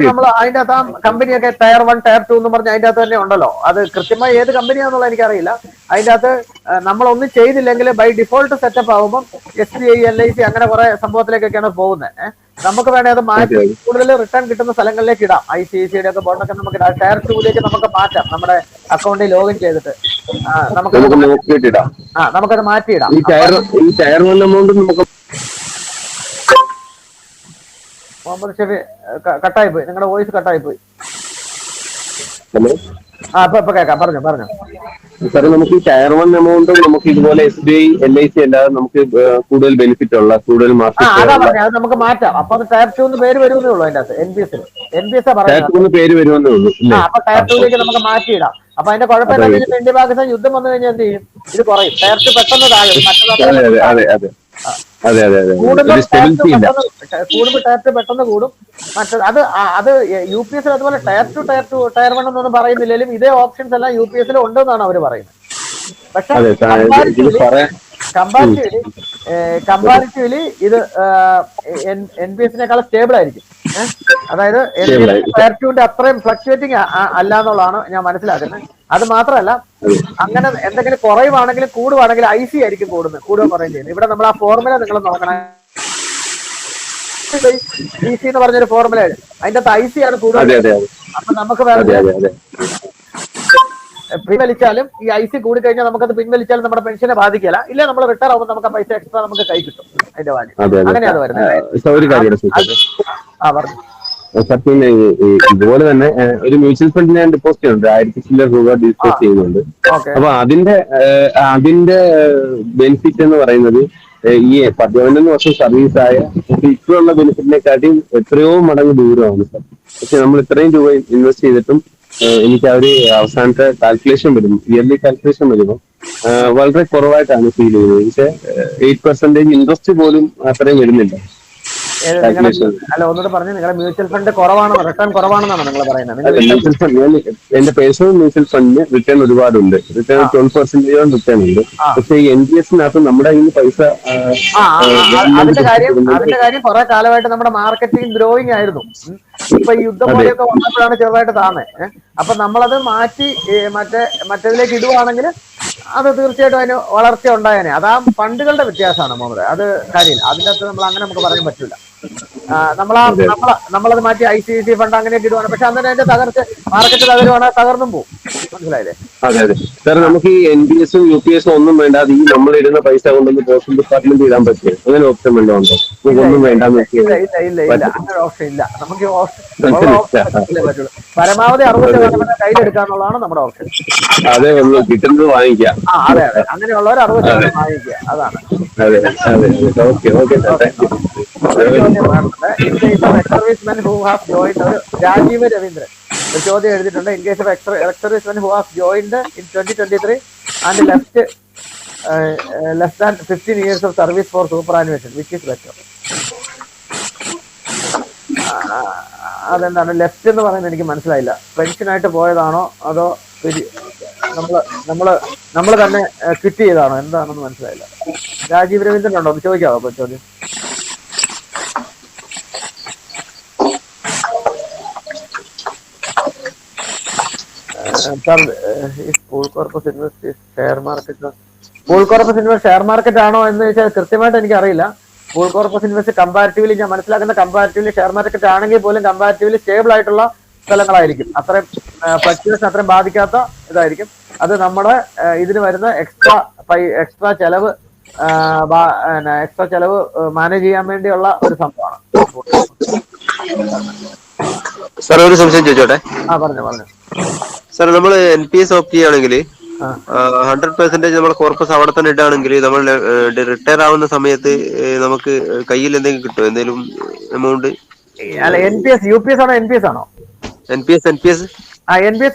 Speaker 1: നമ്മൾ അതിന്റെ അകത്ത് ആ കമ്പനിയൊക്കെ ടയർ 1 ടയർ 2 എന്ന് പറഞ്ഞ അതിന്റെ അകത്ത് തന്നെ ഉണ്ടല്ലോ. അത് കൃത്യമായി ഏത് കമ്പനിയാണെന്നുള്ള എനിക്കറിയില്ല. അതിന്റെ അകത്ത് നമ്മളൊന്നും ചെയ്തില്ലെങ്കിൽ ബൈ ഡിഫോൾട്ട് സെറ്റപ്പ് ആകുമ്പോൾ SBI LIC അങ്ങനെ കുറെ സംഭവത്തിലേക്കൊക്കെയാണ് പോകുന്നത്. നമുക്ക് വേണേ അത് മാറ്റി കൂടുതൽ റിട്ടേൺ കിട്ടുന്ന സ്ഥലങ്ങളിലേക്ക് ഇടാം. ICICIയുടെ ഒക്കെ ബോണ്ടൊക്കെ നമുക്ക് ഇടാം. ടയർ 2ലേക്ക് നമുക്ക് മാറ്റാം. നമ്മുടെ അക്കൗണ്ടിൽ ലോഗിൻ ചെയ്തിട്ട് നമുക്കത് മാറ്റിയിടാം.
Speaker 6: ഈ ടയർ 1 എമൗണ്ട് നമുക്ക്
Speaker 1: മുഹമ്മദ് ഷെഫി കട്ടായി പോയി, നിങ്ങളുടെ വോയിസ് കട്ടായി പോയി. ഇപ്പൊ കേൾക്കാം, പറഞ്ഞു.
Speaker 6: സാറേ, നമുക്ക് ഈ ടയർ 1 എമൗണ്ടും നമുക്ക് ഇതുപോലെ SBI LIC അല്ലാതെ നമുക്ക് കൂടുതൽ ബെനിഫിറ്റ് ഉള്ള കൂടുതൽ
Speaker 1: അതാ പറഞ്ഞത്, അത് നമുക്ക് മാറ്റാം. അപ്പൊ അത് ടയർ 2 പേര് വരുന്നേ ഉള്ളൂ. അതിന്റെ അകത്ത് NPS
Speaker 6: പേര് വരുന്നേ ഉള്ളൂ.
Speaker 1: അപ്പൊ ടയർ 2ലേക്ക് നമുക്ക് മാറ്റിയിടാം. അപ്പൊ അതിന്റെ കുഴപ്പം എന്താ വെച്ചാൽ ഇന്ത്യ പാകിസ്ഥാൻ യുദ്ധം വന്നു കഴിഞ്ഞാൽ എന്ത് ചെയ്യും? ഇത് കുറയും. ടയർ 2 പെട്ടെന്ന് താഴും. കൂടുമ്പോൾ ടയർ 2 പെട്ടെന്ന് കൂടും. മറ്റത് അത് UPSൽ അതുപോലെ ടയർ 2 ടയർ 1 എന്നൊന്നും പറയുന്നില്ലെങ്കിലും ഇതേ ഓപ്ഷൻസ് എല്ലാം UPSൽ ഉണ്ടെന്നാണ് അവർ പറയുന്നത്. പക്ഷെ കമ്പാരിറ്റീവ്ലി ഇത് NPSനേക്കാൾ സ്റ്റേബിൾ ആയിരിക്കും. അതായത് ടയർ 2ന്റെ അത്രയും ഫ്ലക്ച്വേറ്റിംഗ് അല്ല എന്നുള്ളതാണ് ഞാൻ മനസ്സിലാക്കുന്നത്. അത് മാത്രമല്ല, അങ്ങനെ എന്തെങ്കിലും കുറയുവാണെങ്കിലും കൂടുവാണെങ്കിലും IC ആയിരിക്കും കൂടുക കുറയും ചെയ്യുന്നത്. ഇവിടെ നമ്മൾ ആ ഫോർമുല നിങ്ങൾ നോക്കണം. DC എന്ന് പറഞ്ഞൊരു ഫോർമുല, അതിന്റെ അകത്ത് IC ആണ് കൂടുതൽ. അപ്പൊ നമുക്ക് വേറെ പിൻവലിച്ചാലും ഈ IC കൂടി കഴിഞ്ഞാൽ നമുക്കത് പിൻവലിച്ചാലും നമ്മുടെ പെൻഷനെ ബാധിക്കില്ല. ഇല്ല, നമ്മൾ റിട്ടയർ ആവുമ്പോൾ നമുക്ക് പൈസ എക്സ്ട്രാ നമുക്ക് കൈ കിട്ടും. അതിന്റെ വാല്യൂ അങ്ങനെയാണ് വരുന്നത്. പറഞ്ഞു.
Speaker 6: സത്യം, ഇതുപോലെ തന്നെ ഒരു മ്യൂച്വൽ ഫണ്ടിൽ ഞാൻ ഡിപ്പോസിറ്റ് ചെയ്യുന്നുണ്ട്. 1000 രൂപ ഡിപ്പോസിറ്റ് ചെയ്യുന്നുണ്ട്. അപ്പൊ അതിന്റെ ബെനിഫിറ്റ് എന്ന് പറയുന്നത് ഈ 11 വർഷം സർവീസ് ആയ ഇപ്പോഴുള്ള ബെനിഫിറ്റിനെക്കാട്ടിയും എത്രയോ മടങ്ങ് ദൂരമാണ് സാർ. പക്ഷെ നമ്മൾ ഇത്രയും രൂപ ഇൻവെസ്റ്റ് ചെയ്തിട്ടും എനിക്ക് അവര് അവസാനത്തെ കാൽക്കുലേഷൻ വരുന്നു, ഇയർലി കാൽക്കുലേഷൻ വരുമ്പോൾ വളരെ കുറവായിട്ടാണ് ഫീൽ ചെയ്യുന്നത്. പക്ഷെ 8% ഇൻട്രസ്റ്റ് പോലും അത്രയും വരുന്നില്ല.
Speaker 1: അല്ല, ഒന്നുകൂടെ പറഞ്ഞു, നിങ്ങളുടെ മ്യൂച്വൽ ഫണ്ട് കുറവാണെന്നോ റിട്ടേൺ കുറവാണെന്നാണ് നിങ്ങൾ പറയുന്നത്?
Speaker 6: മ്യൂച്വൽ ഫണ്ട്, എന്റെ പേഴ്സണൽ മ്യൂച്വൽ ഫണ്ടിന് റിട്ടേൺ ഒരുപാടുണ്ട്. റിട്ടേൺ 12% റിട്ടേൺ ഉണ്ട്. പക്ഷേ ഈ NPSനകത്ത് നമ്മുടെ കയ്യിൽ പൈസ
Speaker 1: അതിന്റെ കാര്യം കുറെ കാലമായിട്ട് നമ്മുടെ മാർക്കറ്റിംഗ് ഗ്രോയിങ് ആയിരുന്നു. ഇപ്പൊ ഈ യുദ്ധം പോലെയൊക്കെ വന്നപ്പോഴാണ് ചെറുതായിട്ട് താന്നേ. അപ്പൊ നമ്മളത് മാറ്റി മറ്റേതിലേക്ക് ഇടുവാണെങ്കിൽ അത് തീർച്ചയായിട്ടും അതിന് വളർച്ച ഉണ്ടായേനെ. അതാ ഫണ്ടുകളുടെ വ്യത്യാസമാണ് മുഹമ്മദ്. അത് കാര്യമില്ല, അതിൻ്റെ അകത്ത് നമ്മൾ അങ്ങനെ നമുക്ക് പറയാൻ പറ്റില്ല. നമ്മളത് മാറ്റി ICICI ഫണ്ട് അങ്ങനെയൊക്കെ ഇടുവാണ്. പക്ഷെ അന്നേരം അതിന്റെ തകർച്ച മാർക്കറ്റ് തകരുവാണെങ്കിൽ തകർന്നും പോകും. മനസ്സിലായില്ലേ?
Speaker 6: അതെ. സാർ, നമുക്ക് ഈ NPSഉം UPSഉം ഒന്നും വേണ്ട, ഈ നമ്മൾ ഇടുന്ന പൈസ കൊണ്ടൊന്ന് പോസ്റ്റൽ ഡിപ്പാർട്ട്മെന്റ് ഇടാൻ പറ്റും. അങ്ങനെ ഓപ്ഷൻ വല്ലതും ഉണ്ടോ? ഒന്നും വേണ്ടെന്ന്
Speaker 1: ഇല്ല, അങ്ങനെ ഓപ്ഷൻ ഇല്ല. നമുക്ക് പറ്റുള്ളൂ. പരമാവധി 60% കയ്യിലെടുക്കാന്നുള്ളതാണ് നമ്മുടെ ഓപ്ഷൻ.
Speaker 6: അതെ, കിട്ടുന്നത് വാങ്ങിക്കാം.
Speaker 1: അതെ, അങ്ങനെയുള്ളവർ 60% വാങ്ങിക്കുക, അതാണ്. രാജീവ് രവീന്ദ്രൻ ഒരു ചോദ്യം എഴുതിയിട്ടുണ്ട്. In case of ex-servicemen who have joined in 2023 and left less than 15 years of service for superannuation, which is better? അതെന്താണ് ലെഫ്റ്റ് എന്ന് പറയുന്നത്? എനിക്ക് മനസ്സിലായില്ല. പെൻഷനായിട്ട് പോയതാണോ അതോ നമ്മള് തന്നെ ക്വിറ്റ് ചെയ്താണോ? എന്താണെന്ന് മനസ്സിലായില്ല. രാജീവ് രവീന്ദ്രൻ ഉണ്ടോ? ഒന്ന് ചോദിക്കാവോ ചോദ്യം? സാർ ഈ school corpus invest share market, school corpus invest share market ആണോ എന്ന് ചോദിച്ചാൽ കൃത്യമായിട്ട് എനിക്ക് അറിയില്ല. സ്കൂൾ കോർപ്പസ് ഇൻവെസ്റ്റ് കമ്പാരിറ്റീവ്ലി ഞാൻ മനസ്സിലാക്കുന്ന കമ്പാരിറ്റീവ്ലി ഷെയർ മാർക്കറ്റ് ആണെങ്കിൽ പോലും കമ്പാരിറ്റീവ്ലി സ്റ്റേബിൾ ആയിട്ടുള്ള സ്ഥലങ്ങളായിരിക്കും. അത്രയും ഫ്ലക്ച്വേഷൻ അത്രയും ബാധിക്കാത്ത ഇതായിരിക്കും. അത് നമ്മുടെ ഇതിന് വരുന്ന എക്സ്ട്രാ ചെലവ് മാനേജ് ചെയ്യാൻ വേണ്ടിയുള്ള ഒരു സംഭവമാണ്.
Speaker 7: സാർ ഒരു സംശയം ചോദിച്ചോട്ടെ?
Speaker 1: പറഞ്ഞു
Speaker 7: സാർ, നമ്മൾ NPS ഓപ്റ്റ് ചെയ്യുകയാണെങ്കിൽ 100% നമ്മൾ കോർപ്പസ് അവിടെ തന്നെ ഇടുകയാണെങ്കിൽ നമ്മൾ റിട്ടയർ ആവുന്ന സമയത്ത് നമുക്ക് കയ്യിൽ എന്തെങ്കിലും കിട്ടുമോ, എന്തെങ്കിലും എമൗണ്ട്?
Speaker 1: അല്ല, NPS UPS ആണോ NPS ആണോ?
Speaker 7: NPS
Speaker 1: NPS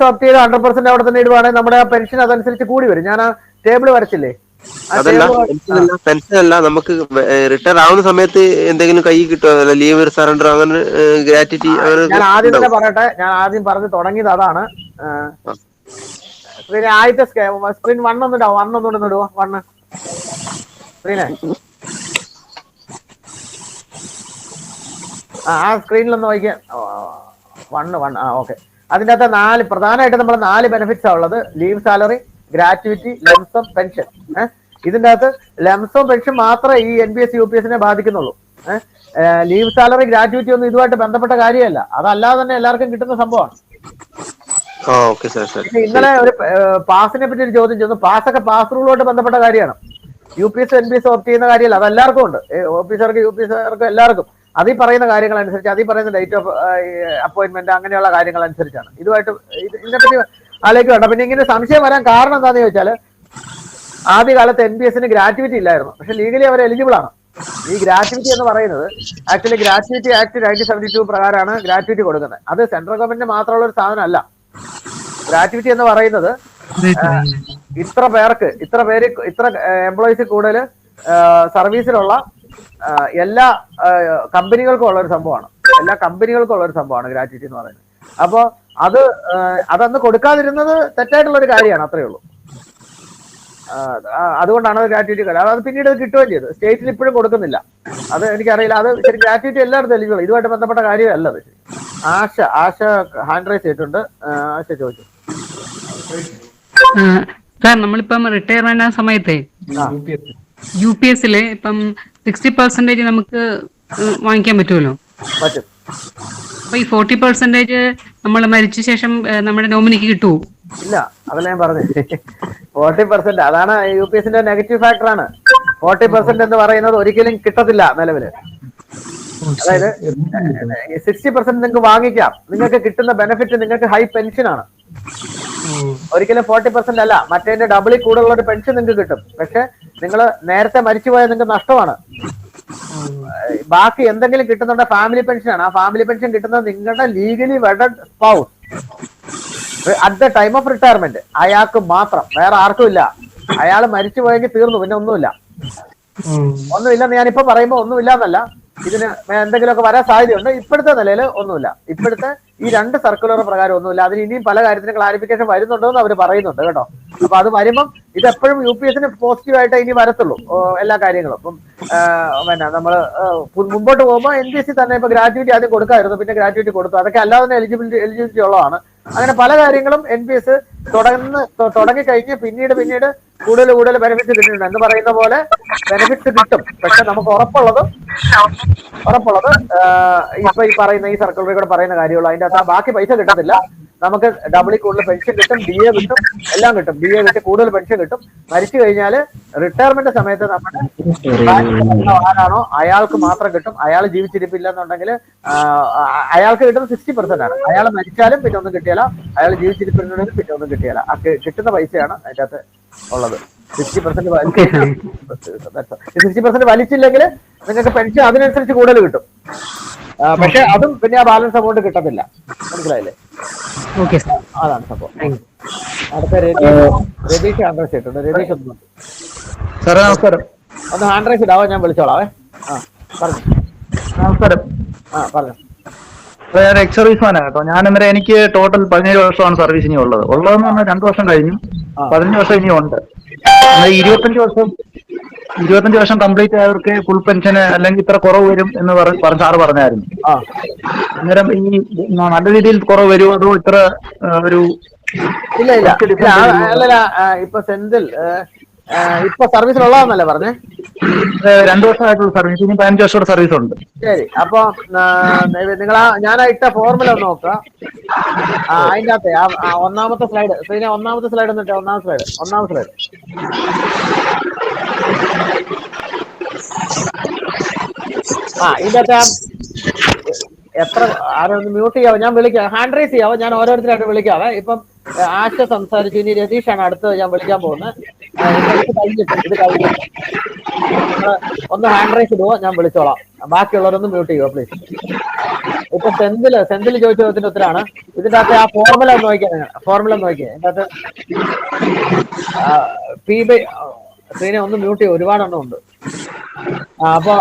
Speaker 1: ഓപ്റ്റ് ചെയ്ത് 100% അവിടെ തന്നെ ഇടുവാണെങ്കിൽ നമ്മുടെ പെൻഷൻ അതനുസരിച്ച് കൂടി വരും. ഞാൻ ആ ടേബിൾ വരച്ചില്ലേ?
Speaker 7: അതല്ല, പെൻഷൻ അല്ല, നമുക്ക് റിട്ടയർ ആവുന്ന സമയത്ത് എന്തെങ്കിലും കൈ കിട്ടുമോ? ലീവ് സറണ്ടർ, അങ്ങനെ ഗ്രാറ്റുറ്റി?
Speaker 1: ഞാൻ ആദ്യം തന്നെ പറയട്ടെ, ഞാൻ ആദ്യം പറഞ്ഞു തുടങ്ങിയത് അതാണ്. സ്ക്രീൻ ആദ്യത്തെ സ്ക്രീൻ 1 ഒന്നിടാവോ? 1 ഒന്നുകൂടെ ഇടുവോ? 1 സ്ക്രീനെ ആ സ്ക്രീനിലൊന്ന് വായിക്കാം. 1 ഓക്കെ. അതിൻ്റെ അകത്ത് പ്രധാനമായിട്ട് നമ്മൾ 4 ബെനിഫിറ്റ്സാണ് ഉള്ളത്. Leave salary, gratuity, lump sum, pension. ഇതിൻ്റെ അകത്ത് ലംസം പെൻഷൻ മാത്രമേ ഈ NPS UPS ബാധിക്കുന്നുള്ളൂ. ലീവ് സാലറി, ഗ്രാറ്റുവിറ്റി ഒന്നും ഇതുമായിട്ട് ബന്ധപ്പെട്ട കാര്യമല്ല. അതല്ലാതെ തന്നെ എല്ലാവർക്കും കിട്ടുന്ന സംഭവമാണ്. ഇന്നലെ ഒരു പാസിനെ പറ്റി ഒരു ചോദ്യം ചോദിച്ചു. പാസ്സൊക്കെ പാസ് റൂളുമായിട്ട് ബന്ധപ്പെട്ട കാര്യമാണ്. UPS NPS ഓപ്റ്റ് ചെയ്യുന്ന കാര്യമല്ല. അത് എല്ലാവർക്കും ഉണ്ട്. ഓഫീസർക്ക് UPSർക്ക് എല്ലാവർക്കും അതിൽ പറയുന്ന കാര്യങ്ങൾ അനുസരിച്ച്, അതിൽ പറയുന്ന ഡേറ്റ് ഓഫ് അപ്പോയിന്റ്മെന്റ് അങ്ങനെയുള്ള കാര്യങ്ങൾ അനുസരിച്ചാണ്. ഇതുമായിട്ട് ഇതിനെപ്പറ്റി ആലോചിക്കേണ്ട. പിന്നെ ഇങ്ങനെ സംശയം വരാൻ കാരണം എന്താണെന്ന് ചോദിച്ചാൽ, ആദ്യകാലത്ത് NPSന് ഗ്രാറ്റുവിറ്റി ഇല്ലായിരുന്നു. പക്ഷെ ലീഗലി അവർ എലിജിബിൾ ആണ്. ഈ ഗ്രാറ്റുവിറ്റി എന്ന് പറയുന്നത് ആക്ച്വലി ഗ്രാറ്റുവിറ്റി ആക്ട് 1972 പ്രകാരമാണ് ഗ്രാറ്റുവിറ്റി കൊടുക്കുന്നത്. അത് സെൻട്രൽ ഗവൺമെന്റിന് മാത്രമുള്ള ഒരു സാധനമല്ല. ഗ്രാറ്റുവിറ്റി എന്ന് പറയുന്നത് ഇത്ര എംപ്ലോയീസിൽ കൂടുതൽ സർവീസിലുള്ള എല്ലാ കമ്പനികൾക്കും ഉള്ള ഒരു സംഭവമാണ്. ഗ്രാറ്റുവിറ്റി എന്ന് പറയുന്നത്. അപ്പോൾ അതന്ന് കൊടുക്കാതിരുന്നത് തെറ്റായിട്ടുള്ള ഒരു കാര്യമാണ്. അത്രയേ ഉള്ളൂ. അതുകൊണ്ടാണ് അത് ഗ്രാറ്റുവിറ്റി കാര്യം. അത് പിന്നീട് കിട്ടുകയും ചെയ്തു. സ്റ്റേറ്റിൽ ഇപ്പോഴും കൊടുക്കുന്നില്ല. അത് എനിക്കറിയില്ല. അത് ശരി, ഗ്രാറ്റുവിറ്റി എല്ലായിടത്തും എലിജിബിൾ. ഇതുമായിട്ട് ബന്ധപ്പെട്ട കാര്യമല്ല അത്. ആശ ഹാൻഡ് റൈസ് ചെയ്തിട്ടുണ്ട്. ആശ ചോദിച്ചു.
Speaker 8: സാർ, നമ്മളിപ്പം റിട്ടയർ ആവുന്ന സമയത്തെ UPSല് ഇപ്പം 60% നമുക്ക് വാങ്ങിക്കാൻ പറ്റുമല്ലോ?
Speaker 1: പറ്റും.
Speaker 8: അപ്പൊ ഈ 40% നമ്മൾ മരിച്ച ശേഷം നമ്മുടെ നോമിനിക്ക് കിട്ടുമോ?
Speaker 1: ഇല്ല, അതല്ല ഞാൻ പറഞ്ഞു. 40% അതാണ് UPSന്റെ നെഗറ്റീവ് ഫാക്ടറാണ്. 40% എന്ന് പറയുന്നത് ഒരിക്കലും കിട്ടത്തില്ല നിലവില്. അതായത് 60% നിങ്ങൾക്ക് വാങ്ങിക്കാം. നിങ്ങൾക്ക് കിട്ടുന്ന ബെനിഫിറ്റ് നിങ്ങൾക്ക് ഹൈ പെൻഷനാണ്. ഒരിക്കലും 40% അല്ല. മറ്റേതിന്റെ ഡബിളിൽ കൂടുതലുള്ള ഒരു പെൻഷൻ നിങ്ങൾക്ക് കിട്ടും. പക്ഷെ നിങ്ങൾ നേരത്തെ മരിച്ചുപോയാൽ നിങ്ങൾക്ക് നഷ്ടമാണ്. ബാക്കി എന്തെങ്കിലും കിട്ടുന്നുണ്ട് ഫാമിലി പെൻഷനാണ്. ആ ഫാമിലി പെൻഷൻ കിട്ടുന്നത് നിങ്ങളുടെ legally wedded spouse at the time of retirement. അയാൾക്ക് മാത്രം, വേറെ ആർക്കും ഇല്ല. അയാൾ മരിച്ചുപോയെങ്കിൽ തീർന്നു, പിന്നെ ഒന്നുമില്ലെന്ന് ഞാനിപ്പോ പറയുമ്പോ ഒന്നുമില്ല എന്നല്ല. ഇതിന് എന്തെങ്കിലുമൊക്കെ വരാൻ സാധ്യതയുണ്ട്. ഇപ്പോഴത്തെ നിലയിൽ ഒന്നുമില്ല. ഇപ്പോഴത്തെ ഈ 2 സർക്കുലർ പ്രകാരം ഒന്നുമില്ല. അതിന് ഇനിയും പല കാര്യത്തിനും ക്ലാരിഫിക്കേഷൻ വരുന്നുണ്ടോ എന്ന് അവർ പറയുന്നുണ്ട് കേട്ടോ. അപ്പൊ അത് വരുമ്പം ഇതെപ്പോഴും UPSന് പോസിറ്റീവായിട്ട് ഇനി വരത്തുള്ളൂ എല്ലാ കാര്യങ്ങളും. അപ്പം നമ്മള് മുമ്പോട്ട് പോകുമ്പോൾ NPS തന്നെ ഇപ്പൊ ഗ്രാറ്റുവിറ്റി ആദ്യം കൊടുക്കായിരുന്നു, പിന്നെ ഗ്രാറ്റുവിറ്റി കൊടുത്തു. അതൊക്കെ അല്ലാതെ തന്നെ എലിജിബിലിറ്റി ഉള്ളതാണ്. അങ്ങനെ പല കാര്യങ്ങളും NPS തുടങ്ങിക്കഴിഞ്ഞ് പിന്നീട് കൂടുതൽ ബെനിഫിറ്റ്സ് കിട്ടുന്നുണ്ട്. എന്ന് പറയുന്ന പോലെ ബെനിഫിറ്റ്സ് കിട്ടും. പക്ഷെ നമുക്ക് ഉറപ്പുള്ളത് ഇപ്പൊ ഈ പറയുന്ന ഈ സർക്കുലറിൽ കൂടെ പറയുന്ന കാര്യമുള്ളൂ. അതിന്റെ അകത്ത് ബാക്കി പൈസ കിട്ടത്തില്ല. നമുക്ക് ഡബിളിൽ കൂടുതൽ പെൻഷൻ കിട്ടും, DA കിട്ടും, എല്ലാം കിട്ടും. DA കിട്ടും, കൂടുതൽ പെൻഷൻ കിട്ടും. മരിച്ചു കഴിഞ്ഞാൽ റിട്ടയർമെന്റ് സമയത്ത് നമ്മുടെ ആരാണോ അയാൾക്ക് മാത്രം കിട്ടും. അയാൾ ജീവിച്ചിരിപ്പില്ല എന്നുണ്ടെങ്കിൽ അയാൾക്ക് കിട്ടുന്നത് 60% ആണ്. അയാൾ മരിച്ചാലും പിന്നെ ഒന്നും കിട്ടിയാല, അയാൾ ജീവിച്ചിരിപ്പില്ലെങ്കിൽ പിന്നെ ഒന്നും കിട്ടിയാല. കിട്ടുന്ന പൈസയാണ് അതിന്റെ അകത്ത് ഉള്ളത്. 60% വലിച്ചില്ലെങ്കിൽ നിങ്ങൾക്ക് പെൻഷൻ അതിനനുസരിച്ച് കൂടുതൽ കിട്ടും. പക്ഷെ അതും പിന്നെ ആ ബാലൻസ് അമൗണ്ട് കിട്ടത്തില്ല. മനസ്സിലായില്ലേ? അതാണ് സംഭവം. അടുത്ത രതീഷ് ഹാൻഡ് റൈസ് ചെയ്തിട്ടുണ്ട്. രതീഷ് ഒന്ന്
Speaker 9: നമസ്കാരം.
Speaker 1: ഒന്ന് ഹാൻഡ് റൈസ് ഇടാവോ? ഞാൻ വിളിച്ചോളാവേ. പറഞ്ഞു.
Speaker 9: നമസ്കാരം.
Speaker 1: പറഞ്ഞു.
Speaker 9: ഞാൻ എക്സ് സർവീസ്മാനാണ് കേട്ടോ. ഞാൻ അന്നേരം എനിക്ക് ടോട്ടൽ 17 വർഷമാണ് സർവീസ് ഇനി ഉള്ളതെന്ന് പറഞ്ഞാൽ 2 വർഷം കഴിഞ്ഞു. 15 വർഷം ഇനി ഉണ്ട്. 25 വർഷം കംപ്ലീറ്റ് ആയവർക്ക് ഫുൾ പെൻഷന് അല്ലെങ്കിൽ ഇത്ര കുറവ് വരും എന്ന് സാറ് പറഞ്ഞായിരുന്നു. അന്നേരം ഈ നല്ല രീതിയിൽ കുറവ് വരുമോ, അതോ ഇത്ര ഒരു
Speaker 1: ഇല്ല ഇല്ല
Speaker 9: കുറച്ച്
Speaker 1: ഇല്ല
Speaker 9: difference വരും.
Speaker 1: അല്ലല്ല ഇപ്പൊ സെന്തിൽ ഇപ്പൊ സർവീസിലുള്ളതെന്നല്ലേ പറഞ്ഞേ?
Speaker 9: 2 വർഷമായിട്ടുള്ള സർവീസ്, ഇനി 15 വർഷത്തെ സർവീസ് ഉണ്ട്.
Speaker 1: ശരി, അപ്പൊ നിങ്ങൾ ഞാൻ ഇട്ട ഫോർമുല ഒന്ന് നോക്കുക. അതിന്റെ അകത്തെ ഒന്നാമത്തെ സ്ലൈഡ്, പിന്നെ ഒന്നാമത്തെ സ്ലൈഡ് എന്നിട്ട് ഒന്നാമത്തെ സ്ലൈഡ് ഇതിന്റെ അകത്ത് എത്ര ആരൊന്ന് മ്യൂട്ട് ചെയ്യാവോ? ഞാൻ വിളിക്കാം, ഹാൻഡ് റൈസ് ചെയ്യാവോ? ഞാൻ ഓരോരുത്തരായിട്ട് വിളിക്കാവേ. ഇപ്പം ആശ സംസാരിച്ചു, ഇനി രതീഷാണ് അടുത്തത് ഞാൻ വിളിക്കാൻ പോകുന്നത്. ഇത് കഴിഞ്ഞിട്ട് നിങ്ങൾ ഒന്ന് ഹാൻഡ് റൈസ് ഇടുവോ, ഞാൻ വിളിച്ചോളാം. ബാക്കിയുള്ളവരൊന്ന് മ്യൂട്ട് ചെയ്യുവോ പ്ലീസ്. ഇപ്പൊ സെന്തിൽ ചോദിച്ച ചോദ്യത്തിന്റെ ഉത്തരാണ്. ഇതിന്റെ അകത്ത് ആ ഫോർമുല ഒന്ന് നോക്കിയാൽ ഇതിന്റെ അകത്ത് സ്ക്രീനെ ഒന്ന് മ്യൂട്ട് ചെയ്യും, ഒരുപാടെണ്ണം ഉണ്ട്. അപ്പൊ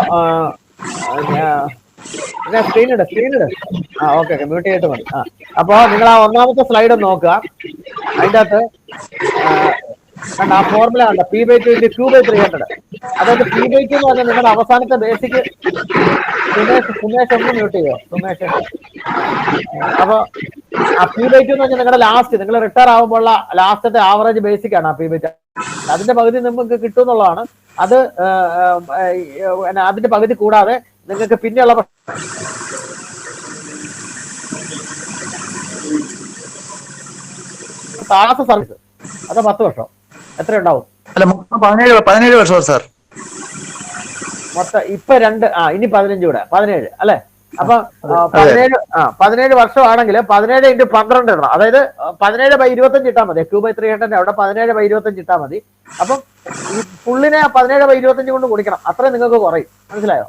Speaker 1: സ്ക്രീനിട് ഓക്കെ മ്യൂട്ട് ചെയ്തിട്ട് മതി. അപ്പൊ നിങ്ങൾ ആ ഒന്നാമത്തെ സ്ലൈഡ് ഒന്ന് നോക്കുക. അതിന്റെ അകത്ത് ആ ഫോർമുല ഉണ്ട്, P/2 × Q/300. അതായത് P/2 എന്ന് പറഞ്ഞാൽ നിങ്ങളുടെ അവസാനത്തെ ബേസിക്. സുമേഷ് ഒന്ന് മ്യൂട്ട് ചെയ്യോ സുമേഷ്? അപ്പൊ ആ P/2 എന്ന് പറഞ്ഞാൽ നിങ്ങളുടെ ലാസ്റ്റ്, നിങ്ങൾ റിട്ടയർ ആകുമ്പോഴുള്ള ലാസ്റ്റത്തെ ആവറേജ് ബേസിക് ആണ് ആ P/2. അതിന്റെ പകുതി നിങ്ങൾക്ക് കിട്ടും എന്നുള്ളതാണ്. അത് അതിന്റെ പകുതി കൂടാതെ നിങ്ങൾക്ക് പിന്നെയുള്ള താമസ സർവീസ് അത് 10 വർഷം എത്ര ഉണ്ടാവും?
Speaker 9: അല്ല, മൊത്തം 17 വർഷം സാർ.
Speaker 1: മൊത്തം ഇപ്പൊ ഇനി 15 കൂടെ 17 അല്ലെ? അപ്പൊ 17 വർഷമാണെങ്കിൽ 17 × 12 ഇടണം. അതായത് 17/25 ഇട്ടാൽ മതി. Q/300 അവിടെ 17/25 ഇട്ടാൽ മതി. അപ്പം ഈ ഫുള്ളിനെ 17/25 കൊണ്ട് കുടിക്കണം, അത്രയും നിങ്ങൾക്ക് കുറയും. മനസ്സിലായോ?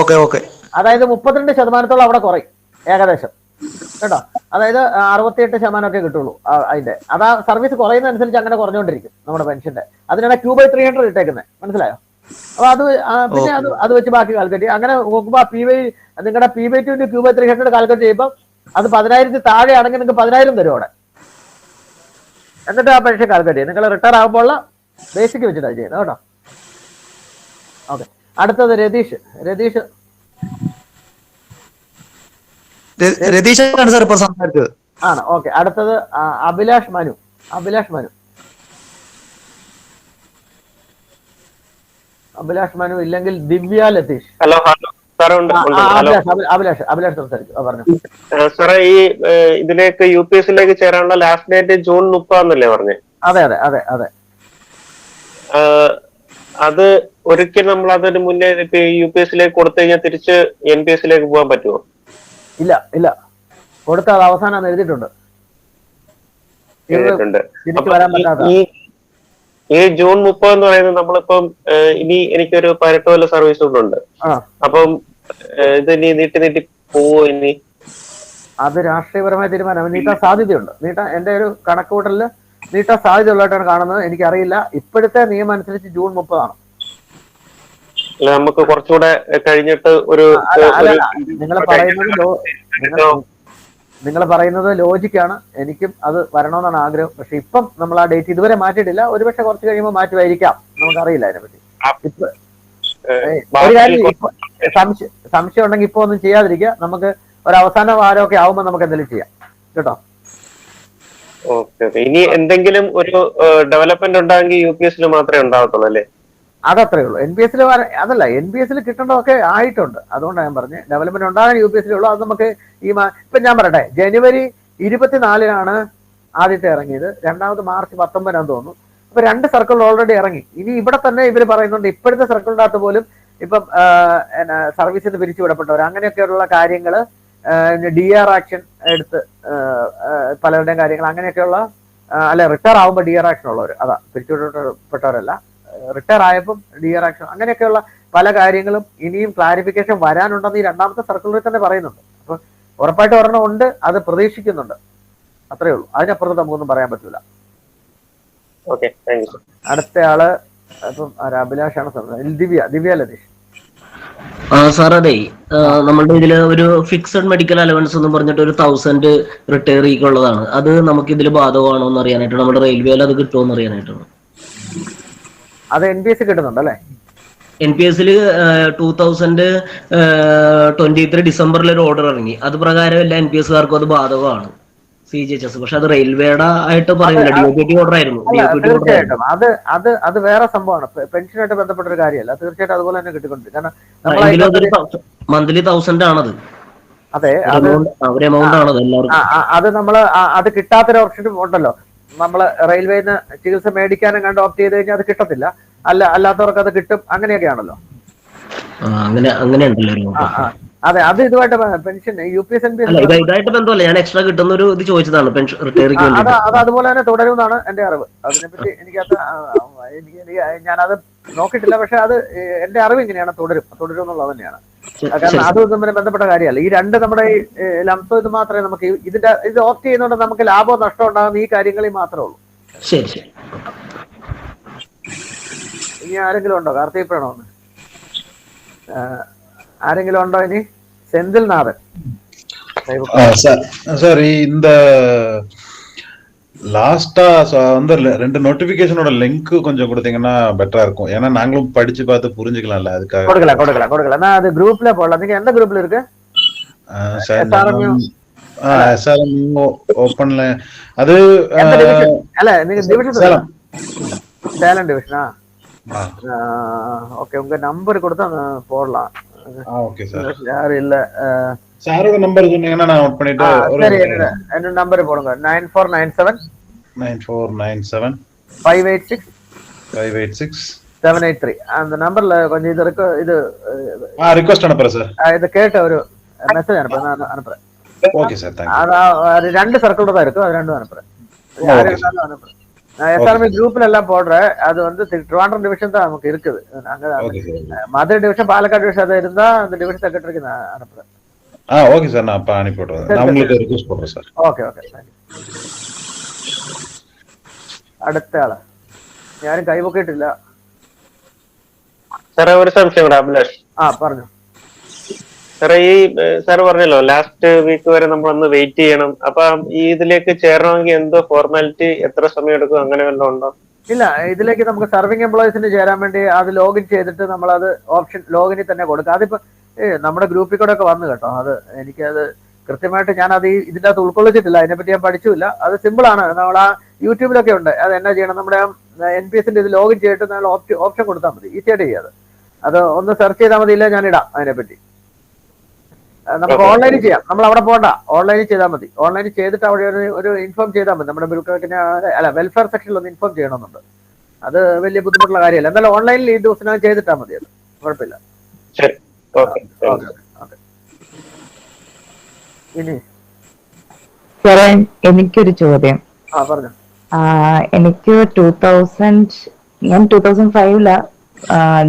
Speaker 9: ഓക്കെ.
Speaker 1: അതായത് 32% അവിടെ കുറയും ഏകദേശം, കേട്ടോ. അതായത് 68% ഒക്കെ കിട്ടുള്ളൂ അതിന്റെ. അതാ സർവീസ് കുറയുന്നതനുസരിച്ച് അങ്ങനെ കുറഞ്ഞുകൊണ്ടിരിക്കും നമ്മുടെ പെൻഷന്റെ. അതിനാണ് Q/300 ഇട്ടേക്കുന്നത്. മനസ്സിലായോ? അപ്പൊ പിന്നെ അത് വെച്ച് ബാക്കി കാൽക്കുലേറ്റ് ചെയ്യും. അങ്ങനെ നോക്കുമ്പോൾ നിങ്ങളുടെ P/2 × Q/300 കാൽക്കുലേറ്റ് ചെയ്യുമ്പോൾ അത് 10,000 താഴെ ആണെങ്കിൽ നിങ്ങൾക്ക് 10,000 തരും അവിടെ. എന്നിട്ട് ആ പെൻഷൻ കാൽക്കുലേറ്റ് ചെയ്യും. നിങ്ങൾ റിട്ടയർ ആകുമ്പോൾ ബേസിക് വെച്ചിട്ടാണ് ചെയ്യുന്നത്, കേട്ടോ. ഓക്കെ, അടുത്തത്
Speaker 9: രതീഷാണ് സാർ ഇപ്പോൾ സംസാരിച്ചത്.
Speaker 1: ആണ്. ഓക്കെ, അടുത്തത് അഭിലാഷ് മനു. അഭിലാഷ് മനു ഇല്ലെങ്കിൽ ദിവ്യ ലതീഷ്.
Speaker 10: ഹലോ സാറേ,
Speaker 1: അഭിലാഷ് സംസാരിക്കും, പറഞ്ഞു.
Speaker 10: സാറേ, ഈ ഇതിലേക്ക് UPS-ലേക്ക് ചേരാനുള്ള ലാസ്റ്റ് ഡേറ്റ് ജൂൺ 30 പറഞ്ഞേ?
Speaker 1: അതെ.
Speaker 10: അത് ഒരിക്കൽ നമ്മൾ അതിന് മുന്നേ UPS-ലേക്ക് കൊടുത്തു കഴിഞ്ഞാൽ തിരിച്ച് NPS-ലേക്ക് പോകാൻ പറ്റുമോ?
Speaker 1: ഇല്ല, കൊടുത്ത അത് അവസാനം എഴുതിയിട്ടുണ്ട്. തിരിച്ചു വരാൻ പറ്റാത്ത.
Speaker 10: ഈ ജൂൺ 30 എന്ന് പറയുന്നത് നമ്മളിപ്പം ഇനി എനിക്കൊരു 18 കൊല്ലം സർവീസ് ഉണ്ട്. അപ്പം ഇത് ഇനി നീട്ടി പോവോ? ഇനി
Speaker 1: അത് രാഷ്ട്രീയപരമായ തീരുമാനം. നീട്ടാൻ സാധ്യതയുണ്ട്. എന്റെ ഒരു കണക്കുകൂട്ടലില് നീട്ടാൻ സാധ്യതയുള്ളതായിട്ടാണ് കാണുന്നത്. എനിക്കറിയില്ല. ഇപ്പോഴത്തെ നിയമം അനുസരിച്ച് ജൂൺ 30
Speaker 10: നമുക്ക് കുറച്ചുകൂടെ കഴിഞ്ഞിട്ട് ഒരു
Speaker 1: നിങ്ങൾ പറയുന്നത് ലോജിക്കാണ്. എനിക്കും അത് വരണമെന്നാണ് ആഗ്രഹം. പക്ഷെ ഇപ്പം നമ്മൾ ആ ഡേറ്റ് ഇതുവരെ മാറ്റിയിട്ടില്ല. ഒരുപക്ഷെ കുറച്ച് കഴിയുമ്പോൾ മാറ്റുമായിരിക്കാം, നമുക്കറിയില്ല അതിനെപ്പറ്റി. ഒരു കാര്യം, സംശയം ഉണ്ടെങ്കിൽ ഇപ്പൊ ഒന്നും ചെയ്യാതിരിക്കുക. നമുക്ക് ഒരു അവസാന വാരമൊക്കെ ആവുമ്പോൾ നമുക്ക് എന്തെങ്കിലും ചെയ്യാം, കേട്ടോ.
Speaker 10: ഇനി എന്തെങ്കിലും ഒരു ഡെവലപ്മെന്റ് ഉണ്ടായെങ്കിൽ UPS-ൽ മാത്രമേ ഉണ്ടാകത്തുള്ളൂ അല്ലേ?
Speaker 1: അതത്രേ ഉള്ളൂ. NPS-ൽ അതല്ല, NPS-ൽ കിട്ടേണ്ടതൊക്കെ ആയിട്ടുണ്ട്. അതുകൊണ്ടാണ് ഞാൻ പറഞ്ഞത് ഡെവലപ്മെന്റ് ഉണ്ടാകാൻ UPS-ൽ ഉള്ളൂ. അത് നമുക്ക് ഇപ്പൊ ഞാൻ പറയട്ടെ, ജനുവരി 24 ആദ്യത്തെ ഇറങ്ങിയത്, രണ്ടാമത് മാർച്ച് 19 തോന്നുന്നു. അപ്പൊ 2 സർക്കിൾ ഓൾറെഡി ഇറങ്ങി. ഇനി ഇവിടെ തന്നെ ഇവർ പറയുന്നുണ്ട് ഇപ്പോഴത്തെ സർക്കിളിൻ്റെ അകത്ത് പോലും ഇപ്പം സർവീസിൽ നിന്ന് പിരിച്ചുവിടപ്പെട്ടവർ അങ്ങനെയൊക്കെയുള്ള കാര്യങ്ങൾ, DR ആക്ഷൻ എടുത്ത് പലരുടെയും കാര്യങ്ങൾ അങ്ങനെയൊക്കെയുള്ള, അല്ലെ റിട്ടയർ ആകുമ്പോൾ DR ആക്ഷൻ ഉള്ളവർ, അതാ പിരിച്ചുവിടപ്പെട്ടവരല്ല, റിട്ടയർ ആയപ്പം DR ആക്ഷൻ, അങ്ങനെയൊക്കെയുള്ള പല കാര്യങ്ങളും ഇനിയും ക്ലാരിഫിക്കേഷൻ വരാനുണ്ടെന്ന് ഈ 2ാമത്തെ സർക്കുലറിൽ തന്നെ പറയുന്നുണ്ട്. അപ്പൊ ഉറപ്പായിട്ട് ഒരെണ്ണം ഉണ്ട്, അത് പ്രതീക്ഷിക്കുന്നുണ്ട്. അത്രേ ഉള്ളൂ. അതിനപ്പുറത്ത് നമുക്കൊന്നും പറയാൻ പറ്റില്ല. അടുത്ത ആള് ഇപ്പം അഭിലാഷാണ്. ദിവ്യ ലതീഷ്.
Speaker 11: സാർ, അതെ, നമ്മളുടെ ഇതില് ഒരു ഫിക്സഡ് മെഡിക്കൽ അലവൻസ് എന്ന് പറഞ്ഞിട്ട് ഒരു 1000 റിട്ടയറിക്കുള്ളതാണ്. അത് നമുക്ക് ഇതിൽ ബാധകമാണോ എന്ന് അറിയാനായിട്ട്, നമ്മുടെ റെയിൽവേയിൽ അത് കിട്ടുമോ എന്ന് അറിയാനായിട്ടാണ്.
Speaker 1: അത് NPS കിട്ടുന്നുണ്ട് അല്ലേ?
Speaker 11: NPS-ൽ 2023 ഡിസംബറിൽ ഒരു ഓർഡർ ഇറങ്ങി. അത് പ്രകാരം എല്ലാ NPS-കാർക്കും അത് ബാധകമാണ്. CGHS. പക്ഷെ അത് റെയിൽവേയുടെ ആയിട്ട് പറയുന്നില്ല, DOPT ഓർഡർ ആയിരുന്നു.
Speaker 1: തീർച്ചയായിട്ടും അത് വേറെ സംഭവമാണ്. പെൻഷനായിട്ട് ബന്ധപ്പെട്ട ഒരു കാര്യമല്ല. തീർച്ചയായിട്ടും അതുപോലെ തന്നെ കിട്ടിക്കൊണ്ടിരിക്കും. കാരണം
Speaker 11: മന്ത്ലി 1000 ആണത്.
Speaker 1: അതെ, അത് നമ്മള് അത് കിട്ടാത്തൊരു ഓപ്ഷനും ഉണ്ടല്ലോ. നമ്മള് റെയിൽവേന്ന് ചികിത്സ മേടിക്കാനും കണ്ട് ഓപ്റ്റ് ചെയ്ത് കഴിഞ്ഞാൽ അത് കിട്ടത്തില്ല. അല്ലാത്തവർക്ക് അത് കിട്ടും. അങ്ങനെയൊക്കെയാണല്ലോ.
Speaker 11: അങ്ങനെ ഉണ്ടല്ലോ.
Speaker 1: അതെ, അത് ഇതുമായിട്ട് പെൻഷൻ UPS NPS
Speaker 11: ഇതായിട്ട് ബന്ധമല്ല. ഞാൻ എക്സ്ട്രാ കിട്ടുന്ന ഒരു ഇത് ചോദിച്ചതാണ് പെൻഷൻ റിട്ടയറിക്ക് വേണ്ടി.
Speaker 1: അത് അതുപോലെ തന്നെ തുടരുമെന്നാണ് എന്റെ അറിവ്. അതിനെപ്പറ്റി ഞാനത് നോക്കിയിട്ടില്ല. പക്ഷെ അത് എന്റെ അറിവ് ഇങ്ങനെയാണ്, തുടരും എന്നുള്ളത് തന്നെയാണ്. കാരണം അത് തമ്മിൽ ബന്ധപ്പെട്ട കാര്യമല്ല. ഈ രണ്ട് നമ്മുടെ ഈ ലംസോ ഇത് മാത്രമേ നമുക്ക് ഇത് ഓപ്റ്റ് ചെയ്യുന്നതുകൊണ്ട് നമുക്ക് ലാഭമോ നഷ്ടമോ ഉണ്ടാകുന്ന ഈ കാര്യങ്ങളിൽ മാത്രമേ ഉള്ളൂ.
Speaker 11: ശരി.
Speaker 1: ഇനി ആരെങ്കിലും ഉണ്ടോ? കാർത്തികപ്പഴണോ? ആരെങ്കിലും ഉണ്ടോ ഇനി? സെന്തിൽനാഥൻ.
Speaker 12: சார் இந்த லாஸ்டா வந்து 2 நோட்டிபிகேஷனோட லிங்க் கொஞ்சம் கொடுத்தீங்கன்னா பெட்டரா இருக்கும். ஏன்னா நாங்களும் படிச்சு பார்த்து புரிஞ்சுக்கலாம்ல. அதுக்காக
Speaker 1: கொடுக்கலாம். நான் அது குரூப்ல போடலாம். நீங்க எந்த குரூப்ல இருக்கு?
Speaker 12: SRM ஓபன்ல அது
Speaker 1: அல்ல, நீங்க டிவிஷன் சேலம் டிவிஷனா? ஓகே, உங்க நம்பர் கொடுத்தா போடலாம்.
Speaker 12: Okay sir.
Speaker 1: யாரும் இல்ல.
Speaker 12: சாரோட நம்பர் சொன்னீங்கன்னா நான் நோட் பண்ணிட்டு
Speaker 1: சரி, என்ன நம்பர் போடுங்க. 9497 586 783. அந்த நம்பர்ல கொஞ்சம் இது இருக்கு. இது
Speaker 12: ரிக்வெஸ்ட் அனுப்புறேன் சார்.
Speaker 1: இது கேட்ட ஒரு மெசேஜ் அனுப்புறேன்.
Speaker 12: Okay sir, thank you.
Speaker 1: அது 2 சர்க்கிள் தான் இருக்கு. அது 2 அனுப்புறேன். யாரு இருந்தாலும் அனுப்புறேன். நான் SRM குரூப்ல எல்லாம் போடுறேன். அது வந்து ட்ரிவாண்ட்ரம் டிவிஷன் தான் நமக்கு இருக்குது. நாங்க மதுரை டிவிஷன், பாலக்காடு டிவிஷன் அது இருந்தா அந்த டிவிஷன் செக்ரட்டரிக்கு நான் அனுப்புறேன்.
Speaker 12: ஓகே சார், நான் அப்ப அனுப்பி விடுறேன். நான் உங்களுக்கு ரிக்வெஸ்ட் பண்றேன் சார்.
Speaker 1: ഓക്കെ. അടുത്ത ആള് ഞാനും കൈപൊക്കിയിട്ടില്ല.
Speaker 10: സാറേ ഒരു സംശയം കൂടെ, അഭിലാഷ്.
Speaker 1: പറഞ്ഞു
Speaker 10: സാറേ. ഈ സാർ പറഞ്ഞല്ലോ ലാസ്റ്റ് വീക്ക് വരെ നമ്മളൊന്ന് വെയിറ്റ് ചെയ്യണം. അപ്പൊ ഈ ഇതിലേക്ക് ചേരണമെങ്കിൽ എന്തോ ഫോർമാലിറ്റി, എത്ര സമയം എടുക്കും, അങ്ങനെ വല്ലതും ഉണ്ടോ?
Speaker 1: ഇല്ല, ഇതിലേക്ക് നമുക്ക് സർവിംഗ് എംപ്ലോയീസിന് ചേരാൻ വേണ്ടി അത് ലോഗിൻ ചെയ്തിട്ട് നമ്മളത് ഓപ്ഷൻ ലോഗിനിൽ തന്നെ കൊടുക്കുക. അതിപ്പോ നമ്മുടെ ഗ്രൂപ്പിൽ കൂടെ ഒക്കെ വന്നു കേട്ടോ. അത് എനിക്കത് കൃത്യമായിട്ട് ഞാനത് ഇതിൻ്റെ അകത്ത് ഉൾക്കൊള്ളിച്ചിട്ടില്ല. അതിനെപ്പറ്റി ഞാൻ പഠിച്ചില്ല. അത് സിമ്പിൾ ആണ്. നമ്മൾ ആ യൂട്യൂബിലൊക്കെ ഉണ്ട്. അത് എന്നാ ചെയ്യണം, നമ്മുടെ NPS ഇത് ലോഗിൻ ചെയ്തിട്ട് നമ്മൾ ഓപ്ഷൻ കൊടുത്താൽ മതി. ഈസിയായിട്ട് ചെയ്യാതെ അത് ഒന്ന് സെർച്ച് ചെയ്താൽ മതി. ഇല്ല, ഞാൻ ഇടാം അതിനെപ്പറ്റി. നമുക്ക് ഓൺലൈനിൽ ചെയ്യാം. നമ്മൾ അവിടെ പോകണ്ട, ഓൺലൈനിൽ ചെയ്താൽ മതി. ഓൺലൈനിൽ ചെയ്തിട്ട് അവിടെ ഒരു ഇൻഫോം ചെയ്താൽ മതി. നമ്മുടെ വെൽഫെയർ സെക്ഷനിൽ ഒന്ന് ഇൻഫോം ചെയ്യണമെന്നുണ്ട്. അത് വലിയ ബുദ്ധിമുട്ടുള്ള കാര്യമല്ല. എന്തായാലും ഓൺലൈനിൽ ഈ ദിവസം ചെയ്തിട്ടാൽ മതി. അത് കുഴപ്പമില്ല. ഇനി
Speaker 13: സാറേ, എനിക്കൊരു ചോദ്യം.
Speaker 1: പറഞ്ഞു.
Speaker 13: എനിക്ക് 2005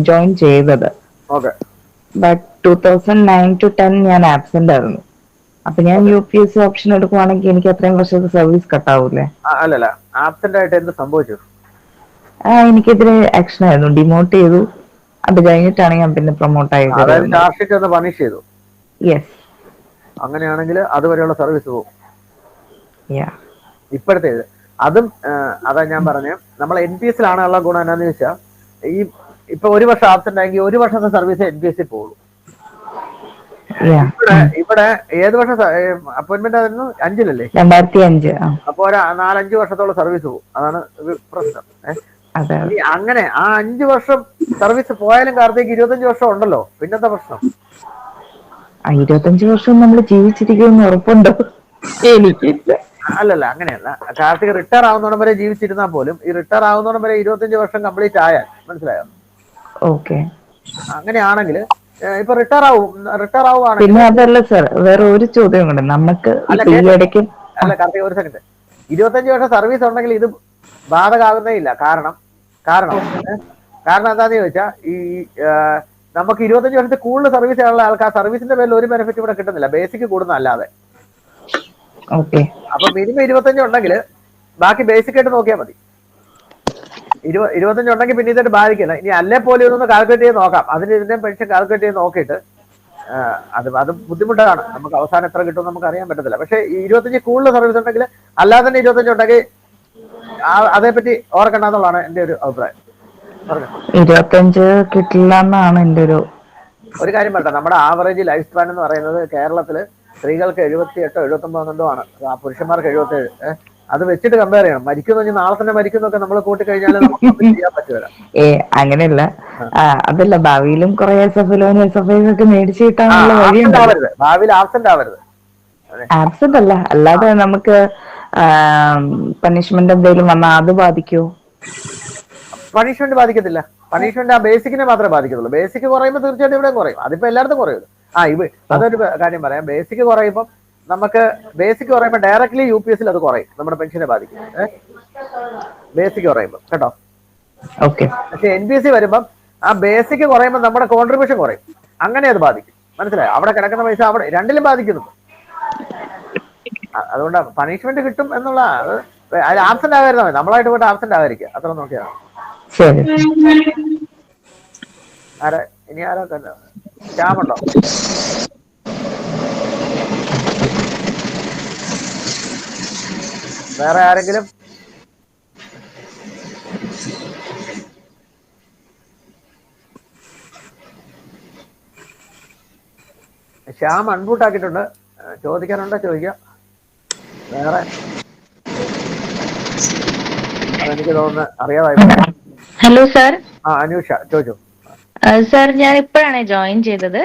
Speaker 13: ജോയിൻ ചെയ്തത്. ബട്ട് 2009 to 10 ഞാൻ ആബ്സെന്റ് ആയിരുന്നു. അപ്പൊ ഞാൻ UPS ഓപ്ഷൻ എടുക്കുവാണെങ്കിൽ എനിക്ക് അത്രയും വർഷത്തെ സർവീസ് കട്ടാവൂലേ?
Speaker 1: അല്ലല്ല, ആബ്സെന്റ് ആയിട്ട് എന്ത് സംഭവിച്ചു?
Speaker 13: എനിക്കെതിരെ ആക്ഷൻ ആയിരുന്നു, ഡിമോട്ട് ചെയ്തു. അത് കഴിഞ്ഞിട്ടാണ് ഞാൻ പിന്നെ പ്രൊമോട്ട് ആയത്.
Speaker 1: പണിഷ് ചെയ്തു.
Speaker 13: യെസ്.
Speaker 1: അങ്ങനെയാണെങ്കിൽ അതുവരെയുള്ള സർവീസ് പോകും. ഇപ്പോഴത്തെ അതും അതാ ഞാൻ പറഞ്ഞ നമ്മൾ NPS-ലാണുള്ള ഗുണം എന്നാന്ന് ചോദിച്ചാൽ, ഈ ഇപ്പൊ 1 വർഷം ആബ്സെന്റ് ആയെങ്കിൽ 1 വർഷത്തെ സർവീസ് NPS-ൽ പോകുള്ളൂ. ഇവിടെ ഏത് വർഷം അപ്പോയിന്റ്മെന്റ് ആയിരുന്നു? 5-ലല്ലേ?
Speaker 13: 2005.
Speaker 1: അപ്പൊ 4-5 വർഷത്തോളം സർവീസ് പോകും. അതാണ് പ്രശ്നം. അങ്ങനെ ആ 5 വർഷം സർവീസ് പോയാലും കാർത്തിക് 25 വർഷം ഉണ്ടല്ലോ. പിന്നത്തെ പ്രശ്നം
Speaker 13: 25 വർഷം നമ്മൾ ജീവിച്ചിരിക്കുമെന്ന് ഉറപ്പുണ്ടോ? എനിക്കില്ല.
Speaker 1: അല്ലല്ല, അങ്ങനെയല്ല. കാർത്തിക് റിട്ടയർ ആവുന്നോണം വരെ ജീവിച്ചിരുന്നാൽ പോലും ഈ റിട്ടയർ ആവുന്നോണം വരെ 25 വർഷം കംപ്ലീറ്റ് ആയാൽ, മനസ്സിലായോ?
Speaker 13: ഓക്കെ.
Speaker 1: അങ്ങനെയാണെങ്കിൽ ഇപ്പൊ റിട്ടയർ ആവുകയാണെങ്കിൽ.
Speaker 13: പിന്നെ അതല്ല സാർ, വേറെ ഒരു ചോദ്യം കൂടെ. നമുക്ക്
Speaker 1: അല്ല കാർത്തിക്, ഒരു സെക്കൻഡ്. 25 വർഷം സർവീസ് ഉണ്ടെങ്കിൽ ഇത് ബാധകമാകുന്നേ ഇല്ല. കാരണം എന്താന്ന് ചോദിച്ചാൽ, ഈ നമുക്ക് 25 വർഷത്തിൽ കൂടുതൽ സർവീസ് ഉള്ള ആൾക്കാർ സർവീസിന്റെ പേരിൽ ഒരു ബെനിഫിറ്റ് ഇവിടെ കിട്ടുന്നില്ല, ബേസിക് കൂടുന്ന അല്ലാതെ. അപ്പൊ മിനിമം 25 ഉണ്ടെങ്കിൽ ബാക്കി ബേസിക് ആയിട്ട് നോക്കിയാൽ മതി. 25 ഉണ്ടെങ്കിൽ പിന്നെ ഇതായിട്ട് ബാധിക്കില്ല. ഇനി അല്ലേ പോലെ ഒന്ന് കാൽക്കുലേറ്റ് ചെയ്ത് നോക്കാം. ഇതിന്റെ പെൻഷൻ കാൽക്കുലേറ്റ് ചെയ്ത് നോക്കിയിട്ട് അത് ബുദ്ധിമുട്ടാണ്. നമുക്ക് അവസാനം എത്ര കിട്ടും നമുക്ക് അറിയാൻ പറ്റത്തില്ല. പക്ഷെ 25 കൂടുതൽ സർവീസ് ഉണ്ടെങ്കിൽ, അല്ലാതെ തന്നെ 25 ഉണ്ടെങ്കിൽ അതേപ്പറ്റി ഓർക്കണ്ടെന്നുള്ളതാണ് എന്റെ ഒരു അഭിപ്രായം.
Speaker 13: 25 കിട്ടില്ല എന്നാണ് എന്റെ ഒരു
Speaker 1: കാര്യം പറയട്ടെ. നമ്മുടെ ആവറേജ് ലൈഫ് സ്പാൻ എന്ന് പറയുന്നത് കേരളത്തില് സ്ത്രീകൾക്ക് 78 79 ആണ്, പുരുഷന്മാർക്ക് 77. അത് വെച്ചിട്ട് കമ്പയർ ചെയ്യണം. മരിക്കുന്നു നാളെ തന്നെ മരിക്കുന്നൊക്കെ നമ്മൾ കൂട്ടിക്കഴിഞ്ഞാൽ നമുക്ക് ചെയ്യാൻ പറ്റുമല്ല.
Speaker 13: അങ്ങനെയല്ല, അതല്ല, ഭാവിയിലും കുറെ SFL SFIs ഒക്കെ മേടിച്ചു കിട്ടാനുള്ള വഴിയുണ്ട്.
Speaker 1: ഭാവിയിൽ ആബ്സെന്റ് ആവരുത്.
Speaker 13: ആബ്സെന്റ് അല്ല, അല്ലാതെ നമുക്ക് പണിഷ്മെന്റ് എന്തെങ്കിലും വന്നാൽ അത് ബാധിക്കുമോ?
Speaker 1: പണിഷ്മെന്റ് ബാധിക്കത്തില്ല. പണിഷ്മെന്റ് ആ ബേസിക്കിനെ മാത്രമേ ബാധിക്കത്തുള്ളൂ. ബേസിക് കുറയുമ്പോൾ തീർച്ചയായിട്ടും ഇവിടെ കുറയും. അതിപ്പോ എല്ലായിടത്തും കുറയുമല്ലോ. അതൊരു കാര്യം പറയാം. ബേസിക് കുറയുമ്പോൾ നമുക്ക് ഡയറക്ട്ലി UPS അത് കുറയും, നമ്മുടെ പെൻഷനെ ബാധിക്കും. ബേസിക് കുറയുമ്പോൾ കേട്ടോ. പക്ഷെ NPS വരുമ്പം ആ ബേസിക് കുറയുമ്പോൾ നമ്മുടെ കോൺട്രിബ്യൂഷൻ കുറയും. അങ്ങനെ അത് ബാധിക്കും. മനസ്സിലായോ? അവിടെ കിടക്കുന്ന പൈസ അവിടെ രണ്ടിലും ബാധിക്കുന്നു. അതുകൊണ്ട് പണിഷ്മെന്റ് കിട്ടും എന്നുള്ള ആബ്സെന്റ് ആകരുതാ മതി. നമ്മളായിട്ട് പോയിട്ട് ആബ്സെന്റ് ആകാതിരിക്കുക, അത്ര നോക്കിയാണ്. ഇനി ആരാ തന്നെ ശ്യാമുണ്ടോ? വേറെ ആരെങ്കിലും? ശ്യാം അൺമ്യൂട്ട് ആക്കിയിട്ടുണ്ട്. ചോദിക്കാനുണ്ടോ? ചോദിക്കാം. വേറെ അതെനിക്ക് തോന്നുന്നു അറിയാതായി.
Speaker 14: Hello sir.
Speaker 1: അനൂഷ ചോദിച്ചു.
Speaker 14: സാർ, ഞാൻ ഇപ്പോഴാണ് ജോയിൻ ചെയ്തത്.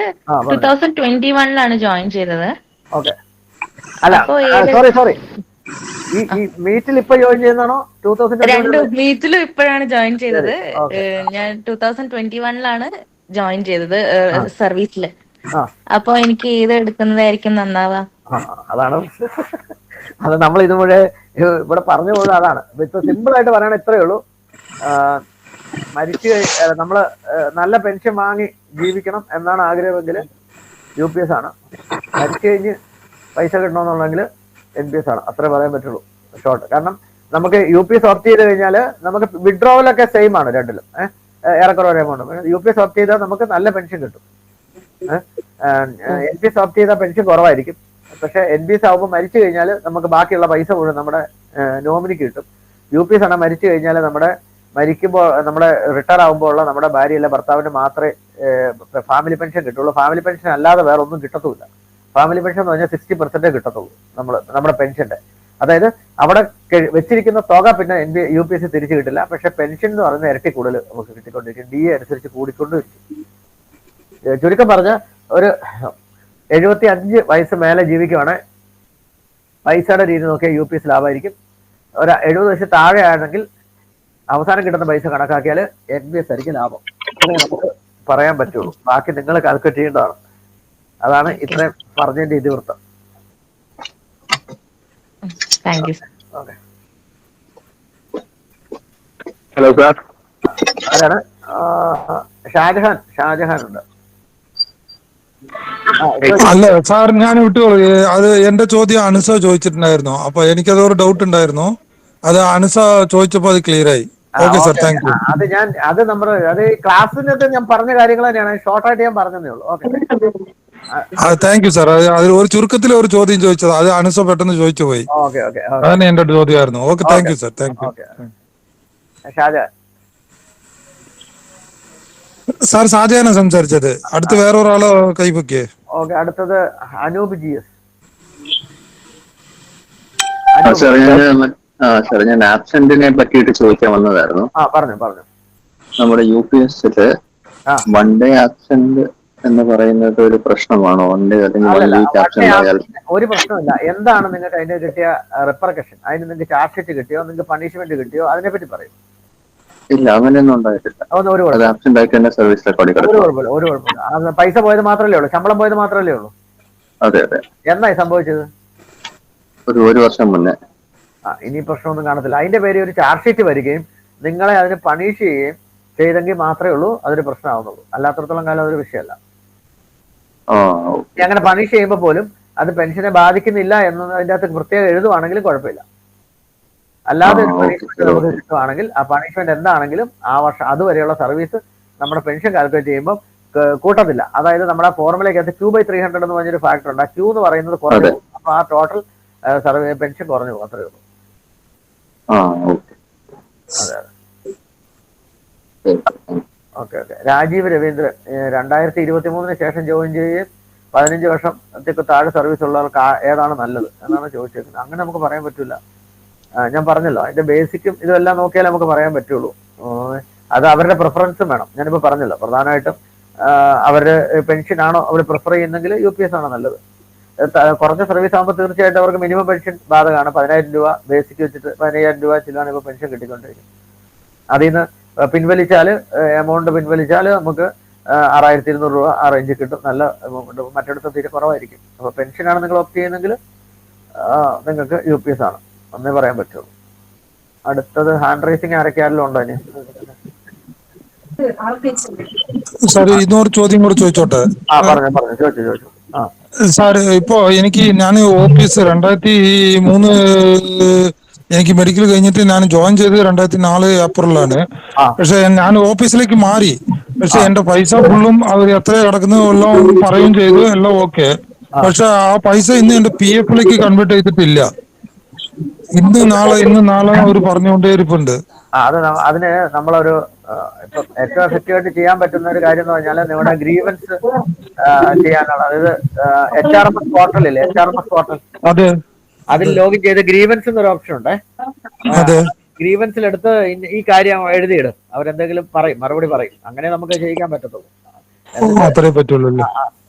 Speaker 14: 2021 ജോയിൻ ചെയ്തത്.
Speaker 1: ഓക്കെ. അല്ല, സോറി, ഈ മീറ്റിൽ ഇപ്പൊ ജോയിൻ ചെയ്യുന്നതാണോ?
Speaker 14: 2000 മീറ്റിലും ഇപ്പോഴാണ് ജോയിൻ ചെയ്തത്. ഞാൻ 2021 ജോയിൻ ചെയ്തത് സർവീസില്. അപ്പൊ എനിക്ക് ഏത് എടുക്കുന്നതായിരിക്കും നന്നാവാ?
Speaker 1: അതാണ് അത് നമ്മൾ ഇതുപോലെ ഇവിടെ പറഞ്ഞു പോകുന്നത്. അതാണ് ഇപ്പൊ സിമ്പിൾ ആയിട്ട് പറയണ ഇത്രയേ ഉള്ളൂ. മരിച്ചു നമ്മള് നല്ല പെൻഷൻ വാങ്ങി ജീവിക്കണം എന്നാണ് ആഗ്രഹമെങ്കിൽ UPS ആണ്. മരിച്ചു കഴിഞ്ഞ് പൈസ കിട്ടണമെന്നുണ്ടെങ്കിൽ NPS ആണ്. അത്രേ പറയാൻ പറ്റുള്ളൂ ഷോർട്ട്. കാരണം നമുക്ക് UPS ഓപ്റ്റ് ചെയ്ത് കഴിഞ്ഞാൽ നമുക്ക് വിഡ്രോവലൊക്കെ സെയിം ആണ് രണ്ടിലും. ഏറെക്കുറെ ഒരേ എമൗണ്ട്. UPS ഓപ്റ്റ് ചെയ്താൽ നമുക്ക് നല്ല പെൻഷൻ കിട്ടും. NPS ഓപ്റ്റ് ചെയ്താൽ പെൻഷൻ കുറവായിരിക്കും. പക്ഷെ NPS ആകുമ്പോൾ മരിച്ചു കഴിഞ്ഞാൽ നമുക്ക് ബാക്കിയുള്ള പൈസ മുഴുവൻ നമ്മുടെ നോമിനിക്ക് കിട്ടും. UPS ആണ് മരിച്ചു കഴിഞ്ഞാൽ മരിക്കുമ്പോൾ നമ്മുടെ റിട്ടയർ ആകുമ്പോൾ ഉള്ള നമ്മുടെ ഭാര്യയല്ല ഭർത്താവിന് മാത്രമേ ഫാമിലി പെൻഷൻ കിട്ടുള്ളൂ. ഫാമിലി പെൻഷൻ അല്ലാതെ വേറെ ഒന്നും കിട്ടത്തുമില്ല. ഫാമിലി പെൻഷൻ എന്ന് പറഞ്ഞാൽ 60% കിട്ടത്തുള്ളൂ നമ്മുടെ പെൻഷന്റെ. അതായത് അവിടെ വെച്ചിരിക്കുന്ന തുക പിന്നെ UPS തിരിച്ചു കിട്ടില്ല. പക്ഷെ പെൻഷൻ എന്ന് പറയുന്ന ഇരട്ടി കൂടുതൽ നമുക്ക് കിട്ടിക്കൊണ്ടിരിക്കും. DA അനുസരിച്ച് കൂടിക്കൊണ്ടിരിക്കും. ചുരുക്കം പറഞ്ഞ ഒരു 75 വയസ്സ് മേലെ ജീവിക്കുവാണെങ്കിൽ പൈസയുടെ രീതി നോക്കിയാൽ UPS ലാഭമായിരിക്കും. ഒരു 70 വയസ്സ് താഴെ ആണെങ്കിൽ അവസാനം കിട്ടുന്ന പൈസ കണക്കാക്കിയാൽ NPS ആയിരിക്കും ലാഭം. അങ്ങനെ നമുക്ക് പറയാൻ പറ്റുള്ളൂ. ബാക്കി നിങ്ങൾ കാൽക്കുലേറ്റ് ചെയ്യേണ്ടതാണ്. അതാണ് ഇത്രയും പറഞ്ഞതിന്റെ ഇതിവൃത്തം.
Speaker 6: ഹലോ സാർ,
Speaker 1: ആരാണ്? ഷാജഹാൻ ഉണ്ട്.
Speaker 15: അല്ല സാർ, ഞാൻ വിട്ടുകൊള്ളു. അത് എന്റെ ചോദ്യം അനുസ ചോദിച്ചിട്ടുണ്ടായിരുന്നു. അപ്പൊ എനിക്കതൊരു ഡൗട്ട് ഉണ്ടായിരുന്നു. അത് അനുസ ചോദിച്ചപ്പോ അത് ക്ലിയർ ആയി. Okay sir, thank U.
Speaker 1: അത് ക്ലാസ്സിനകത്ത് ഞാൻ പറഞ്ഞ കാര്യങ്ങൾ തന്നെയാണ്. ഷോർട്ടായിട്ട് ഞാൻ പറഞ്ഞതേ ഉള്ളൂ. Okay,
Speaker 15: thank you sir. അതിൽ ഒരു ചുരുക്കത്തിൽ ഒരു ചോദ്യം ചോദിച്ചത്, അത് അനുസ പെട്ടെന്ന് ചോദിച്ചു പോയി. അതാണ് എന്റെ ചോദ്യമായിരുന്നു. Okay, thank you sir, thank you.
Speaker 1: Shahjahan
Speaker 15: sir, ഷാജഹാനാണ് സംസാരിച്ചത്. അടുത്ത് വേറൊരാളോ കൈപൊക്കിയേ?
Speaker 1: ഓക്കെ, അടുത്തത് അനൂപ് GS.
Speaker 5: സാർ, ഞാൻ ആബ്സെന്റിനെ പറ്റിയിട്ട് ചോദിക്കാൻ വന്നതായിരുന്നു.
Speaker 1: പറഞ്ഞു.
Speaker 5: നമ്മുടെ UPSല് 1 day ആബ്സെന്റ് എന്ന് പറയുന്നത് ഒരു പ്രശ്നമാണോ? 1 day അല്ലെങ്കിൽ 1 week ആബ്സെന്റ് ആയാൽ
Speaker 1: ഒരു പ്രശ്നമില്ല. എന്താണ് നിങ്ങൾക്ക് അതിന് കിട്ടിയ റിപ്പർക്കഷൻ? അതിന് നിങ്ങൾക്ക് ചാർജ് ഷീറ്റ് കിട്ടിയോ? നിങ്ങൾക്ക് പണിഷ്മെന്റ് കിട്ടിയോ? അതിനെപ്പറ്റി പറയും.
Speaker 5: ഇല്ല, അങ്ങനെയൊന്നും ഉണ്ടായിട്ടില്ല. അത് ആബ്സെന്റ് ആയിട്ട് തന്നെ സർവീസ് റെക്കോർഡിൽ കിടക്കും.
Speaker 1: ഒരു കുഴപ്പമില്ല. പൈസ പോയത് മാത്രമല്ലേ ഉള്ളൂ, ശമ്പളം പോയത് മാത്രമല്ലേ ഉള്ളൂ.
Speaker 5: അതെ.
Speaker 1: എന്നായി സംഭവിച്ചത്?
Speaker 5: ഒരു വർഷം മുന്നേ.
Speaker 1: ഇനി പ്രശ്നമൊന്നും കാണത്തില്ല. അതിന്റെ പേര് ഒരു ചാർജ് ഷീറ്റ് വരികയും നിങ്ങളെ അതിന് പണിഷ് ചെയ്യുകയും ചെയ്തെങ്കിൽ മാത്രമേ ഉള്ളൂ അതൊരു പ്രശ്നമാവുന്നുള്ളൂ. അല്ലാത്തടത്തോളം കാലം അതൊരു വിഷയമല്ല. അങ്ങനെ പണിഷ് ചെയ്യുമ്പോൾ പോലും അത് പെൻഷനെ ബാധിക്കുന്നില്ല എന്ന് അതിന്റെ അകത്ത് പ്രത്യേകം എഴുതുവാണെങ്കിലും കുഴപ്പമില്ല. അല്ലാതെ ഒരു പണിഷ്മെന്റ് നമുക്ക് കിട്ടുവാണെങ്കിൽ ആ പണിഷ്മെന്റ് എന്താണെങ്കിലും ആ വർഷം അതുവരെയുള്ള സർവീസ് നമ്മുടെ പെൻഷൻ കാൽക്കുലേറ്റ് ചെയ്യുമ്പോൾ കൂട്ടത്തില്ല. അതായത് നമ്മുടെ ഫോർമുലയ്ക്കകത്ത് 2/300 എന്ന് പറഞ്ഞൊരു ഫാക്ടർ ഉണ്ട്. ആ Q എന്ന് പറയുന്നത് കുറഞ്ഞു പോകും. അപ്പൊ ആ ടോട്ടൽ പെൻഷൻ കുറഞ്ഞു പോകും. അത്രേ ഉള്ളൂ. ഓക്കെ. രാജീവ് രവീന്ദ്രൻ 2023 ശേഷം ജോയിൻ ചെയ്യുകയും 15 വർഷത്തേക്ക് താഴെ സർവീസ് ഉള്ളവർക്ക് ഏതാണ് നല്ലത് എന്നാണ് ചോദിച്ചേക്കുന്നത്. അങ്ങനെ നമുക്ക് പറയാൻ പറ്റില്ല. ഞാൻ പറഞ്ഞല്ലോ അതിന്റെ ബേസിക്കും ഇതെല്ലാം നോക്കിയാലേ നമുക്ക് പറയാൻ പറ്റുള്ളൂ. അത് അവരുടെ പ്രിഫറൻസും വേണം. ഞാനിപ്പോൾ പറഞ്ഞല്ലോ പ്രധാനമായിട്ടും അവരുടെ പെൻഷൻ ആണോ അവർ പ്രിഫർ ചെയ്യുന്നെങ്കിൽ UPS ആണോ നല്ലത്. കുറഞ്ഞ സർവീസ് ആകുമ്പോൾ തീർച്ചയായിട്ടും അവർക്ക് മിനിമം പെൻഷൻ ബാധകമാണ്. 10,000 രൂപ ബേസിക് വെച്ചിട്ട് 15,000 രൂപ ചിലവാണ് ഇപ്പോൾ പെൻഷൻ കിട്ടിക്കൊണ്ടിരിക്കും. അതിൽ നിന്ന് പിൻവലിച്ചാൽ എമൗണ്ട് പിൻവലിച്ചാൽ നമുക്ക് 6,200 രൂപ ആ റേഞ്ചിൽ കിട്ടും. നല്ല എമൗണ്ട്. മറ്റിടത്ത് തീരെ കുറവായിരിക്കും. അപ്പോൾ പെൻഷനാണ് നിങ്ങൾ ഓപ്റ്റ് ചെയ്യുന്നെങ്കിൽ നിങ്ങൾക്ക് UPS ആണ് എന്നേ പറയാൻ പറ്റുള്ളൂ. അടുത്തത് ഹാൻഡ് റൈസിങ് ആരൊക്കെയാണെങ്കിലും ഉണ്ടോ ഇനി?
Speaker 15: സാർ ഇന്നൊരു ചോദ്യം കൂടെ ചോദിച്ചോട്ടെ?
Speaker 1: ചോദിച്ചു.
Speaker 15: സാർ ഇപ്പോ ഞാൻ OPS 2003 എനിക്ക് മെഡിക്കൽ കഴിഞ്ഞിട്ട് ഞാൻ ജോയിൻ ചെയ്ത് 2004 ഏപ്രിലാണ്. പക്ഷെ ഞാൻ ഓഫീസിലേക്ക് മാറി. പക്ഷെ എന്റെ പൈസ ഫുള്ളും അവർ എത്ര കിടക്കുന്നു എല്ലാം പറയുകയും ചെയ്തു, എല്ലാം ഓക്കെ. പക്ഷെ ആ പൈസ ഇന്ന് എന്റെ PF കൺവേർട്ട് ചെയ്തിട്ടില്ല. ഇന്ന് നാളെ അവർ പറഞ്ഞുകൊണ്ടേ ഇരിപ്പുണ്ട്.
Speaker 1: അതിന് നമ്മളൊരു ഇപ്പൊ ഏറ്റവും എഫക്റ്റീവായിട്ട് ചെയ്യാൻ പറ്റുന്ന ഒരു കാര്യം എന്ന് പറഞ്ഞാൽ നിങ്ങളുടെ ഗ്രീവൻസ് ചെയ്യാനാണ്. അതായത് HRMS പോർട്ടലില്ലേ, HRMS പോർട്ടൽ, അതിൽ ലോഗിൻ ചെയ്ത് ഗ്രീവൻസ് എന്നൊരു ഓപ്ഷൻ ഉണ്ട്. ഗ്രീവൻസിലെടുത്ത് ഈ കാര്യം എഴുതിയിടും. അവരെന്തെങ്കിലും പറയും, മറുപടി പറയും. അങ്ങനെ നമുക്ക് ചെയ്യിക്കാൻ പറ്റത്തുള്ളൂ.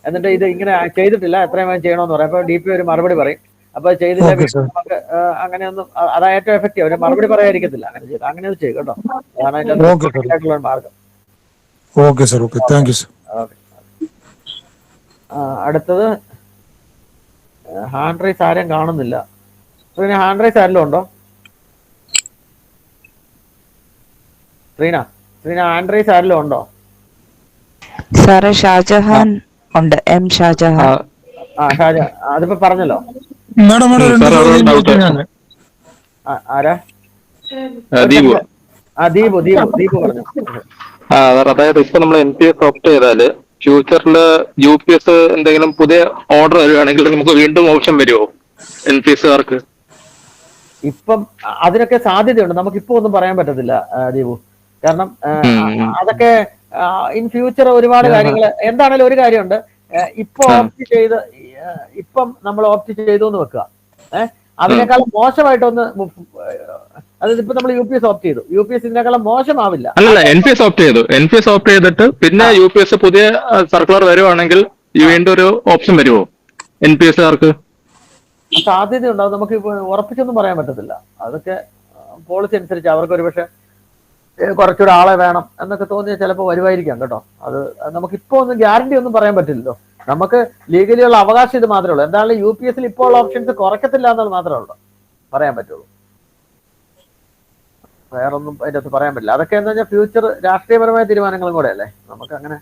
Speaker 1: എന്നിട്ട് ഇത് ഇങ്ങനെ ചെയ്തിട്ടില്ല, എത്രയും ചെയ്യണമെന്ന് പറയും. അപ്പൊ DP ഒരു മറുപടി പറയും. അപ്പൊ ചെയ്തില്ല നമുക്ക് അങ്ങനെയൊന്നും, അതാ ഏറ്റവും എഫക്റ്റീവ്. അവര് മറുപടി പറയാതിരിക്കത്തില്ല. അങ്ങനെ അത് ചെയ്യും കേട്ടോ. അതാണ് മാർഗം. അടുത്തത് ഹാൻഡ് റൈസ് ആരും കാണുന്നില്ല. പിന്നെ ഹാൻഡ് റൈസ് ആരെങ്കിലും ഉണ്ടോ? ശ്രീന ഹാൻഡ് റൈസ് ആരെങ്കിലും ഉണ്ടോ?
Speaker 13: സാറേ ഷാജഹാൻ ഉണ്ട്. M ഷാജഹാൻ.
Speaker 1: ഷാജഹാൻ അതിപ്പോ പറഞ്ഞല്ലോ. ആരാ? ദീപു പറഞ്ഞു.
Speaker 16: അതായത് ഇപ്പൊ നമ്മൾ NPS ഓപ്റ്റ് ചെയ്താല് ഫ്യൂച്ചറില് UPS എന്തെങ്കിലും പുതിയ ഓർഡർ വരികയാണെങ്കിൽ നമുക്ക് വീണ്ടും ഓപ്ഷൻ വരുമോ NPSകാർക്ക്?
Speaker 1: ഇപ്പം അതിനൊക്കെ സാധ്യതയുണ്ട്. നമുക്കിപ്പോ ഒന്നും പറയാൻ പറ്റത്തില്ല ദീപു. കാരണം അതൊക്കെ ഇൻ ഫ്യൂച്ചർ ഒരുപാട് കാര്യങ്ങൾ. എന്താണേലും ഒരു കാര്യമുണ്ട്, ഇപ്പം നമ്മൾ ഓപ്റ്റ് ചെയ്തു എന്ന് വെക്കുക. അതിനേക്കാളും മോശമായിട്ടൊന്ന്, അതായത് ഇപ്പൊ നമ്മൾ UPS ഓപ്റ്റ് ചെയ്തു, UPS ഇതിനേക്കാളും മോശമാവില്ല.
Speaker 16: അല്ലല്ല, NPS ഓപ്റ്റ് ചെയ്തിട്ട് പിന്നെ UPS പുതിയ സർക്കുലർ വരുവാണെങ്കിൽ വീണ്ടും ഒരു ഓപ്ഷൻ വരുമോ NPSകാർക്ക്?
Speaker 1: സാധ്യതയുണ്ടാവും. നമുക്ക് ഉറപ്പിച്ചൊന്നും പറയാൻ പറ്റത്തില്ല. അതൊക്കെ പോളിസി അനുസരിച്ച് അവർക്ക് ഒരുപക്ഷെ കുറച്ചുകൂടെ ആളെ വേണം എന്നൊക്കെ തോന്നിയാൽ ചിലപ്പോൾ വരുമായിരിക്കാം കേട്ടോ. അത് നമുക്കിപ്പോ ഒന്നും ഗ്യാരണ്ടി ഒന്നും പറയാൻ പറ്റില്ലല്ലോ. നമുക്ക് ലീഗലി ഉള്ള അവകാശം ഇത് മാത്രമേ ഉള്ളൂ. എന്തായാലും UPS ഇപ്പോൾ ഉള്ള ഓപ്ഷൻസ് കുറയ്ക്കത്തില്ല എന്നുള്ളത് മാത്രമേ ഉള്ളൂ പറയാൻ പറ്റുള്ളൂ. വേറൊന്നും അതിൻ്റെ അകത്ത് പറയാൻ പറ്റില്ല. അതൊക്കെ എന്താ പറഞ്ഞാൽ ഫ്യൂച്ചർ രാഷ്ട്രീയപരമായ തീരുമാനങ്ങളും കൂടെ അല്ലേ. നമുക്ക് അങ്ങനെ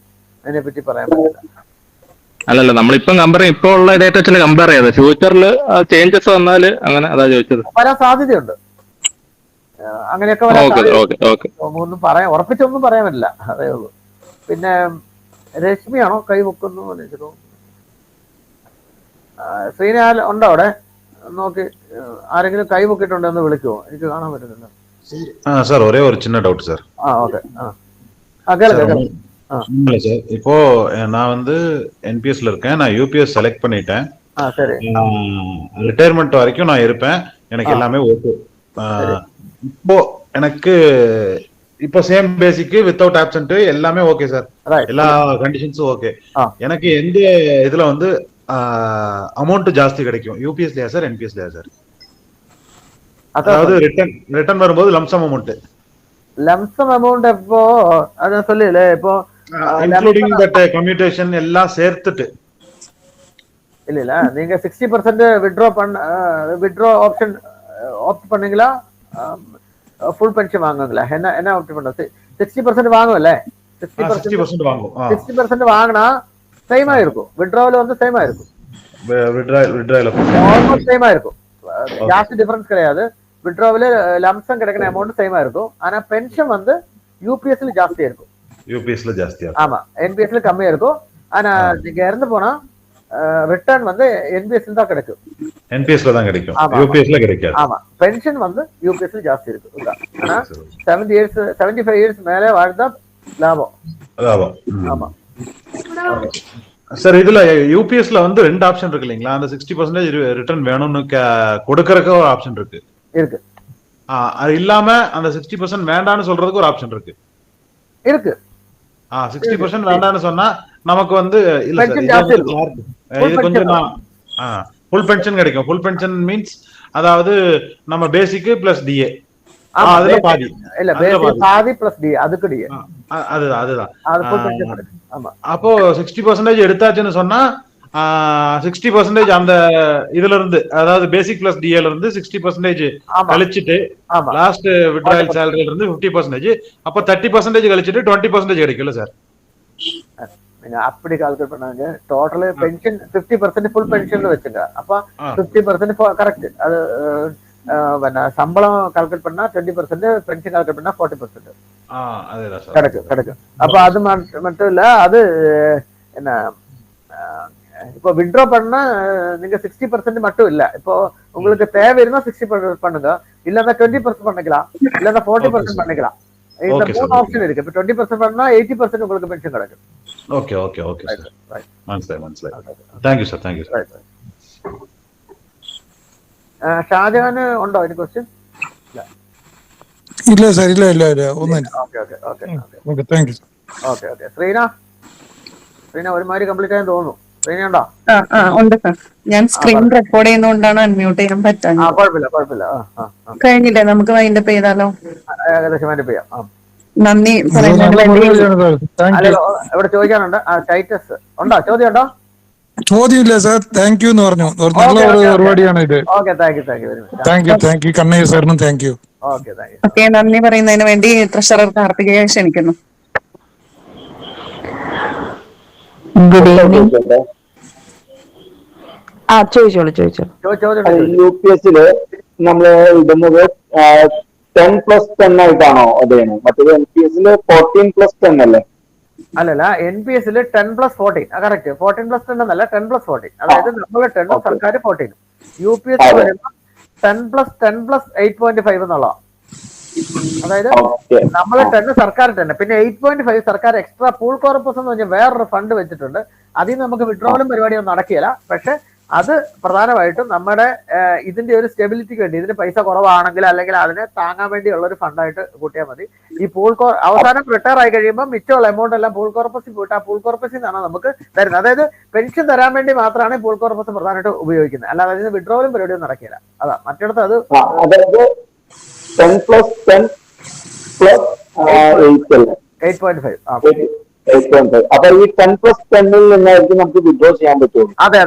Speaker 1: അതിനെപ്പറ്റി പറയാൻ പറ്റില്ല.
Speaker 16: അല്ലല്ല, നമ്മളിപ്പം ഇപ്പോൾ ഉള്ള ഡേറ്റ വെച്ചാൽ കമ്പയർ ചെയ്ത് ഫ്യൂച്ചറിൽ ചേഞ്ചസ് വന്നാല് അങ്ങനെ അതാ ചോദിച്ചത്.
Speaker 1: വരാൻ സാധ്യതയുണ്ട്. അങ്ങനെയൊക്കെ ഒന്നും പറയാൻ ഉറപ്പിച്ചൊന്നും പറയാൻ പറ്റില്ല. അതേ ഉള്ളൂ. പിന്നെ രശ്മിയാണോ കൈ പൊക്കുന്നു എനിക്ക് തോന്നുന്നു. ശ്രീനാൽ ഉണ്ടോ അവിടെ? നോക്കി ആരെങ്കിലും കൈ പൊക്കിയിട്ടുണ്ടോ എന്ന് വിളിക്കുമോ? എനിക്ക് കാണാൻ പറ്റുന്നില്ല.
Speaker 12: சார் ஒரே ஒரு சின்ன டவுட் சார்.
Speaker 1: ஓகே.
Speaker 12: இல்லை சார், இப்போ நான் வந்து NPSல இருக்கேன். நான் UPS செலக்ட் பண்ணிட்டேன். ரிட்டையர்மெண்ட் வரைக்கும் நான் இருப்பேன். எனக்கு எல்லாமே ஓகே. இப்போ எனக்கு இப்போ சேம் பேசிக் வித்தவுட் ஆப்சென்ட் எல்லாமே ஓகே சார். எல்லா கண்டிஷன்ஸும் ஓகே. எனக்கு எந்த இதுல வந்து அமௌண்ட் ஜாஸ்தி கிடைக்கும்? UPSலயா சார், NPSலயா சார்? அதாவது ரிட்டர்ன் வரும்போது லம்சம் அமௌண்ட்
Speaker 1: எப்போ அத சொல்லல, இப்போ
Speaker 12: இன்க்ளூடிங் தட் கம்யூட்டேஷன் எல்லாம் சேர்த்துட்டு
Speaker 1: இல்ல நீங்க 60% வித்ட்ரா ஆப்ஷன் ஆப்ட் பண்ணீங்களா, ஃபுல் பென்ஷன் வாங்குங்களா? என்ன ஆப்ட் பண்ண? 60% வாங்குவல்ல,
Speaker 12: 60% வாங்குவோம்.
Speaker 1: 60% வாங்கினா சேமா இருக்கும். வித்ட்ராவல் வந்து சேமா இருக்கும்.
Speaker 12: வித்ட்ராவல்
Speaker 1: ஆல்மோஸ்ட் சேமா இருக்கும். ஜாஸ்தி டிஃபரன்ஸ் கிடையாது. வித்ட்ராவல் லம்சம் கிடைக்கிற அமௌண்ட் சேமா இருக்கும். ஆனா பென்ஷன் வந்து UPSல ஜாஸ்தியா இருக்கும்.
Speaker 12: UPSல ஜாஸ்தியா?
Speaker 1: ஆமா, NPSல கம்மியா இருக்கும். ஆனா நீங்க இறந்து போனா ரிட்டர்ன் வந்து NPSல தான் கிடைக்கும்.
Speaker 12: NPSல தான் கிடைக்கும், UPSல கிடைக்காது.
Speaker 1: ஆமா, பென்ஷன் வந்து UPSல ஜாஸ்தி இருக்கு. ஆனா 75 இயர்ஸ் மேலே வாழ்ந்தா லாபம்.
Speaker 12: லாபம்.
Speaker 1: ஆமா.
Speaker 12: சார் இதுல யூபிஎஸ்ல வந்து 2 ஆப்ஷன் இருக்கு இல்லைங்களா? அந்த 60% ரிட்டர்ன் வேணும்னு கொடுக்கறதுக்கு ஒரு ஆப்ஷன் இருக்கு. அது இல்லாம அந்த 60% வேண்டாம்னு சொல்றதுக்கு ஒரு ஆப்ஷன் இருக்கு. 60% வேண்டாம்னு சொன்னா நமக்கு வந்து இல்ல சார், இது கொஞ்சம் ஃபுல் பென்ஷன் கிடைக்கும். ஃபுல் பென்ஷன் மீன்ஸ் அதாவது நம்ம பேசிக் பிளஸ் டிஏ, அதுல பாதி
Speaker 1: இல்ல, பேசிக் பாதி பிளஸ் டிஏ, அதுக்கு டிஏ.
Speaker 12: அதுதான். அப்போ 60% எடுத்தாச்சுன்னு சொன்னா 60% அந்த இதுல இருந்து, அதாவது பேசிக் பிளஸ் டிஏல இருந்து 60% கழிச்சிட்டு லாஸ்ட் வித்ட்ராயல் சேலரியில இருந்து 50%, அப்ப 30% கழிச்சிட்டு 20% கிடைக்கும்ல சார்?
Speaker 1: நீங்க அப்படி கால்குலேட் பண்ணாங்க. டோட்டல் பென்ஷன் 50% ஃபுல் பென்ஷன் வச்சுங்க. அப்ப 50% கரெக்ட். அது சம்பளம் கால்குலேட் பண்ணா 20%, பென்ஷன் கால்குலேட் பண்ணா 40% கிடைக்கும். அப்ப அது மட்டும் இல்ல, அது என்ன, இப்போ வித்ட்ரா பண்ணா நீங்க 60% மட்டும் இல்ல, இப்போ உங்களுக்கு தேவை இருந்தா 60% பண்ணுங்க, இல்லன்னா 20% பண்ணிக்கலாம், இல்லன்னா 40% பண்ணிக்கலாம். இந்த 3 ஆப்ஷன் இருக்கு. இப்போ 20% பண்ணா 80% உங்களுக்கு பென்ஷன் கிடைக்கும்.
Speaker 12: ஓகே ஓகே ஓகே சார், മനസ്സിലായി. Thank you sir, thank you sir.
Speaker 1: ഷാജഹാന് ഉണ്ടോ ഒരു ക്വസ്റ്റ്യൻ?
Speaker 15: ഇല്ല സാർ, ഇല്ല ഒന്നുമില്ല.
Speaker 1: Okay,
Speaker 15: thank you sir.
Speaker 1: Okay. Shreena ഒരുമാതിരി കംപ്ലീറ്റ് ആയെന്ന് തോന്നുന്നു. ശ്രീന ഉണ്ടോ?
Speaker 2: ഉണ്ട് സാർ. ഞാൻ സ്ക്രീൻ റെക്കോർഡ് ചെയ്യുന്നതുകൊണ്ടാണ് അൺമ്യൂട്ട് ചെയ്യാൻ പറ്റാഞ്ഞത്.
Speaker 1: കുഴപ്പമില്ല.
Speaker 2: കഴിഞ്ഞില്ലേ, നമുക്ക് വൈൻഡപ്പ് ചെയ്താലോ?
Speaker 1: ഏകദേശം വൈൻഡപ്പ് ചെയ്യാം.
Speaker 2: നന്ദി പറയുന്നതിന് വേണ്ടി.
Speaker 1: ഇവിടെ ചോദിക്കാനുണ്ട്. ടൈറ്റസ് ഉണ്ടോ? ചോദ്യം ഉണ്ടോ?
Speaker 15: ചോദ്യമില്ല സാർ, താങ്ക് യു എന്ന് പറഞ്ഞു. നല്ല ഒരു പരിപാടിയാണ് ഇത്.
Speaker 1: Okay, thank you very much.
Speaker 15: Thank you Kannaiah സാറിനും താങ്ക് യു.
Speaker 2: ഓക്കെ, നന്ദി പറയുന്നതിന് വേണ്ടി ട്രഷറർ കാർത്തികയെ ക്ഷണിക്കുന്നു.
Speaker 17: Good evening. ചോദിച്ചോളൂ.
Speaker 18: UPS-ല് നമ്മള് ഇടുന്നത് 10+10 ആയിട്ടാണോ അതാണ്? മറ്റേത് NPS-ല് 14+10 അല്ലേ?
Speaker 1: അല്ലല്ല, NPS-ല് 10+14 കറക്റ്റ്. 14+10 എന്നല്ല, 10+14. അതായത് നമ്മള് 10 സർക്കാർ 14. UPS വരുമ്പോൾ 10+10+8.5 എന്നുള്ള. അതായത് നമ്മള് 10 സർക്കാർ 10, പിന്നെ 8.5 സർക്കാർ എക്സ്ട്രാ പൂൾ കോർപ്പസ് എന്ന് പറഞ്ഞാൽ വേറൊരു ഫണ്ട് വെച്ചിട്ടുണ്ട്. അതിൽ നിന്ന് നമുക്ക് വിഡ്രോവലും പരിപാടിയൊന്നും നടക്കില്ല. പക്ഷെ അത് പ്രധാനമായിട്ടും നമ്മുടെ ഇതിന്റെ ഒരു സ്റ്റെബിലിറ്റിക്ക് വേണ്ടി, ഇതിന് പൈസ കുറവാണെങ്കിൽ അല്ലെങ്കിൽ അതിനെ താങ്ങാൻ വേണ്ടിയുള്ള ഒരു ഫണ്ടായിട്ട് കൂട്ടിയാൽ മതി. ഈ പൂൾ അവസാനം റിട്ടയർ ആയി കഴിയുമ്പോൾ മിച്ചമുള്ള എമൗണ്ട് എല്ലാം പൂൾ കോർപ്പസിൽ പോയിട്ട് ആ പൂൾ കോർപ്പസിൽ നിന്നാണ് നമുക്ക് തരുന്നത്. അതായത് പെൻഷൻ തരാൻ വേണ്ടി മാത്രമാണ് പൂൾ കോർപ്പസ് പ്രധാനമായിട്ട് ഉപയോഗിക്കുന്നത്. അല്ലാതെ അതിന് വിഡ്രോവലും പരിപാടിയൊന്നും നടക്കില്ല. അതാ മറ്റിടത്ത് അത് 8.5.
Speaker 18: അപ്പൊ ഈ 10+10-ൽ നിന്നായിരിക്കും നമുക്ക് വിഡ്രോ ചെയ്യാൻ പറ്റുള്ളൂ.
Speaker 1: അതെ,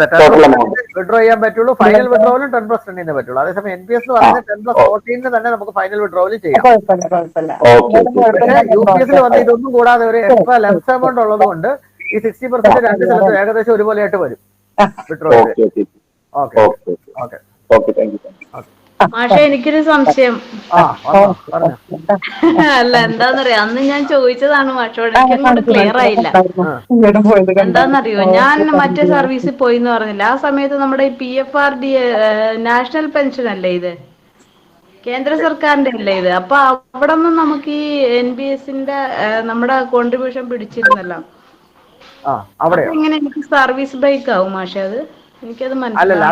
Speaker 1: വിഡ്രോ ചെയ്യാൻ പറ്റുള്ളൂ. ഫൈനൽ വിഡ്രോവലും 10+10 പറ്റുള്ളൂ. അതേസമയം NPS എന്ന് പറയുന്നത് 10+14 തന്നെ നമുക്ക് ഫൈനൽ വിഡ്രോവൽ ചെയ്യാം. UPS-ൽ വന്ന് ഇതൊന്നും കൂടാതെ ഒരു എക്സ്ട്രാ ലംസ് എമൗണ്ട് ഉള്ളത് കൊണ്ട് ഈ 60% രണ്ട് സ്ഥലത്തും ഏകദേശം ഒരുപോലെയായിട്ട് വരും വിഡ്രോവൽ.
Speaker 19: മാഷെ, എനിക്കൊരു സംശയം. അല്ല, എന്താന്നറിയോ, അന്ന് ഞാൻ ചോദിച്ചതാണ് മാഷോട്, എനിക്കങ്ങോട്ട് ക്ലിയർ ആയില്ല. എന്താന്നറിയോ, ഞാൻ മറ്റേ സർവീസിൽ പോയി എന്ന് പറഞ്ഞില്ല, ആ സമയത്ത് നമ്മുടെ ഈ PFRD നാഷണൽ പെൻഷൻ അല്ലേ ഇത്, കേന്ദ്ര സർക്കാരിന്റെ അല്ലേ ഇത്? അപ്പൊ അവിടെ നിന്ന് നമുക്ക് ഈ NPS-ന്റെ നമ്മുടെ കോൺട്രിബ്യൂഷൻ പിടിച്ചിരുന്നല്ലോ. എങ്ങനെ എനിക്ക് സർവീസ് ബ്രേക്ക് ആവും മാഷെ? അത് എനിക്കത്
Speaker 1: അല്ലല്ല,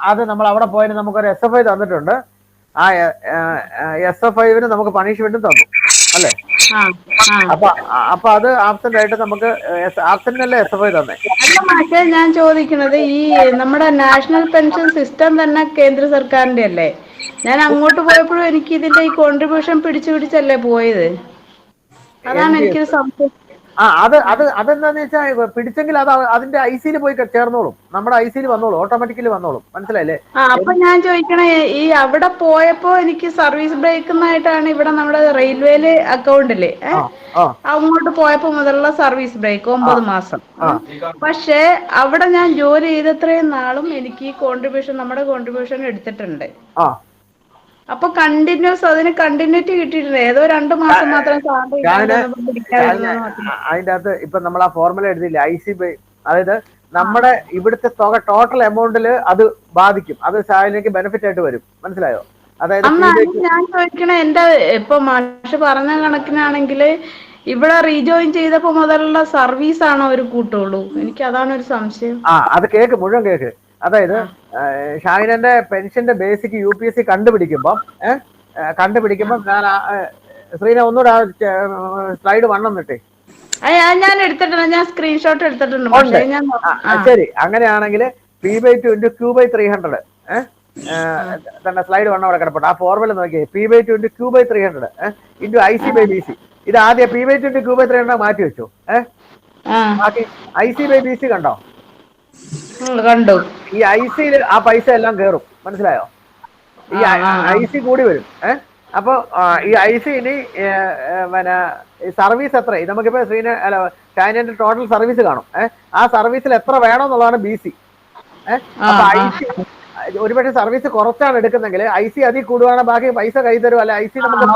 Speaker 1: അത് നമ്മൾ അവിടെ പോയതിന് നമുക്കൊരു SFI തന്നിട്ടുണ്ട്. ആ SFI-ന് നമുക്ക് പണിഷ്മെന്റും തന്നു അല്ലേ? അപ്പൊ അത് ആബ്സെന്റ് ആയിട്ട് നമുക്ക് ആബ്സെന്റ് അല്ലേ SFI തന്നെ?
Speaker 19: അല്ല മാഷെ, ഞാൻ ചോദിക്കുന്നത് ഈ നമ്മുടെ നാഷണൽ പെൻഷൻ സിസ്റ്റം തന്നെ കേന്ദ്ര സർക്കാരിന്റെ അല്ലേ? ഞാൻ അങ്ങോട്ട് പോയപ്പോഴും എനിക്ക് ഇതിന്റെ ഈ കോൺട്രിബ്യൂഷൻ പിടിച്ചല്ലേ പോയത്. അതാണ് എനിക്കൊരു സംശയം.
Speaker 1: അതെന്താന്ന് വെച്ചാൽ പിടിച്ചെങ്കിൽ അത് അതിന്റെ IC-ൽ പോയി ചേർന്നോളും. നമ്മുടെ IC-ൽ വന്നോളും, ഓട്ടോമാറ്റിക്കലി വന്നോളും. മനസ്സിലായില്ലേ?
Speaker 19: അപ്പൊ ഞാൻ ചോദിക്കണേ, ഈ അവിടെ പോയപ്പോ എനിക്ക് സർവീസ് ബ്രേക്ക് എന്നായിട്ടാണ് ഇവിടെ നമ്മുടെ റെയിൽവേയില് അക്കൗണ്ട് ഇല്ലേ, അങ്ങോട്ട് പോയപ്പോ മുതലുള്ള സർവീസ് ബ്രേക്ക് 9 മാസം. പക്ഷെ അവിടെ ഞാൻ ജോലി ചെയ്തത്രയും നാളും എനിക്ക് ഈ കോൺട്രിബ്യൂഷൻ, നമ്മുടെ കോൺട്രിബ്യൂഷൻ എടുത്തിട്ടുണ്ട്. അപ്പൊ കണ്ടിന്യൂസ് അതിന് കണ്ടിന്യൂറ്റി കിട്ടിയിട്ടുണ്ട്. ഏതോ 2 മാസം മാത്രം
Speaker 1: അതിന്റെ അകത്ത് ഇപ്പൊ നമ്മൾ ആ ഫോർമുല എഴുതിയില്ലേ, IC, അതായത് നമ്മുടെ ഇവിടുത്തെ തുക ടോട്ടൽ എമൗണ്ടിൽ അത് ബാധിക്കും. അത് സാലറിക്ക് ബെനിഫിറ്റ് ആയിട്ട് വരും. മനസ്സിലായോ? അതായത്
Speaker 19: ഞാൻ ചോദിക്കണേ, എന്റെ ഇപ്പൊ മാഷ് പറഞ്ഞ കണക്കിനാണെങ്കിൽ ഇവിടെ റീജോയിൻ ചെയ്തപ്പോ മുതലുള്ള സർവീസ് ആണോ ഒരു കൂട്ടുള്ളൂ? എനിക്ക് അതാണ് ഒരു സംശയം.
Speaker 1: അത് കേക്ക് മുഴുവൻ കേക്ക്. അതായത് ഷാഹിനന്റെ പെൻഷന്റെ ബേസിക് UPSC കണ്ടുപിടിക്കുമ്പം ഞാൻ ശ്രീന ഒന്നുകൂടെ സ്ലൈഡ് 1 എന്നിട്ടേ.
Speaker 19: ഞാൻ എടുത്തിട്ടുണ്ട്, ഞാൻ സ്ക്രീൻഷോട്ട് എടുത്തിട്ടുണ്ട്.
Speaker 1: ശരി, അങ്ങനെയാണെങ്കിൽ P/2 × Q/300 തന്നെ സ്ലൈഡ് 1 അവിടെ കിടപ്പുണ്ട്. ആ ഫോർമുല നോക്കിയേ. P/2 × Q/300 × IC/BC. ഇത് ആദ്യം P/2 × Q/300 മാറ്റി വെച്ചു. ബാക്കി IC/BC കണ്ടോ?
Speaker 19: കണ്ടു.
Speaker 1: ഈ IC-യിൽ ആ പൈസ എല്ലാം കേറും, മനസ്സിലായോ? ഈ IC കൂടി വരും. അപ്പൊ ഈ IC ഇനി പിന്നെ സർവീസ് എത്ര, നമുക്കിപ്പോ ഷൈനന്റെ ടോട്ടൽ സർവീസ് കാണും. ആ സർവീസിൽ എത്ര വേണമെന്നുള്ളതാണ് BC. അപ്പൊ IC ഒരുപക്ഷെ സർവീസ് കുറച്ചാണ് എടുക്കുന്നെങ്കിൽ IC അതിൽ കൂടുവാണെങ്കിൽ ബാക്കി പൈസ കൈ തരും. അല്ലെ IC നമുക്ക്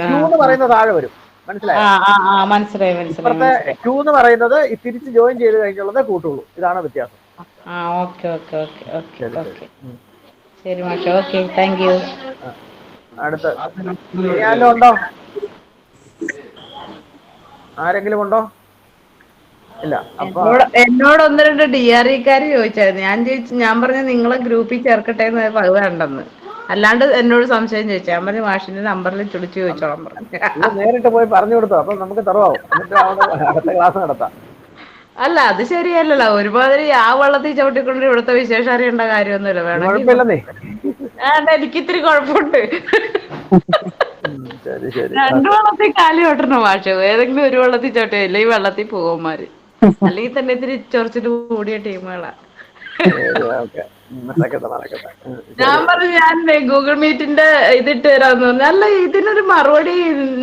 Speaker 1: Q എന്ന് പറയുന്നത് താഴെ വരും, മനസ്സിലായോ? ഇപ്പുറത്തെ Q എന്ന് പറയുന്നത് തിരിച്ച് ജോയിൻ ചെയ്ത് കഴിഞ്ഞുള്ളത് കൂട്ടുള്ളൂ. ഇതാണ് വ്യത്യാസം.
Speaker 19: ശരി മാഷെ, ഓക്കെ, താങ്ക് യു.
Speaker 1: അടുത്ത ഉണ്ടോ? ആരെങ്കിലും ഉണ്ടോ? ഇല്ല. അപ്പൊ
Speaker 19: എന്നോട് 1-2 DRE-ക്കാര് ചോദിച്ചായിരുന്നു. ഞാൻ പറഞ്ഞ നിങ്ങളെ ഗ്രൂപ്പിൽ ചേർക്കട്ടെ എന്ന് അത് വേണ്ടെന്ന്. അല്ലാണ്ട് എന്നോട് സംശയം ചോദിച്ചു. ഞാൻ പറഞ്ഞ മാഷിന്റെ നമ്പറിൽ വിളിച്ചു ചോദിച്ചോളാം പറഞ്ഞു.
Speaker 1: നേരിട്ട് പോയി പറഞ്ഞു കൊടുത്തു. അപ്പൊ നമുക്ക് തറവാവും. അടുത്ത ക്ലാസ് നടത്താം.
Speaker 19: അല്ല, അത് ശരിയല്ലല്ലോ. ഒരുമാതിരി ആ വെള്ളത്തിൽ ചവിട്ടിക്കൊണ്ട് ഇവിടുത്തെ വിശേഷം അറിയേണ്ട കാര്യമൊന്നുമില്ല. വേണമെങ്കിൽ എനിക്ക് ഇത്തിരി കുഴപ്പമുണ്ട്. 2 വെള്ളത്തിൽ കാലി ചോട്ടണം മാഷ്. ഏതെങ്കിലും ഒരു വെള്ളത്തിൽ ചോട്ടേ, ഇല്ല ഈ വെള്ളത്തിൽ പോകുമാര്. അല്ലെങ്കിൽ തന്നെ ഇത്തിരി ചൊറിച്ചിട്ട് കൂടിയ ടീമുകളാ. ഞാൻ പറഞ്ഞു ഞാൻ ഗൂഗിൾ മീറ്റിന്റെ ഇതിട്ട് തരാന്ന് പറഞ്ഞു. അല്ല, ഇതിനൊരു മറുപടി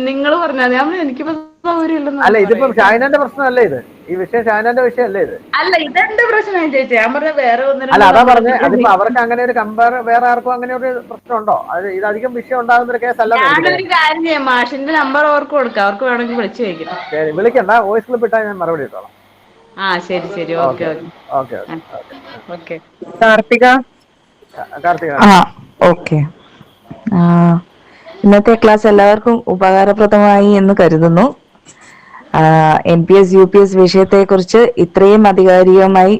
Speaker 19: നിങ്ങൾ പറഞ്ഞാൽ ഞാൻ എനിക്കിപ്പോ സൗകര്യമില്ലെന്ന്.
Speaker 1: അല്ല, ഇതിപ്പോ ഷാഹിനന്റെ പ്രശ്നമല്ലേ ഇത്? ഈ വിഷയം ഷാഹിനന്റെ വിഷയമല്ലേ ഇത്?
Speaker 19: അല്ല, ഇതെന്റെ പ്രശ്നം ചേച്ചി. ഞാൻ പറഞ്ഞ വേറെ
Speaker 1: അല്ല, അതാ പറഞ്ഞ അതിപ്പോ അവർക്ക് അങ്ങനെ ഒരു കമ്പയർ വേറെ ആർക്കും അങ്ങനെ ഒരു പ്രശ്നമുണ്ടോ? അത് ഇതധികം വിഷയം ഉണ്ടാകുന്ന ഒരു കേസല്ല.
Speaker 19: ഞാനൊരു കാര്യം ചെയ്യാം, മാഷിന്റെ നമ്പർ അവർക്ക് കൊടുക്കാം. അവർക്ക് വേണമെങ്കിൽ വിളിച്ചു ചോദിക്കാം.
Speaker 1: ശരി, വിളിക്കണ്ട. വോയിസ് ക്ലിപ്പ് ഇട്ടാൽ ഞാൻ മറുപടി ഇട്ടോളാം.
Speaker 19: ശരി ശരി, okay
Speaker 1: okay
Speaker 19: okay.
Speaker 2: Karthika.
Speaker 17: Okay. ഇന്നത്തെ ക്ലാസ് എല്ലാവർക്കും ഉപകാരപ്രദമായി എന്ന് കരുതുന്നു. NPS UPS വിഷയത്തെ കുറിച്ച് ഇത്രയും അധികാരികമായി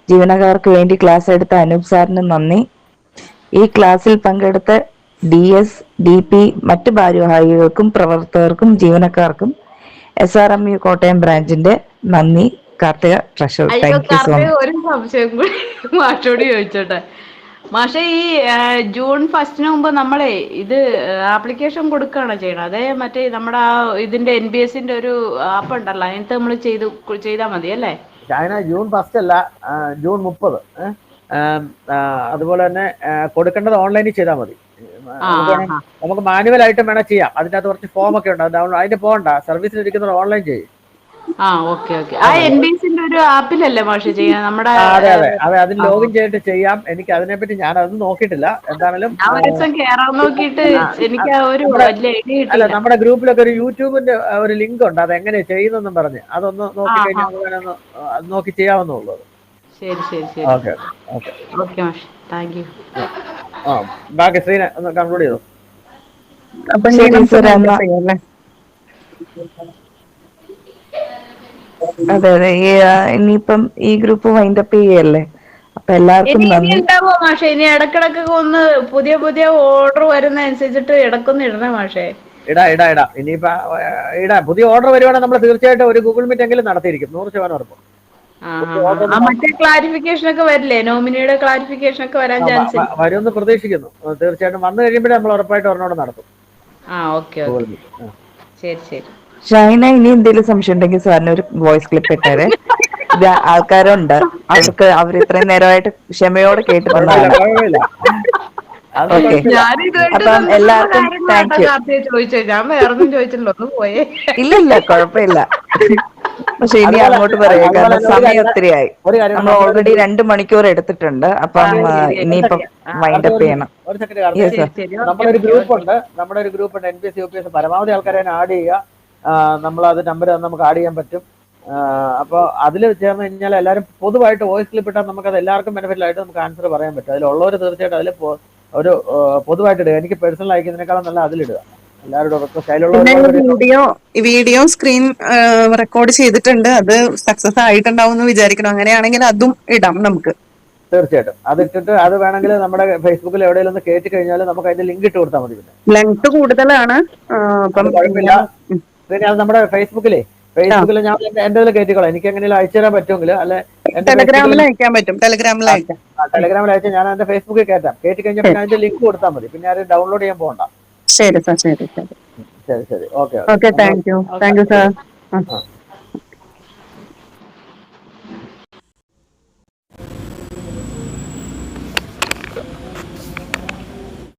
Speaker 17: ജീവനക്കാർക്ക് വേണ്ടി ക്ലാസ് എടുത്ത അനൂപ് സാറിന് നന്ദി. ഈ ക്ലാസ്സിൽ പങ്കെടുത്ത DS, DP, മറ്റ് ഭാരവാഹികൾക്കും പ്രവർത്തകർക്കും ജീവനക്കാർക്കും SRMU കോട്ടയം ബ്രാഞ്ചിന്റെ നന്ദി. Karthika, treasurer. Thank you so much.
Speaker 19: ഒരു സംശയം കൂടി മാഷോട് ചോദിച്ചോട്ടെ. മാഷെ, ഈ ജൂൺ 1 മുമ്പ് നമ്മളെ ഇത് ആപ്ലിക്കേഷൻ കൊടുക്കുകയാണോ ചെയ്യണം? അതേ മറ്റേ നമ്മുടെ ഇതിന്റെ NPS-ന്റെ ഒരു ആപ്പ് ഉണ്ടല്ലോ, അതിനകത്ത് നമ്മൾ ചെയ്താൽ മതി അല്ലേ?
Speaker 1: ജൂൺ 1 അല്ല, ജൂൺ 30. അതുപോലെ തന്നെ കൊടുക്കേണ്ടത് ഓൺലൈനിൽ ചെയ്താൽ മതി. നമുക്ക് മാനുവൽ ആയിട്ട് വേണം ചെയ്യാം. അതിന്റെ അകത്ത് കുറച്ച് ഫോം ഒക്കെ ഉണ്ട്. അതിന്റെ പോകണ്ട, സർവീസിൽ ഇരിക്കുന്നത് ഓൺലൈൻ ചെയ്യും.
Speaker 19: ഓക്കെ. ആ NPS-ന്റെ ഒരു ആപ്പിലല്ലേ മാഷെ ചെയ്യാൻ? നമ്മുടെ
Speaker 1: അതെ, അതിൽ ലോഗിൻ ചെയ്തിട്ട് ചെയ്യാം. എനിക്ക് അതിനെപ്പറ്റി ഞാൻ അതൊന്നും നോക്കിയിട്ടില്ല. എന്താണെങ്കിലും അല്ല, നമ്മുടെ ഗ്രൂപ്പിലൊക്കെ ഒരു യൂട്യൂബിന്റെ ഒരു ലിങ്ക് ഉണ്ട്. അത് എങ്ങനെയാ ചെയ്യുന്നെന്നും പറഞ്ഞ് അതൊന്ന് നോക്കി കഴിഞ്ഞാൽ നോക്കി ചെയ്യാവുന്നുള്ളൂ.
Speaker 19: ശരി.
Speaker 1: ഓക്കെ.
Speaker 19: മാഷ്, താങ്ക് യു.
Speaker 1: ബാക്കി ശ്രീന ഒന്ന് കൺക്ലൂഡ് ചെയ്തു.
Speaker 17: അതെ, ഇനിയിപ്പം ഈ ഗ്രൂപ്പ് വൈൻഡപ്പ് ചെയ്യല്ലേ. അപ്പൊ എല്ലാവർക്കും നന്ദി.
Speaker 19: മാഷെ, ഇനി ഇടക്കിടക്ക് ഒന്ന് പുതിയ ഓർഡർ വരുന്ന അനുസരിച്ചിട്ട് ഇടക്കൊന്ന് ഇടണേ മാഷെ.
Speaker 1: ഇടാ. ഇനിയിപ്പോ പുതിയ ഓർഡർ വരുവാണെങ്കിൽ നമ്മൾ തീർച്ചയായിട്ടും ഒരു ഗൂഗിൾ മീറ്റ് എങ്കിലും നടത്തിയിരിക്കും. 100% ഉറപ്പ്.
Speaker 19: മറ്റേ ക്ലാരിഫിക്കേഷൻ ഒക്കെ വരില്ലേ? നോമിനിയുടെ ക്ലാരിഫിക്കേഷൻ ഒക്കെ വരാൻ ചാൻസ്
Speaker 1: വരുമെന്ന് പ്രതീക്ഷിക്കുന്നു. തീർച്ചയായിട്ടും വന്നു കഴിയുമ്പോഴേ നമ്മൾ ഉറപ്പായിട്ട് ഒരെണ്ണോടെ നടത്തും.
Speaker 19: ശരി.
Speaker 17: ഷൈന, ഇനി എന്തെങ്കിലും സംശയം ഉണ്ടെങ്കിൽ സാറിന് ഒരു വോയിസ് ക്ലിപ്പ് ഇട്ടേരെ. ഇത് ആൾക്കാരുണ്ട്, അവർ ഇത്രയും നേരമായിട്ട് ക്ഷമയോടെ കേട്ടിട്ടുണ്ടായിരുന്നു. ഓക്കെ, അപ്പം എല്ലാവർക്കും താങ്ക് യു. ഇല്ല, കുഴപ്പമില്ല. പക്ഷെ ഇനി അങ്ങോട്ട് പറയാം, കാരണം സമയം ഒത്തിരിയായി. നമ്മൾ ഓൾറെഡി 2 മണിക്കൂർ എടുത്തിട്ടുണ്ട്. അപ്പം ഇനിയിപ്പം വൈൻഡപ്പ് ചെയ്യണം.
Speaker 1: നമ്മുടെ ഒരു ഗ്രൂപ്പ് ഉണ്ട് NPS UPS. പരമാവധി ആൾക്കാരെ ആഡ് ചെയ്യുക. നമ്മളത് നമ്പർ നമുക്ക് ആഡ് ചെയ്യാൻ പറ്റും. അപ്പോൾ അതിൽ ചേർന്ന് കഴിഞ്ഞാൽ എല്ലാവരും പൊതുവായിട്ട് വോയിസ് ക്ലിപ്പ് ഇട്ടാൽ നമുക്കത് എല്ലാവർക്കും ബെനിഫിറ്റിലായിട്ട് നമുക്ക് ആൻസർ പറയാൻ പറ്റും. അതിലുള്ളവർ തീർച്ചയായിട്ടും അതിൽ ഒരു പൊതുവായിട്ട് ഇടുക. എനിക്ക് പേഴ്സണൽ അയക്കുന്നതിനേക്കാളും നല്ല അതിലിടുക. എല്ലാവരോടും റിക്വസ്റ്റ്
Speaker 2: പിന്നെ
Speaker 1: അതിലുള്ള
Speaker 2: വീഡിയോ സ്ക്രീൻ റെക്കോർഡ് ചെയ്തിട്ടുണ്ട്. അത് സക്സസ് ആയിട്ടുണ്ടാവും എന്ന് വിചാരിക്കണം. അങ്ങനെയാണെങ്കിൽ അതും ഇടാം നമുക്ക്.
Speaker 1: തീർച്ചയായിട്ടും അതിട്ടിട്ട് അത് വേണമെങ്കിൽ നമ്മുടെ ഫേസ്ബുക്കിൽ എവിടെയെങ്കിലും ഒന്ന് കയറ്റി കഴിഞ്ഞാൽ നമുക്ക് അതിന്റെ ലിങ്ക് ഇട്ട് കൊടുത്താൽ മതി. പിന്നെ
Speaker 2: ലെങ്ത് കൂടുതലാണ്. അപ്പം
Speaker 1: കുഴപ്പമില്ല. പിന്നെ അത് നമ്മുടെ ഫേസ്ബുക്കിൽ ഞാൻ എന്റെ ഇതിൽ കയറ്റിക്കോളാം. എനിക്ക് എങ്ങനെയും അയച്ചു തരാൻ പറ്റുമെങ്കിൽ അല്ലെ
Speaker 2: ടെലഗ്രാമിൽ അയക്കാൻ പറ്റും. ടെലഗ്രാമിൽ അയക്കാം.
Speaker 1: ടെലഗ്രാമിൽ അയച്ചാൽ ഞാൻ എന്റെ ഫേസ്ബുക്കിൽ കയറ്റാം. കയറ്റി കഴിഞ്ഞാൽ പിന്നെ അതിന്റെ ലിങ്ക് കൊടുത്താൽ മതി. പിന്നെ ആരും ഡൗൺലോഡ് ചെയ്യാൻ പോകണ്ട.
Speaker 2: ശരി സാർ. ശരി ശരി
Speaker 1: ശരി ശരി. Okay
Speaker 2: okay. Thank you sir.